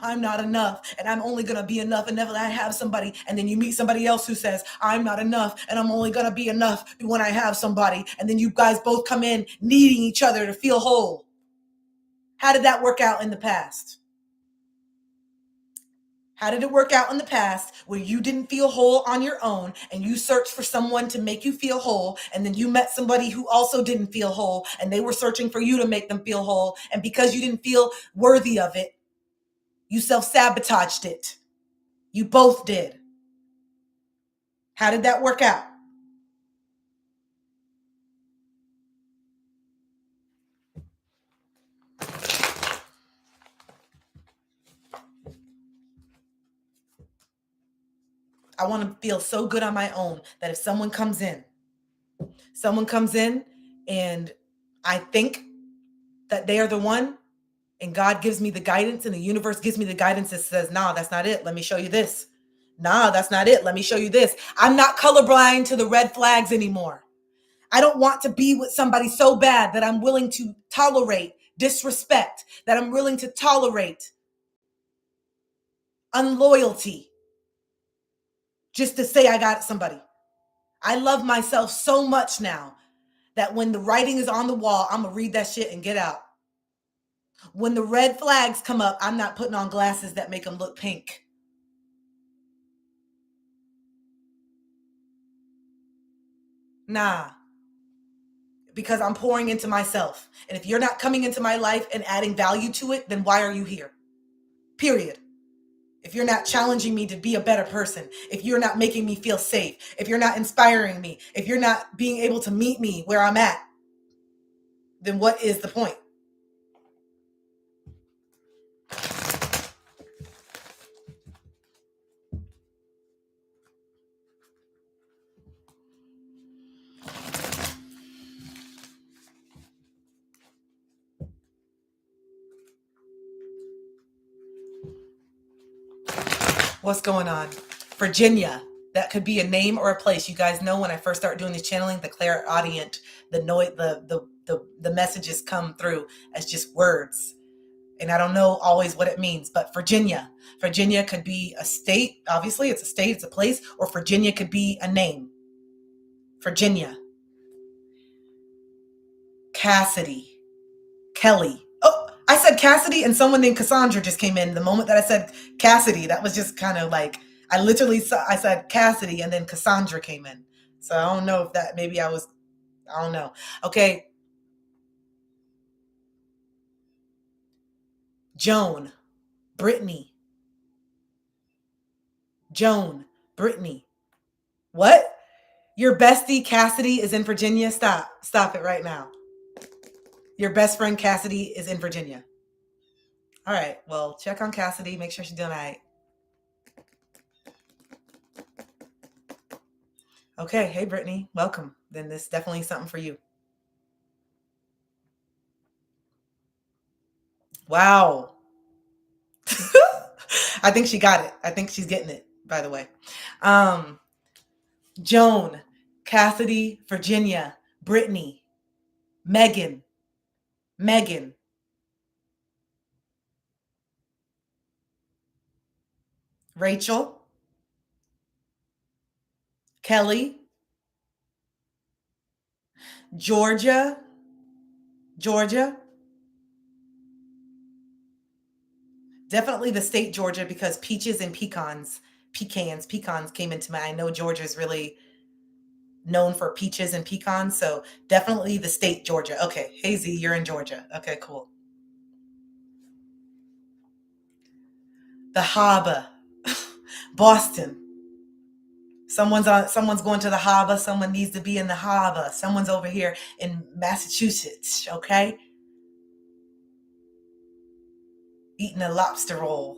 I'm not enough and I'm only going to be enough whenever I have somebody. And then you meet somebody else who says, I'm not enough and I'm only going to be enough when I have somebody. And then you guys both come in needing each other to feel whole. How did that work out in the past? How did it work out in the past where you didn't feel whole on your own and you searched for someone to make you feel whole, and then you met somebody who also didn't feel whole and they were searching for you to make them feel whole, and because you didn't feel worthy of it, you self-sabotaged it. You both did. How did that work out? I want to feel so good on my own that if someone comes in and I think that they are the one, and God gives me the guidance and the universe gives me the guidance that says, nah, that's not it. Let me show you this. Nah, that's not it. Let me show you this. I'm not colorblind to the red flags anymore. I don't want to be with somebody so bad that I'm willing to tolerate disrespect, that I'm willing to tolerate unloyalty just to say I got somebody. I love myself so much now that when the writing is on the wall, I'm going to read that shit and get out. When the red flags come up, I'm not putting on glasses that make them look pink. Nah. Because I'm pouring into myself. And if you're not coming into my life and adding value to it, then why are you here? Period. If you're not challenging me to be a better person, if you're not making me feel safe, if you're not inspiring me, if you're not being able to meet me where I'm at, then what is the point? What's going on? Virginia. That could be a name or a place. You guys know when I first started doing this channeling, the clairaudient, the the messages come through as just words. And I don't know always what it means, but Virginia could be a state. Obviously, it's a state, it's a place, or Virginia could be a name. Virginia. Cassidy. Kelly. Oh, I said Cassidy, and someone named Cassandra just came in. The moment that I said Cassidy, that was just kind of like, I said Cassidy, and then Cassandra came in. So I don't know if that, maybe I don't know. Okay. Joan. Brittany. Joan. Brittany. What? Your bestie Cassidy is in Virginia? Stop it right now. Your best friend Cassidy is in Virginia. All right, well, check on Cassidy. Make sure she's doing all right. Okay, hey, Brittany, welcome. Then this is definitely something for you. Wow. I think she got it. I think she's getting it, by the way. Joan, Cassidy, Virginia, Brittany, Megan, Rachel, Kelly, Georgia, definitely the state Georgia, because peaches and pecans came into my, I know Georgia's really known for peaches and pecans, so definitely the state Georgia. Okay, Hazy, you're in Georgia. Okay, cool. The harbor, Boston. Someone's going to the harbor. Someone needs to be in the harbor. Someone's over here in Massachusetts, okay? Eating a lobster roll.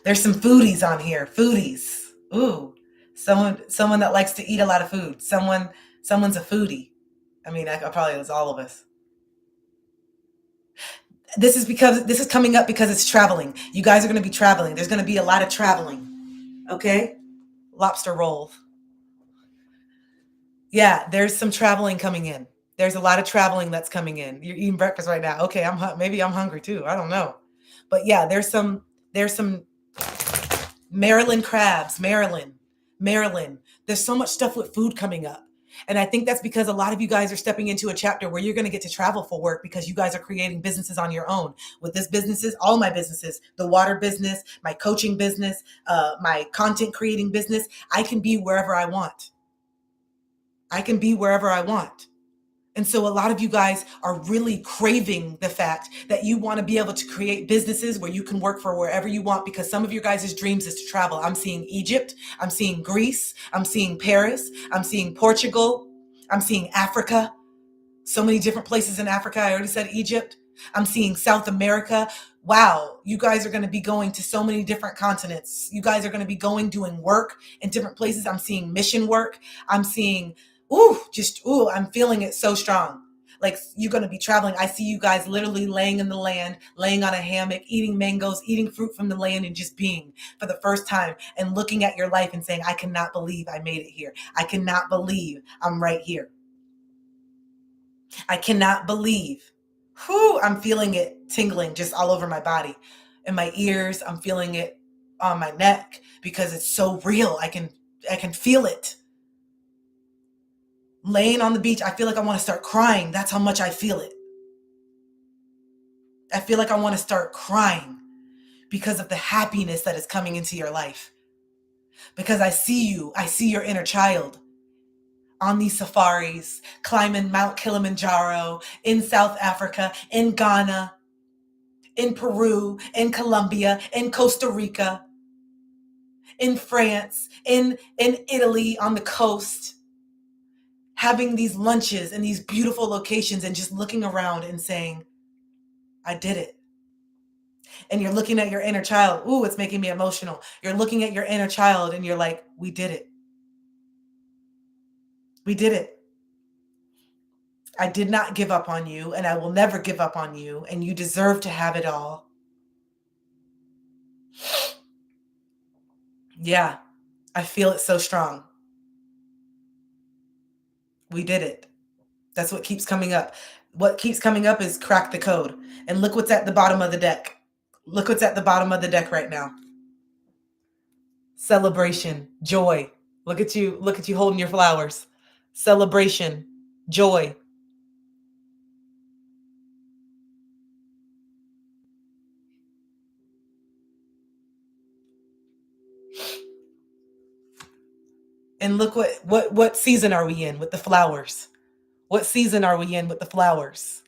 There's some foodies on here. Foodies. Ooh. Someone that likes to eat a lot of food. Someone's a foodie. I mean, I probably was all of us. This is coming up because it's traveling. You guys are going to be traveling. There's going to be a lot of traveling. Okay? Lobster roll. Yeah, there's some traveling coming in. There's a lot of traveling that's coming in. You're eating breakfast right now. Okay, maybe I'm hungry too. I don't know. But yeah, there's some Maryland crabs, Maryland. There's so much stuff with food coming up. And I think that's because a lot of you guys are stepping into a chapter where you're going to get to travel for work because you guys are creating businesses on your own. With this businesses, all my businesses, the water business, my coaching business, my content creating business, I can be wherever I want. And so a lot of you guys are really craving the fact that you want to be able to create businesses where you can work for wherever you want, because some of your guys' dreams is to travel. I'm seeing Egypt. I'm seeing Greece. I'm seeing Paris. I'm seeing Portugal. I'm seeing Africa. So many different places in Africa. I already said Egypt. I'm seeing South America. Wow, you guys are going to be going to so many different continents. You guys are going to be doing work in different places. I'm seeing mission work. I'm seeing I'm feeling it so strong. Like, you're going to be traveling. I see you guys literally laying in the land, laying on a hammock, eating mangoes, eating fruit from the land, and just being for the first time and looking at your life and saying, I cannot believe I made it here. I cannot believe I'm right here. I cannot believe. I'm feeling it tingling just all over my body. In my ears, I'm feeling it on my neck because it's so real. I can feel it. Laying on the beach, I feel like I want to start crying. That's how much I feel it. I feel like I want to start crying because of the happiness that is coming into your life. Because I see your inner child on these safaris, climbing Mount Kilimanjaro, in South Africa, in Ghana, in Peru, in Colombia, in Costa Rica, in France, in Italy on the coast, having these lunches in these beautiful locations and just looking around and saying, I did it. And you're looking at your inner child. Ooh, it's making me emotional. You're looking at your inner child and you're like, we did it. We did it. I did not give up on you, and I will never give up on you, and you deserve to have it all. Yeah, I feel it so strong. We did it. That's what keeps coming up. What keeps coming up is crack the code. And look what's at the bottom of the deck. Look what's at the bottom of the deck right now. Celebration, joy. Look at you holding your flowers. Celebration, joy. And look what season are we in with the flowers? What season are we in with the flowers?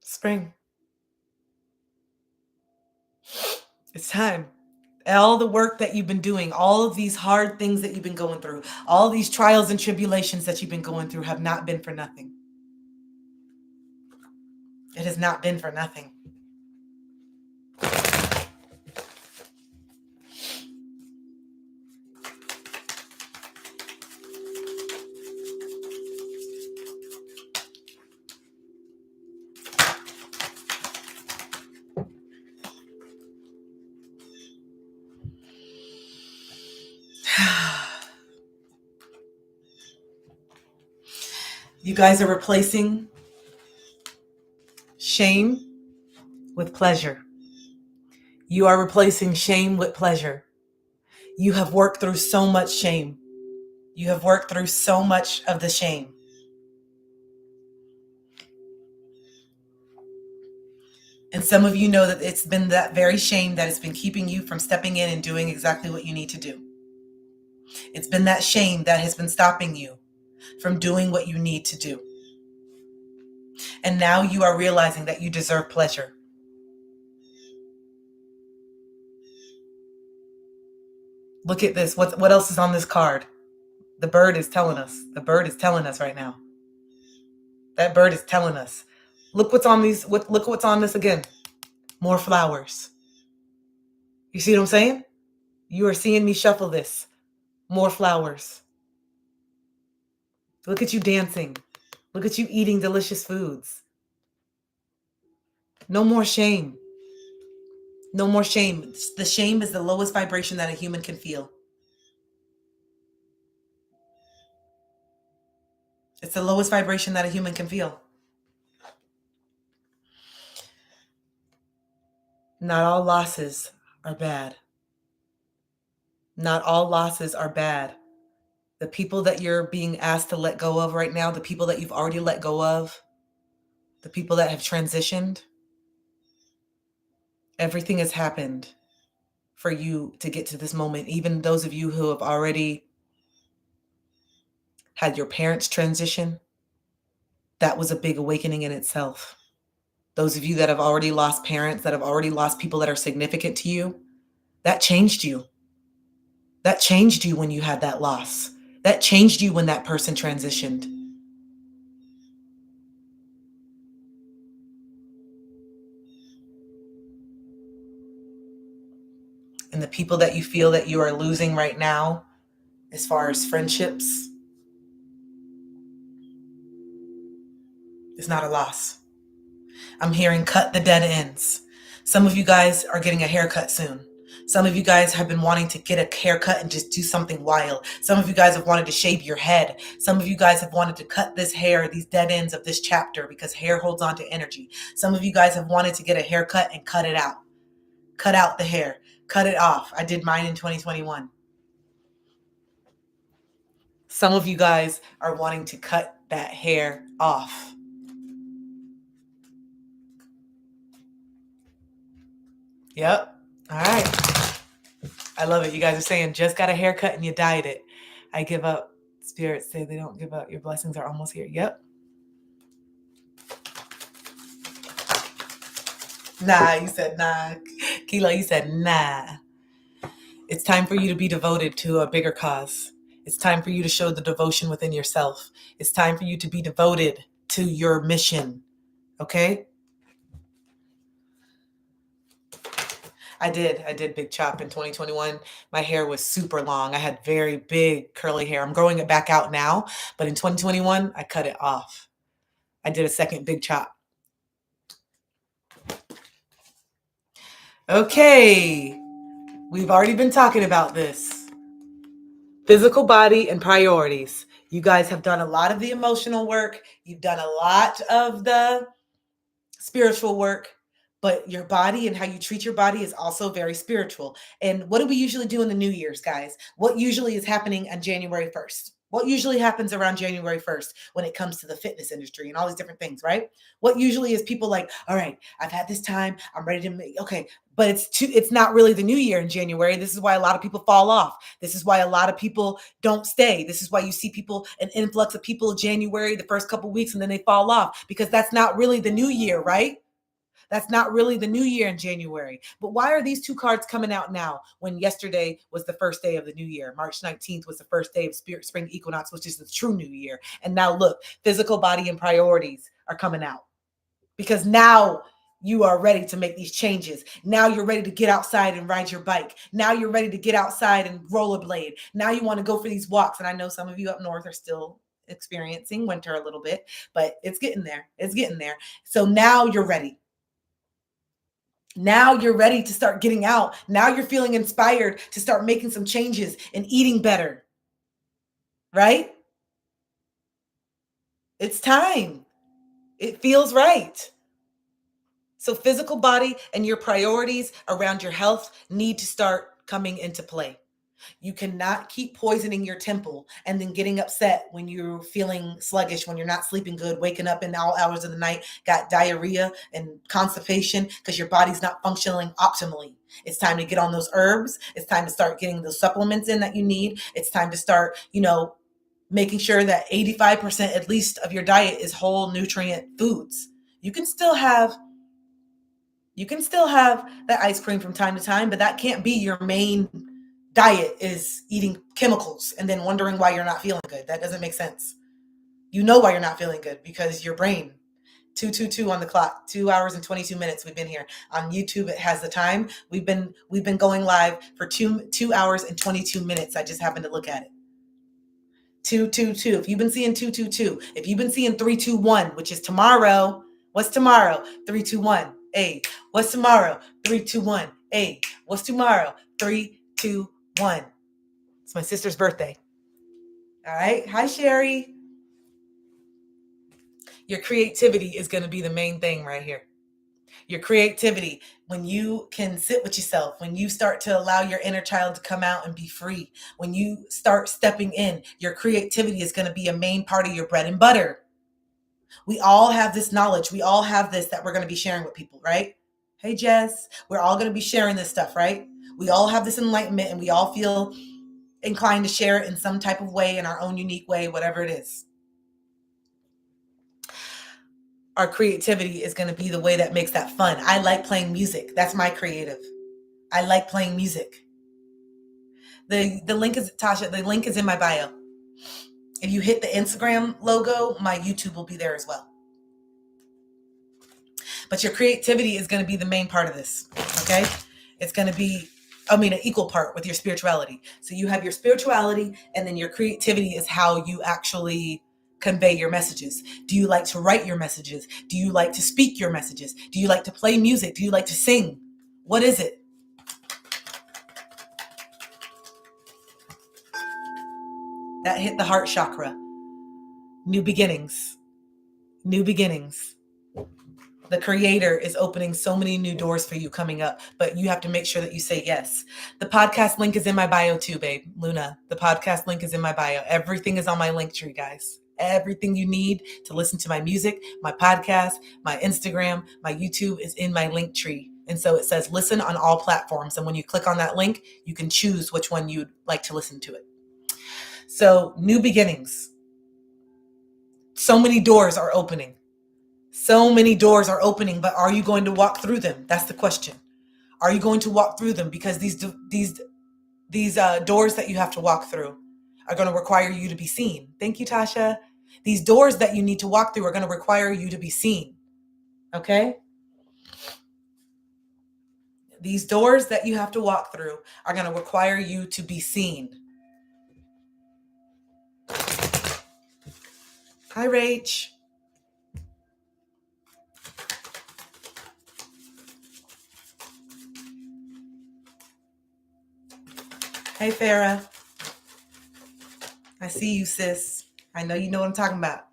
Spring. It's time. All the work that you've been doing, all of these hard things that you've been going through, all these trials and tribulations that you've been going through have not been for nothing. It has not been for nothing. You guys are replacing shame with pleasure. You are replacing shame with pleasure. You have worked through so much shame. You have worked through so much of the shame. And some of you know that it's been that very shame that has been keeping you from stepping in and doing exactly what you need to do. It's been that shame that has been stopping you from doing what you need to do. And now you are realizing that you deserve pleasure. Look at this. What else is on this card? The bird is telling us. The bird is telling us right now. That bird is telling us. Look what's on these. Look what's on this again. More flowers. You see what I'm saying? You are seeing me shuffle this. More flowers. Look at you dancing. Look at you eating delicious foods. No more shame. No more shame. The shame is the lowest vibration that a human can feel. It's the lowest vibration that a human can feel. Not all losses are bad. Not all losses are bad. The people that you're being asked to let go of right now, the people that you've already let go of, the people that have transitioned, everything has happened for you to get to this moment. Even those of you who have already had your parents transition, that was a big awakening in itself. Those of you that have already lost parents, that have already lost people that are significant to you, that changed you. That changed you when you had that loss. That changed you when that person transitioned. And the people that you feel that you are losing right now, as far as friendships, it's not a loss. I'm hearing cut the dead ends. Some of you guys are getting a haircut soon. Some of you guys have been wanting to get a haircut and just do something wild. Some of you guys have wanted to shave your head. Some of you guys have wanted to cut this hair, these dead ends of this chapter, because hair holds on to energy. Some of you guys have wanted to get a haircut and cut it out. Cut out the hair. Cut it off. I did mine in 2021. Some of you guys are wanting to cut that hair off. Yep. All right. I love it. You guys are saying just got a haircut and you dyed it. I give up. Spirits say they don't give up. Your blessings are almost here. Yep. Nah, you said nah. Kilo, you said nah. It's time for you to be devoted to a bigger cause. It's time for you to show the devotion within yourself. It's time for you to be devoted to your mission. Okay? I did big chop in 2021. My hair was super long. I had very big curly hair. I'm growing it back out now, but in 2021, I cut it off. I did a second big chop. Okay, we've already been talking about this. Physical body and priorities. You guys have done a lot of the emotional work. You've done a lot of the spiritual work, but your body and how you treat your body is also very spiritual. And what do we usually do in the New Year's, guys? What usually is happening on January 1st? What usually happens around January 1st when it comes to the fitness industry and all these different things, right? What usually is people like, all right, I've had this time, I'm ready to make, okay, but it's not really the new year in January. This is why a lot of people fall off. This is why a lot of people don't stay. This is why you see people, an influx of people in January, the first couple weeks, and then they fall off because that's not really the new year, right? That's not really the new year in January. But why are these two cards coming out now when yesterday was the first day of the new year? March 19th was the first day of spring equinox, which is the true new year. And now look, physical body and priorities are coming out because now you are ready to make these changes. Now you're ready to get outside and ride your bike. Now you're ready to get outside and rollerblade. Now you want to go for these walks. And I know some of you up north are still experiencing winter a little bit, but it's getting there. It's getting there. So now you're ready. Now you're ready to start getting out. Now you're feeling inspired to start making some changes and eating better. Right? It's time. It feels right. So physical body and your priorities around your health need to start coming into play. You cannot keep poisoning your temple and then getting upset when you're feeling sluggish, when you're not sleeping good, waking up in all hours of the night, got diarrhea and constipation because your body's not functioning optimally. It's time to get on those herbs. It's time to start getting those supplements in that you need. It's time to start, making sure that 85% at least of your diet is whole nutrient foods. You can still have that ice cream from time to time, but that can't be your main diet is eating chemicals and then wondering why you're not feeling good. That doesn't make sense. You know why you're not feeling good because your brain, 222 on the clock, 2 hours and 22 minutes. We've been here on YouTube. It has the time. We've been going live for 2 hours and 22 minutes. I just happened to look at it. 222. If you've been seeing 222, if you've been seeing 321, which is tomorrow, what's tomorrow? 321. Hey, what's tomorrow? 321. Hey, what's tomorrow? 321. It's my sister's birthday. All right. Hi, Sherry. Your creativity is going to be the main thing right here. Your creativity, when you can sit with yourself, when you start to allow your inner child to come out and be free, when you start stepping in, your creativity is going to be a main part of your bread and butter. We all have this knowledge. We all have this that we're going to be sharing with people, right? Hey, Jess, we're all going to be sharing this stuff, right? We all have this enlightenment and we all feel inclined to share it in some type of way, in our own unique way, whatever it is. Our creativity is going to be the way that makes that fun. I like playing music. That's my creative. I like playing music. The link is, Tasha, the link is in my bio. If you hit the Instagram logo, my YouTube will be there as well. But your creativity is going to be the main part of this, okay? It's going to be, an equal part with your spirituality. So you have your spirituality, and then your creativity is how you actually convey your messages. Do you like to write your messages? Do you like to speak your messages? Do you like to play music? Do you like to sing? What is it? That hit the heart chakra. New beginnings. New beginnings. The creator is opening so many new doors for you coming up, but you have to make sure that you say yes. The podcast link is in my bio too, babe. Luna, the podcast link is in my bio. Everything is on my link tree, guys. Everything you need to listen to my music, my podcast, my Instagram, my YouTube is in my link tree. And so it says listen on all platforms. And when you click on that link, you can choose which one you'd like to listen to it. So new beginnings. So many doors are opening. So many doors are opening, but are you going to walk through them? That's the question. Are you going to walk through them? Because these doors that you have to walk through are going to require you to be seen. Thank you, Tasha. These doors that you need to walk through are going to require you to be seen. Okay? These doors that you have to walk through are going to require you to be seen. Hi, Rach. Hey, Farah. I see you, sis. I know you know what I'm talking about.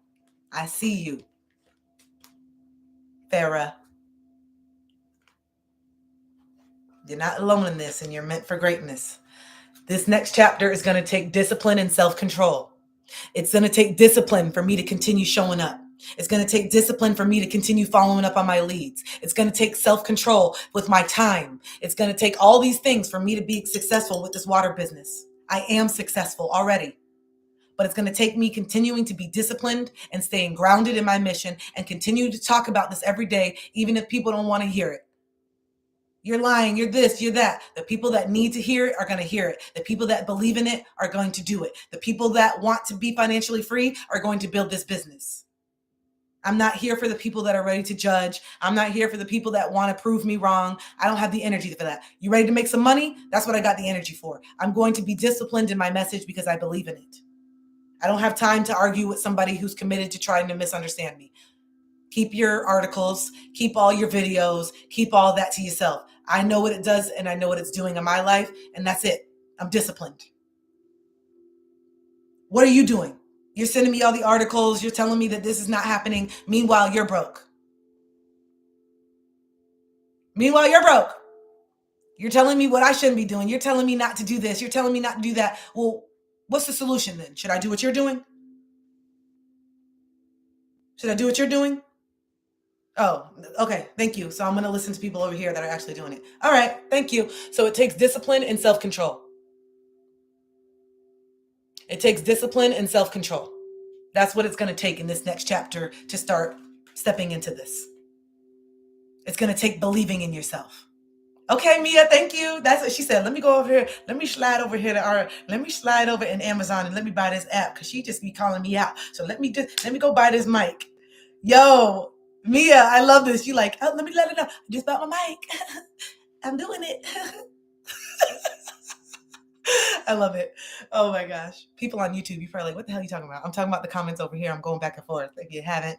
I see you, Farah. You're not alone in this, and you're meant for greatness. This next chapter is going to take discipline and self-control. It's going to take discipline for me to continue showing up. It's going to take discipline for me to continue following up on my leads. It's going to take self-control with my time. It's going to take all these things for me to be successful with this water business. I am successful already, but it's going to take me continuing to be disciplined and staying grounded in my mission and continue to talk about this every day, even if people don't want to hear it. You're lying, you're this, you're that. The people that need to hear it are going to hear it. The people that believe in it are going to do it. The people that want to be financially free are going to build this business. I'm not here for the people that are ready to judge. I'm not here for the people that want to prove me wrong. I don't have the energy for that. You ready to make some money? That's what I got the energy for. I'm going to be disciplined in my message because I believe in it. I don't have time to argue with somebody who's committed to trying to misunderstand me. Keep your articles, keep all your videos, keep all that to yourself. I know what it does and I know what it's doing in my life, and that's it. I'm disciplined. What are you doing? You're sending me all the articles. You're telling me that this is not happening. Meanwhile, you're broke. Meanwhile, you're broke. You're telling me what I shouldn't be doing. You're telling me not to do this. You're telling me not to do that. Well, what's the solution then? Should I do what you're doing? Should I do what you're doing? Oh, okay. Thank you. So I'm going to listen to people over here that are actually doing it. All right. Thank you. So it takes discipline and self-control. It takes discipline and self-control. That's what it's going to take in this next chapter to start stepping into this. It's going to take believing in yourself. Okay, Mia, thank you. That's what she said. Let me go over here. Let me slide over here let me slide over in Amazon and let me buy this app because she just be calling me out. So let me go buy this mic. Yo, Mia, I love this. You like, oh, let me let her know. I just bought my mic. I'm doing it. I love it. Oh my gosh. People on YouTube, you're probably like, what the hell are you talking about? I'm talking about the comments over here. I'm going back and forth if you haven't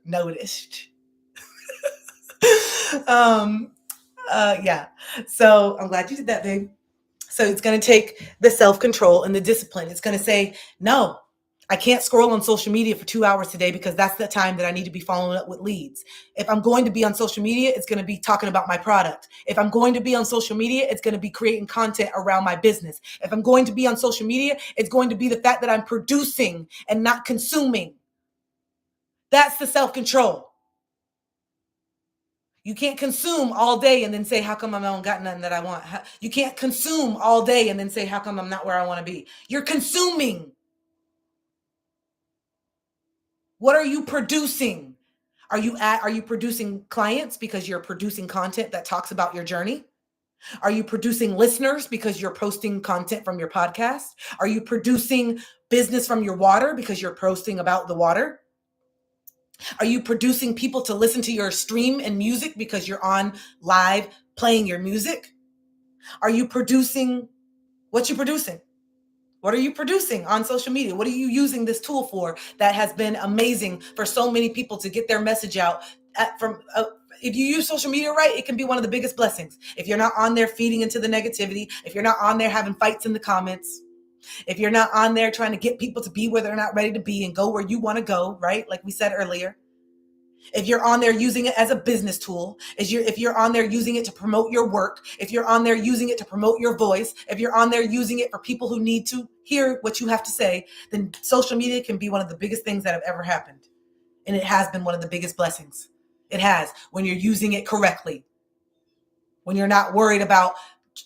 noticed. Yeah. So I'm glad you did that, babe. So it's going to take the self-control and the discipline. It's going to say, no, I can't scroll on social media for 2 hours today because that's the time that I need to be following up with leads. If I'm going to be on social media, it's going to be talking about my product. If I'm going to be on social media, it's going to be creating content around my business. If I'm going to be on social media, it's going to be the fact that I'm producing and not consuming. That's the self-control. You can't consume all day and then say, how come I don't got nothing that I want? You can't consume all day and then say, how come I'm not where I want to be? You're consuming. What are you producing? Are you producing clients because you're producing content that talks about your journey? Are you producing listeners because you're posting content from your podcast? Are you producing business from your water because you're posting about the water? Are you producing people to listen to your stream and music because you're on live playing your music? Are you producing what you're producing? What are you producing on social media? What are you using this tool for that has been amazing for so many people to get their message out? If you use social media right, it can be one of the biggest blessings. If you're not on there feeding into the negativity, if you're not on there having fights in the comments, if you're not on there trying to get people to be where they're not ready to be and go where you want to go, right? Like we said earlier. If you're on there using it as a business tool, if you're on there using it to promote your work, if you're on there using it to promote your voice, if you're on there using it for people who need to hear what you have to say, then social media can be one of the biggest things that have ever happened. And it has been one of the biggest blessings. It has, when you're using it correctly, when you're not worried about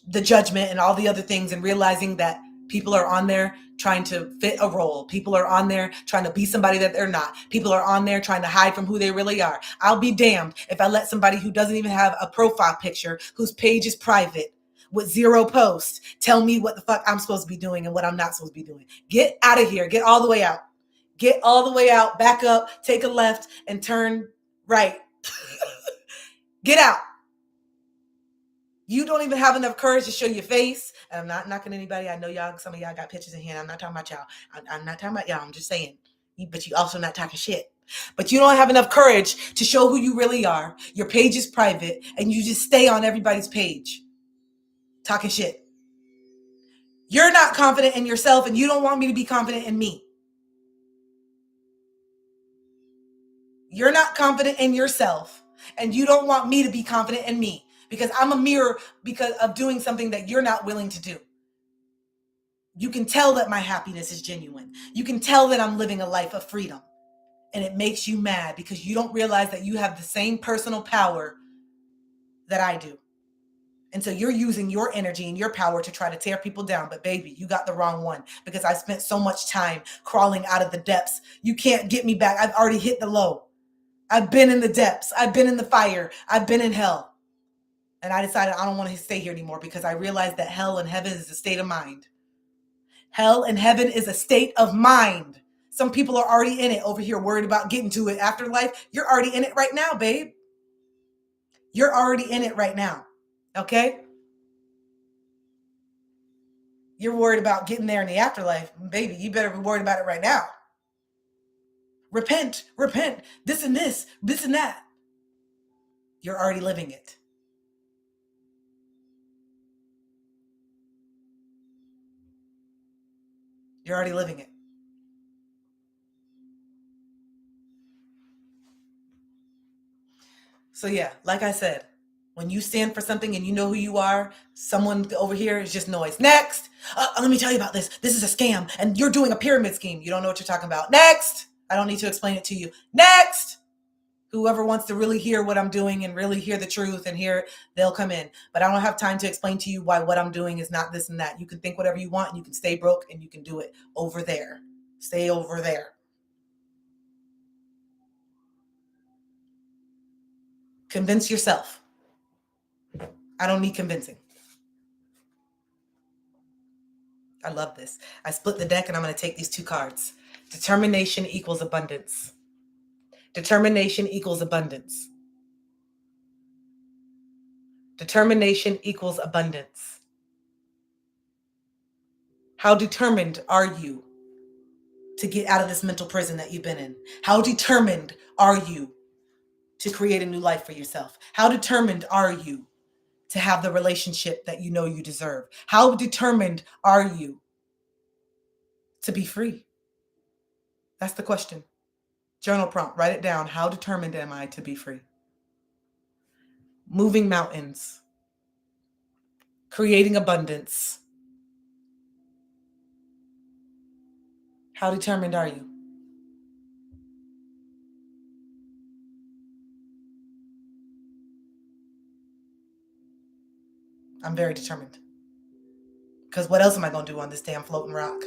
the judgment and all the other things and realizing that people are on there trying to fit a role. People are on there trying to be somebody that they're not. People are on there trying to hide from who they really are. I'll be damned if I let somebody who doesn't even have a profile picture, whose page is private, with 0 posts, tell me what the fuck I'm supposed to be doing and what I'm not supposed to be doing. Get out of here. Get all the way out. Get all the way out. Back up. Take a left and turn right. Get out. You don't even have enough courage to show your face. And I'm not knocking anybody. I know y'all, some of y'all got pictures in here. I'm not talking about y'all. I'm not talking about y'all. I'm just saying. But you also not talking shit. But you don't have enough courage to show who you really are. Your page is private and you just stay on everybody's page talking shit. You're not confident in yourself and you don't want me to be confident in me. You're not confident in yourself and you don't want me to be confident in me because I'm a mirror because of doing something that you're not willing to do. You can tell that my happiness is genuine. You can tell that I'm living a life of freedom. And it makes you mad because you don't realize that you have the same personal power that I do. And so you're using your energy and your power to try to tear people down. But baby, you got the wrong one because I spent so much time crawling out of the depths. You can't get me back. I've already hit the low. I've been in the depths. I've been in the fire. I've been in hell. And I decided I don't want to stay here anymore because I realized that hell and heaven is a state of mind. Hell and heaven is a state of mind. Some people are already in it over here worried about getting to it afterlife. You're already in it right now, babe. You're already in it right now. Okay? You're worried about getting there in the afterlife. Baby, you better be worried about it right now. Repent, this and that. You're already living it. You're already living it. So yeah, like I said, when you stand for something and you know who you are, someone over here is just noise. Next, let me tell you about this. This is a scam and you're doing a pyramid scheme. You don't know what you're talking about. Next, I don't need to explain it to you. Next, whoever wants to really hear what I'm doing and really hear the truth and hear, they'll come in. But I don't have time to explain to you why what I'm doing is not this and that. You can think whatever you want and you can stay broke and you can do it over there. Stay over there. Convince yourself. I don't need convincing. I love this. I split the deck and I'm going to take these two cards. Determination equals abundance. Determination equals abundance. Determination equals abundance. How determined are you to get out of this mental prison that you've been in? How determined are you to create a new life for yourself? How determined are you to have the relationship that you know you deserve? How determined are you to be free? That's the question. Journal prompt, write it down. How determined am I to be free? Moving mountains, creating abundance. How determined are you? I'm very determined. Because what else am I going to do on this damn floating rock?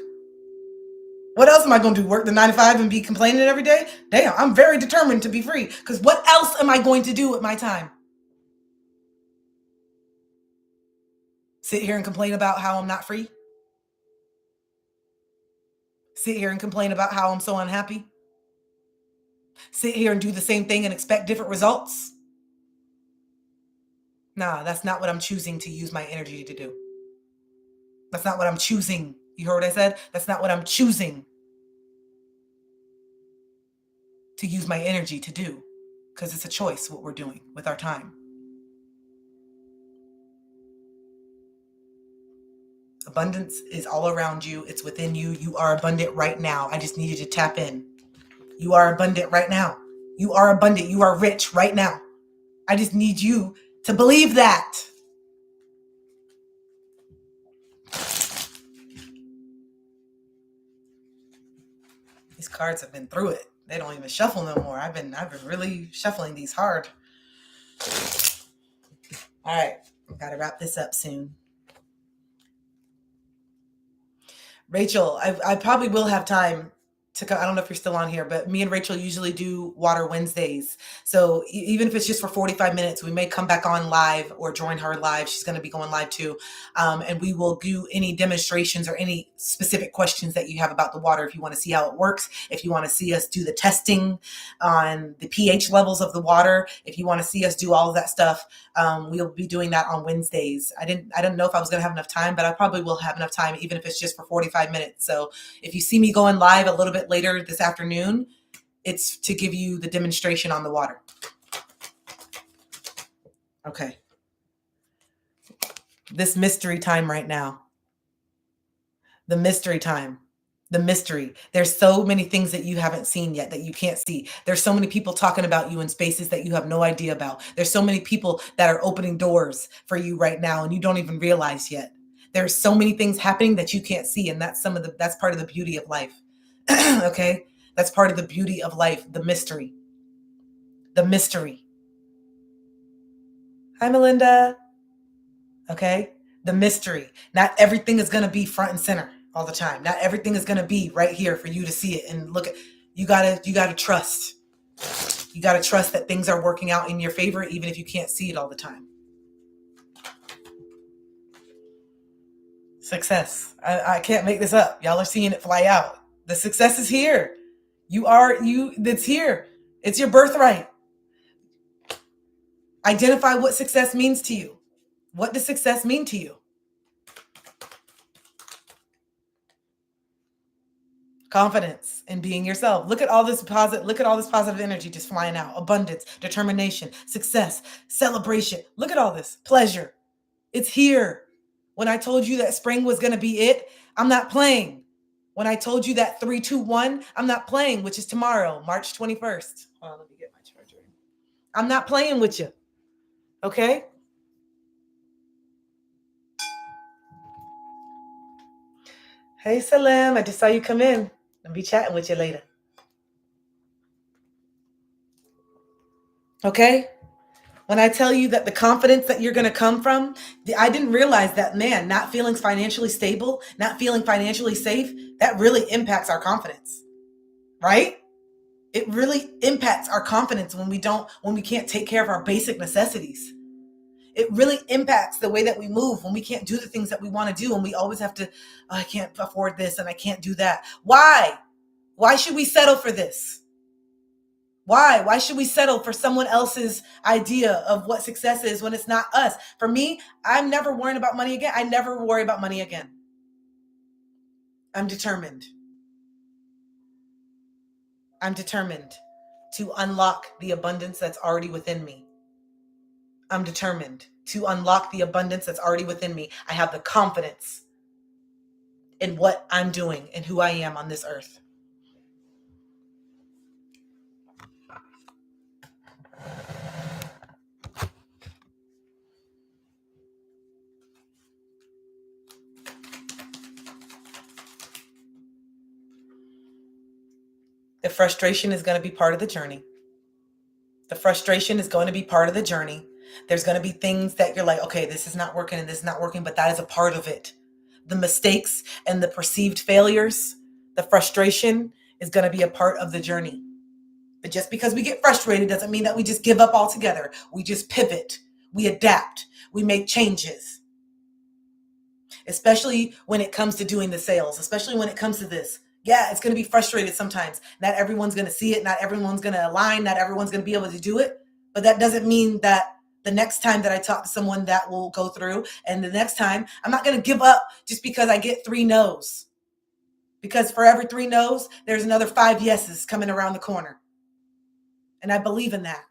What else am I going to do? Work the 9 to 5 and be complaining every day? Damn, I'm very determined to be free. Because what else am I going to do with my time? Sit here and complain about how I'm not free? Sit here and complain about how I'm so unhappy? Sit here and do the same thing and expect different results? Nah, that's not what I'm choosing to use my energy to do. That's not what I'm choosing. You heard what I said? That's not what I'm choosing to use my energy to do. Because it's a choice what we're doing with our time. Abundance is all around you. It's within you. You are abundant right now. I just need you to tap in. You are abundant right now. You are abundant. You are rich right now. I just need you to believe that. These cards have been through it. They don't even shuffle no more. I've been really shuffling these hard. All right. I've got to wrap this up soon. Rachel, I probably will have time to come. I don't know if you're still on here, but me and Rachel usually do Water Wednesdays. So even if it's just for 45 minutes, we may come back on live or join her live. She's going to be going live too. And we will do any demonstrations or any specific questions that you have about the water. If you want to see how it works, if you want to see us do the testing on the pH levels of the water, if you want to see us do all of that stuff, we'll be doing that on Wednesdays. I didn't know if I was going to have enough time, but I probably will have enough time, even if it's just for 45 minutes. So if you see me going live a little bit later this afternoon, it's to give you the demonstration on the water. Okay. This mystery time right now. The mystery time. The mystery. There's so many things that you haven't seen yet that you can't see. There's so many people talking about you in spaces that you have no idea about. There's so many people that are opening doors for you right now and you don't even realize yet. There's so many things happening that you can't see, and that's part of the beauty of life. Okay? That's part of the beauty of life, the mystery. The mystery. Hi, Melinda. Okay? The mystery. Not everything is going to be front and center all the time. Not everything is going to be right here for you to see it and look at. You got to trust. You got to trust that things are working out in your favor even if you can't see it all the time. Success. I can't make this up. Y'all are seeing it fly out. The success is here. It's here. It's your birthright. Identify what success means to you. What does success mean to you? Confidence in being yourself. Look at all this positive energy just flying out. Abundance, determination, success, celebration. Look at all this. Pleasure. It's here. When I told you that spring was going to be it, I'm not playing. When I told you that 3, 2, 1, I'm not playing, which is tomorrow, March 21st. Hold on, let me get my charger. I'm not playing with you. Okay? Hey, Salim, I just saw you come in. I'll be chatting with you later. Okay? When I tell you that the confidence that you're going to come from, I didn't realize that, man, not feeling financially stable, not feeling financially safe, that really impacts our confidence, right? It really impacts our confidence when we can't take care of our basic necessities. It really impacts the way that we move when we can't do the things that we want to do and we always have to, I can't afford this and I can't do that. Why? Why should we settle for this? Why? Why should we settle for someone else's idea of what success is when it's not us? For me, I'm never worrying about money again. I never worry about money again. I'm determined. I'm determined to unlock the abundance that's already within me. I'm determined to unlock the abundance that's already within me. I have the confidence in what I'm doing and who I am on this earth. The frustration is going to be part of the journey. The frustration is going to be part of the journey. There's going to be things that you're like, okay, this is not working and this is not working, but that is a part of it. The mistakes and the perceived failures, the frustration is going to be a part of the journey. But just because we get frustrated doesn't mean that we just give up altogether. We just pivot. We adapt. We make changes. Especially when it comes to doing the sales, especially when it comes to this. Yeah, it's going to be frustrated sometimes. Not everyone's going to see it. Not everyone's going to align. Not everyone's going to be able to do it. But that doesn't mean that the next time that I talk to someone that will go through, and the next time, I'm not going to give up just because I get 3 no's. Because for every 3 no's, there's another 5 yeses coming around the corner. And I believe in that.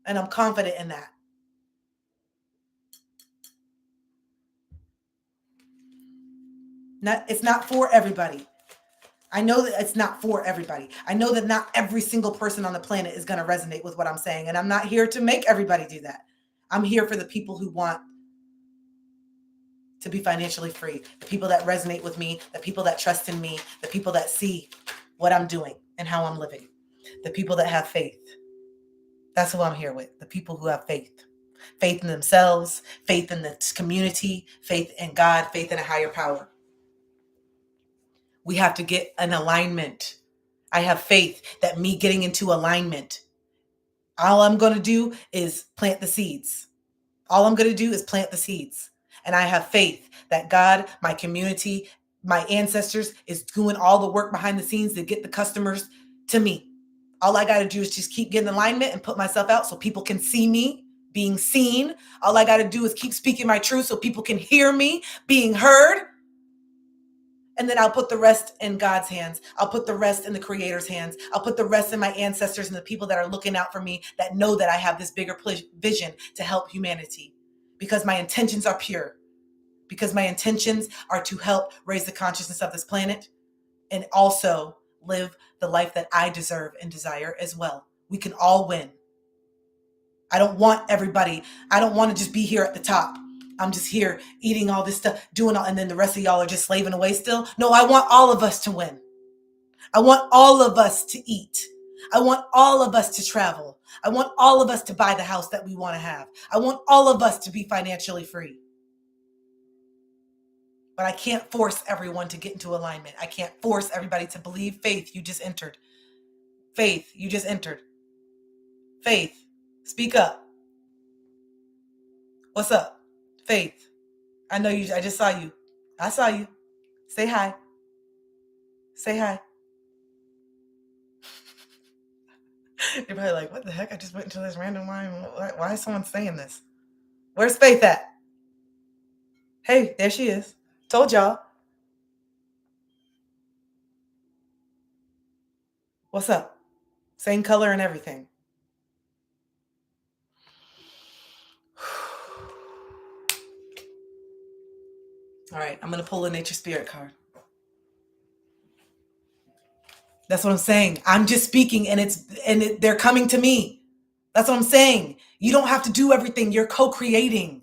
And I'm confident in that. It's not for everybody. I know that it's not for everybody. I know that not every single person on the planet is going to resonate with what I'm saying. And I'm not here to make everybody do that. I'm here for the people who want to be financially free, the people that resonate with me, the people that trust in me, the people that see what I'm doing and how I'm living, the people that have faith. That's who I'm here with, the people who have faith. Faith in themselves, faith in the community, faith in God, faith in a higher power. We have to get an alignment. I have faith that me getting into alignment, all I'm going to do is plant the seeds. All I'm going to do is plant the seeds. And I have faith that God, my community, my ancestors is doing all the work behind the scenes to get the customers to me. All I got to do is just keep getting alignment and put myself out so people can see me being seen. All I got to do is keep speaking my truth so people can hear me being heard. And then I'll put the rest in God's hands. I'll put the rest in the Creator's hands. I'll put the rest in my ancestors and the people that are looking out for me, that know that I have this bigger vision to help humanity, because my intentions are pure, because my intentions are to help raise the consciousness of this planet and also live the life that I deserve and desire as well. We can all win. I don't want everybody, I don't want to just be here at the top. I'm just here eating all this stuff, doing all, and then the rest of y'all are just slaving away still. No, I want all of us to win. I want all of us to eat. I want all of us to travel. I want all of us to buy the house that we want to have. I want all of us to be financially free. But I can't force everyone to get into alignment. I can't force everybody to believe. Faith, you just entered. Faith, you just entered. Faith, speak up. What's up? Faith, I know you. I just saw you. I saw you. Say hi. Say hi. You're probably like, what the heck? I just went into this random line. Why is someone saying this? Where's Faith at? Hey, there she is. Told y'all. What's up? Same color and everything. All right, I'm going to pull a nature spirit card. That's what I'm saying. I'm just speaking and they're coming to me. That's what I'm saying. You don't have to do everything. You're co-creating.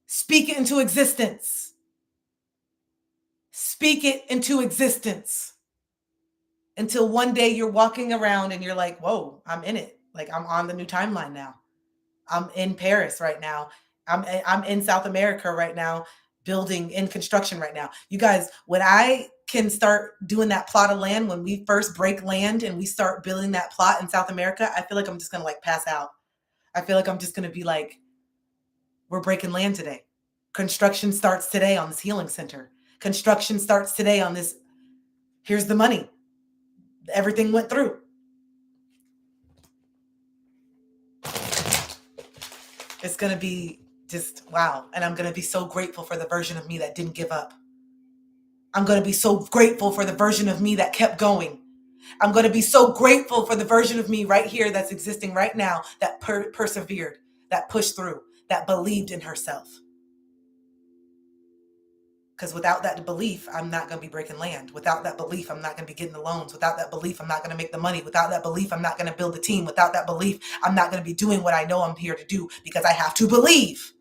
Speak it into existence. Speak it into existence. Until one day you're walking around and you're like, whoa, I'm in it. Like I'm on the new timeline now. I'm in Paris right now. I'm in South America right now, building in construction right now. You guys, when I can start doing that plot of land, when we first break land and we start building that plot in South America, I feel like I'm just going to like pass out. I feel like I'm just going to be like, we're breaking land today. Construction starts today on this healing center. Construction starts today on this. Here's the money. Everything went through. It's going to be just wow. And I'm going to be so grateful for the version of me that didn't give up. I'm going to be so grateful for the version of me that kept going. I'm going to be so grateful for the version of me right here that's existing right now that persevered, that pushed through, that believed in herself. Because without that belief, I'm not going to be breaking land. Without that belief, I'm not going to be getting the loans. Without that belief, I'm not going to make the money. Without that belief, I'm not going to build a team. Without that belief, I'm not going to be doing what I know I'm here to do because I have to believe.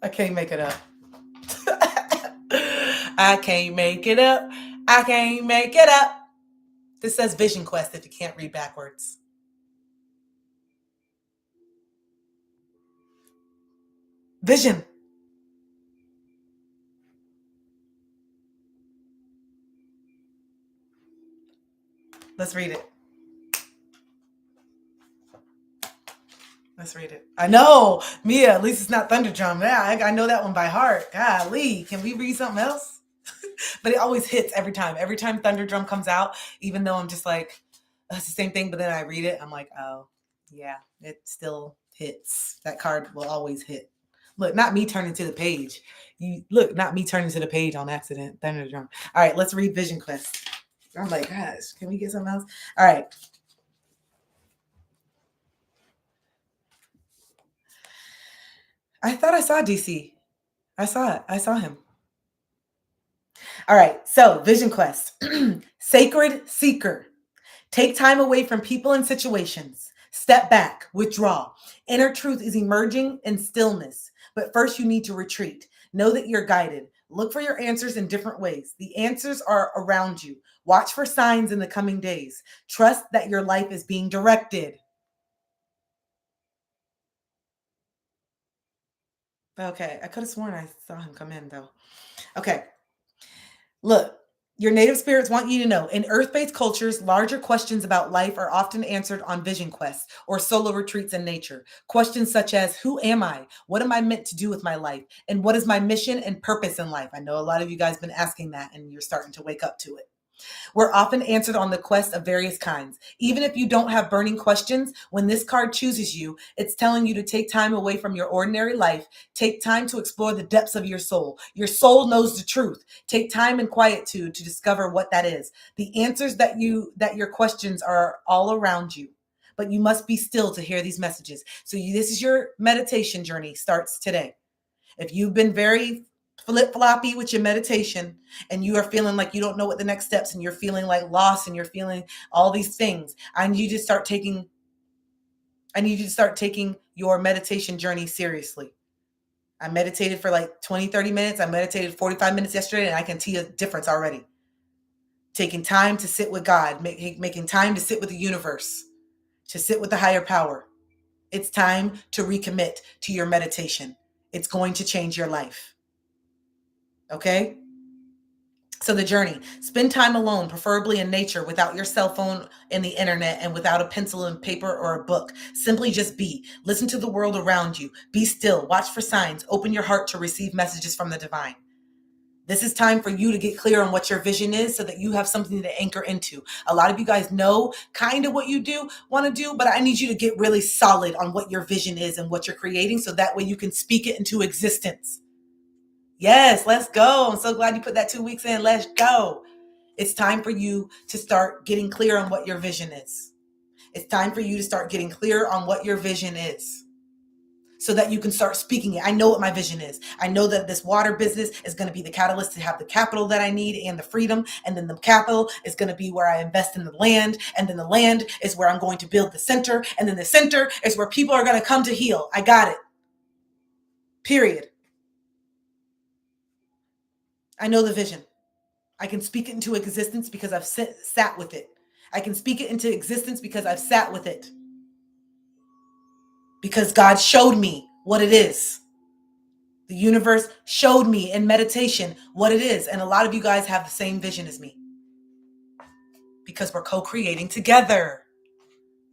I can't make it up. I can't make it up. I can't make it up. This says Vision Quest if you can't read backwards. Vision. Let's read it. Let's read it. I know, Mia, at least it's not Thunderdrum. Yeah, I know that one by heart. Golly, can we read something else? But it always hits every time. Every time Thunderdrum comes out, even though I'm just like, that's the same thing. But then I read it, I'm like, oh, yeah, it still hits. That card will always hit. Look, not me turning to the page. Not me turning to the page on accident. Thunderdrum. All right, let's read Vision Quest. I'm like, gosh, can we get something else? All right. I thought I saw DC. I saw it. I saw him. All right. So Vision Quest. Sacred Seeker. Take time away from people and situations. Step back. Withdraw. Inner truth is emerging in stillness. But first you need to retreat. Know that you're guided. Look for your answers in different ways. The answers are around you. Watch for signs in the coming days. Trust that your life is being directed. Okay, I could have sworn I saw him come in though. Okay. Look, your native spirits want you to know in earth-based cultures, larger questions about life are often answered on vision quests or solo retreats in nature. Questions such as, who am I? What am I meant to do with my life? And what is my mission and purpose in life? I know a lot of you guys have been asking that and you're starting to wake up to it. We're often answered on the quest of various kinds. Even if you don't have burning questions, when this card chooses you, it's telling you to take time away from your ordinary life. Take time to explore the depths of your soul. Your soul knows the truth. Take time and quietude to discover what that is. The answers that your questions are all around you, but you must be still to hear these messages. So this is your meditation journey, starts today. If you've been very flip-floppy with your meditation and you are feeling like you don't know what the next steps and you're feeling like lost and you're feeling all these things, I need you to start taking your meditation journey seriously. I meditated for like 20, 30 minutes. I meditated 45 minutes yesterday, and I can see a difference already. Taking time to sit with God, making time to sit with the universe, to sit with the higher power. It's time to recommit to your meditation. It's going to change your life. Okay? So the journey, spend time alone, preferably in nature, without your cell phone and the internet, and without a pencil and paper or a book. Simply just be. Listen to the world around you. Be still. Watch for signs. Open your heart to receive messages from the divine. This is time for you to get clear on what your vision is so that you have something to anchor into. A lot of you guys know kind of what you want to do, but I need you to get really solid on what your vision is and what you're creating so that way you can speak it into existence. Yes, let's go. I'm so glad you put that 2 weeks in. Let's go. It's time for you to start getting clear on what your vision is. It's time for you to start getting clear on what your vision is so that you can start speaking it. I know what my vision is. I know that this water business is going to be the catalyst to have the capital that I need and the freedom. And then the capital is going to be where I invest in the land. And then the land is where I'm going to build the center. And then the center is where people are going to come to heal. I got it. Period. I know the vision. I can speak it into existence because I've sat with it. I can speak it into existence because I've sat with it. Because God showed me what it is. The universe showed me in meditation what it is. And a lot of you guys have the same vision as me. Because we're co-creating together.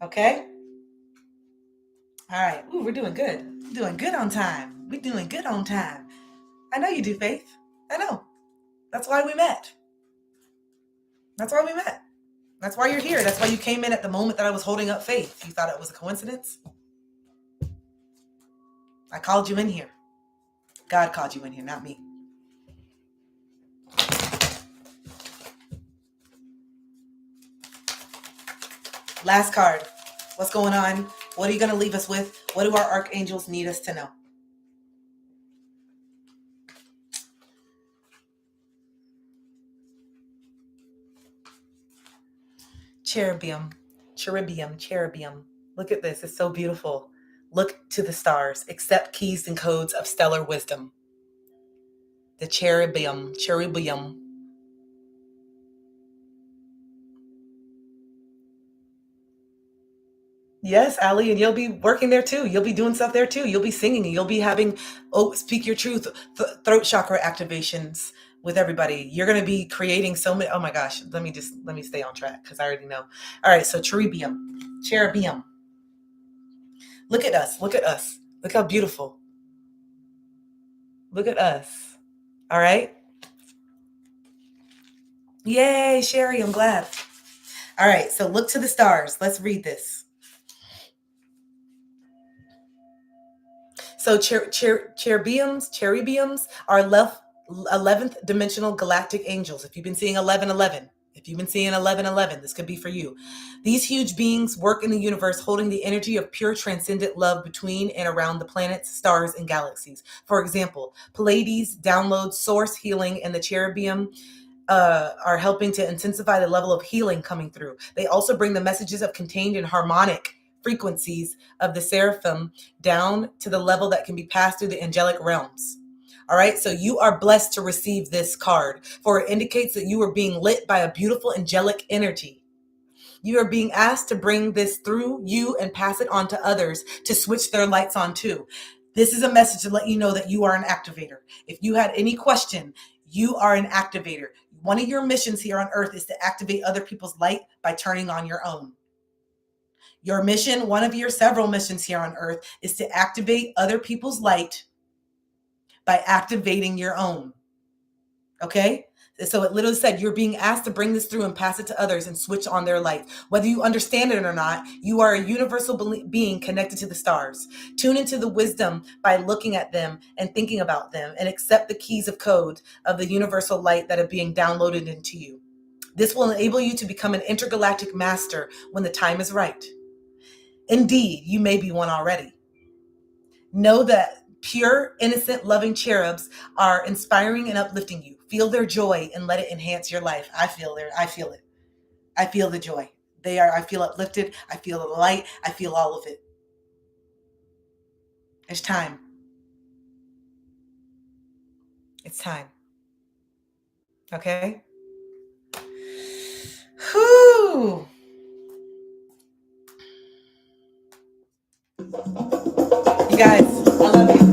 Okay? All right. Ooh, we're doing good. Doing good on time. We're doing good on time. I know you do, Faith. I know. That's why we met. That's why we met. That's why you're here. That's why you came in at the moment that I was holding up Faith. You thought it was a coincidence? I called you in here. God called you in here, not me. Last card. What's going on? What are you going to leave us with? What do our archangels need us to know? Cherubim. Look at this. It's so beautiful. Look to the stars. Accept keys and codes of stellar wisdom. The cherubim. Yes, Ali, and you'll be working there too. You'll be doing stuff there too. You'll be singing and you'll be having, speak your truth, throat chakra activations with everybody. You're going to be creating so many. Oh my gosh. Let me stay on track because I already know. All right. So cherubim. Look at us. Look how beautiful. Look at us. All right. Yay, Sherry. I'm glad. All right. So look to the stars. Let's read this. So cherubims are 11th dimensional galactic angels. If you've been seeing 1111, this could be for you. These huge beings work in the universe holding the energy of pure transcendent love between and around the planets, stars, and galaxies. For example, Pleiades downloads source healing, and the cherubim are helping to intensify the level of healing coming through. They also bring the messages of contained and harmonic frequencies of the seraphim down to the level that can be passed through the angelic realms. All right, so you are blessed to receive this card, for it indicates that you are being lit by a beautiful angelic energy. You are being asked to bring this through you and pass it on to others to switch their lights on too. This is a message to let you know that you are an activator. If you had any question, you are an activator. One of your missions here on earth is to activate other people's light by turning on your own. Your mission, one of your several missions here on earth, is to activate other people's light by activating your own. Okay? So it literally said, you're being asked to bring this through and pass it to others and switch on their light. Whether you understand it or not, you are a universal being connected to the stars. Tune into the wisdom by looking at them and thinking about them, and accept the keys of code of the universal light that are being downloaded into you. This will enable you to become an intergalactic master when the time is right. Indeed, you may be one already. Know that pure, innocent, loving cherubs are inspiring and uplifting you. Feel their joy and let it enhance your life. I feel it. I feel the joy. I feel uplifted. I feel the light. I feel all of it. It's time. It's time. Okay? Whew. You guys, I love you.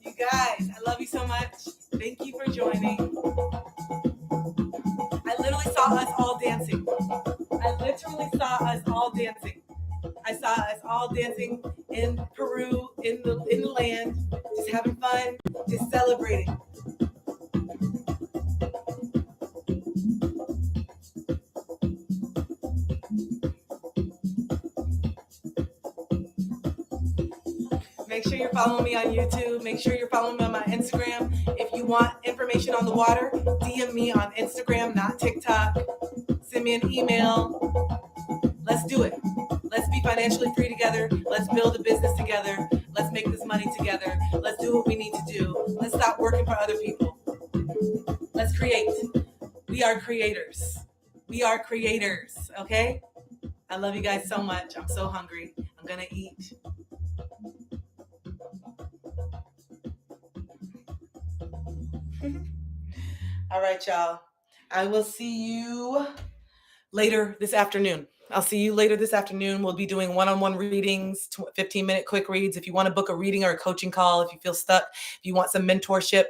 You guys, I love you so much. Thank you for joining. I literally saw us all dancing. I literally saw us all dancing. I saw us all dancing in Peru, in the land, just having fun, just celebrating. Make sure you're following me on YouTube. Make sure you're following me on my Instagram. If you want information on the water, DM me on Instagram, not TikTok. Send me an email. Let's do it. Let's be financially free together. Let's build a business together. Let's make this money together. Let's do what we need to do. Let's stop working for other people. Let's create. We are creators. We are creators, okay? I love you guys so much. I'm so hungry. I'm going to eat. All right, y'all. I will see you later this afternoon. I'll see you later this afternoon. We'll be doing one-on-one readings, 15-minute quick reads. If you want to book a reading or a coaching call, if you feel stuck, if you want some mentorship,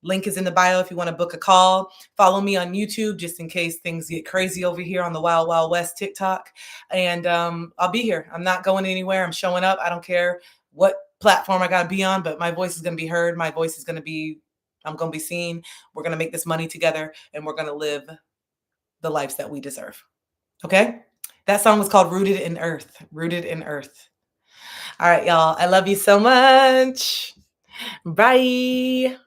link is in the bio if you want to book a call. Follow me on YouTube just in case things get crazy over here on the Wild Wild West TikTok. And I'll be here. I'm not going anywhere. I'm showing up. I don't care what platform I got to be on, but my voice is going to be heard. My voice is going to be, I'm going to be seen. We're going to make this money together, and we're going to live the lives that we deserve. Okay? That song was called Rooted in Earth. Rooted in Earth. All right, y'all. I love you so much. Bye.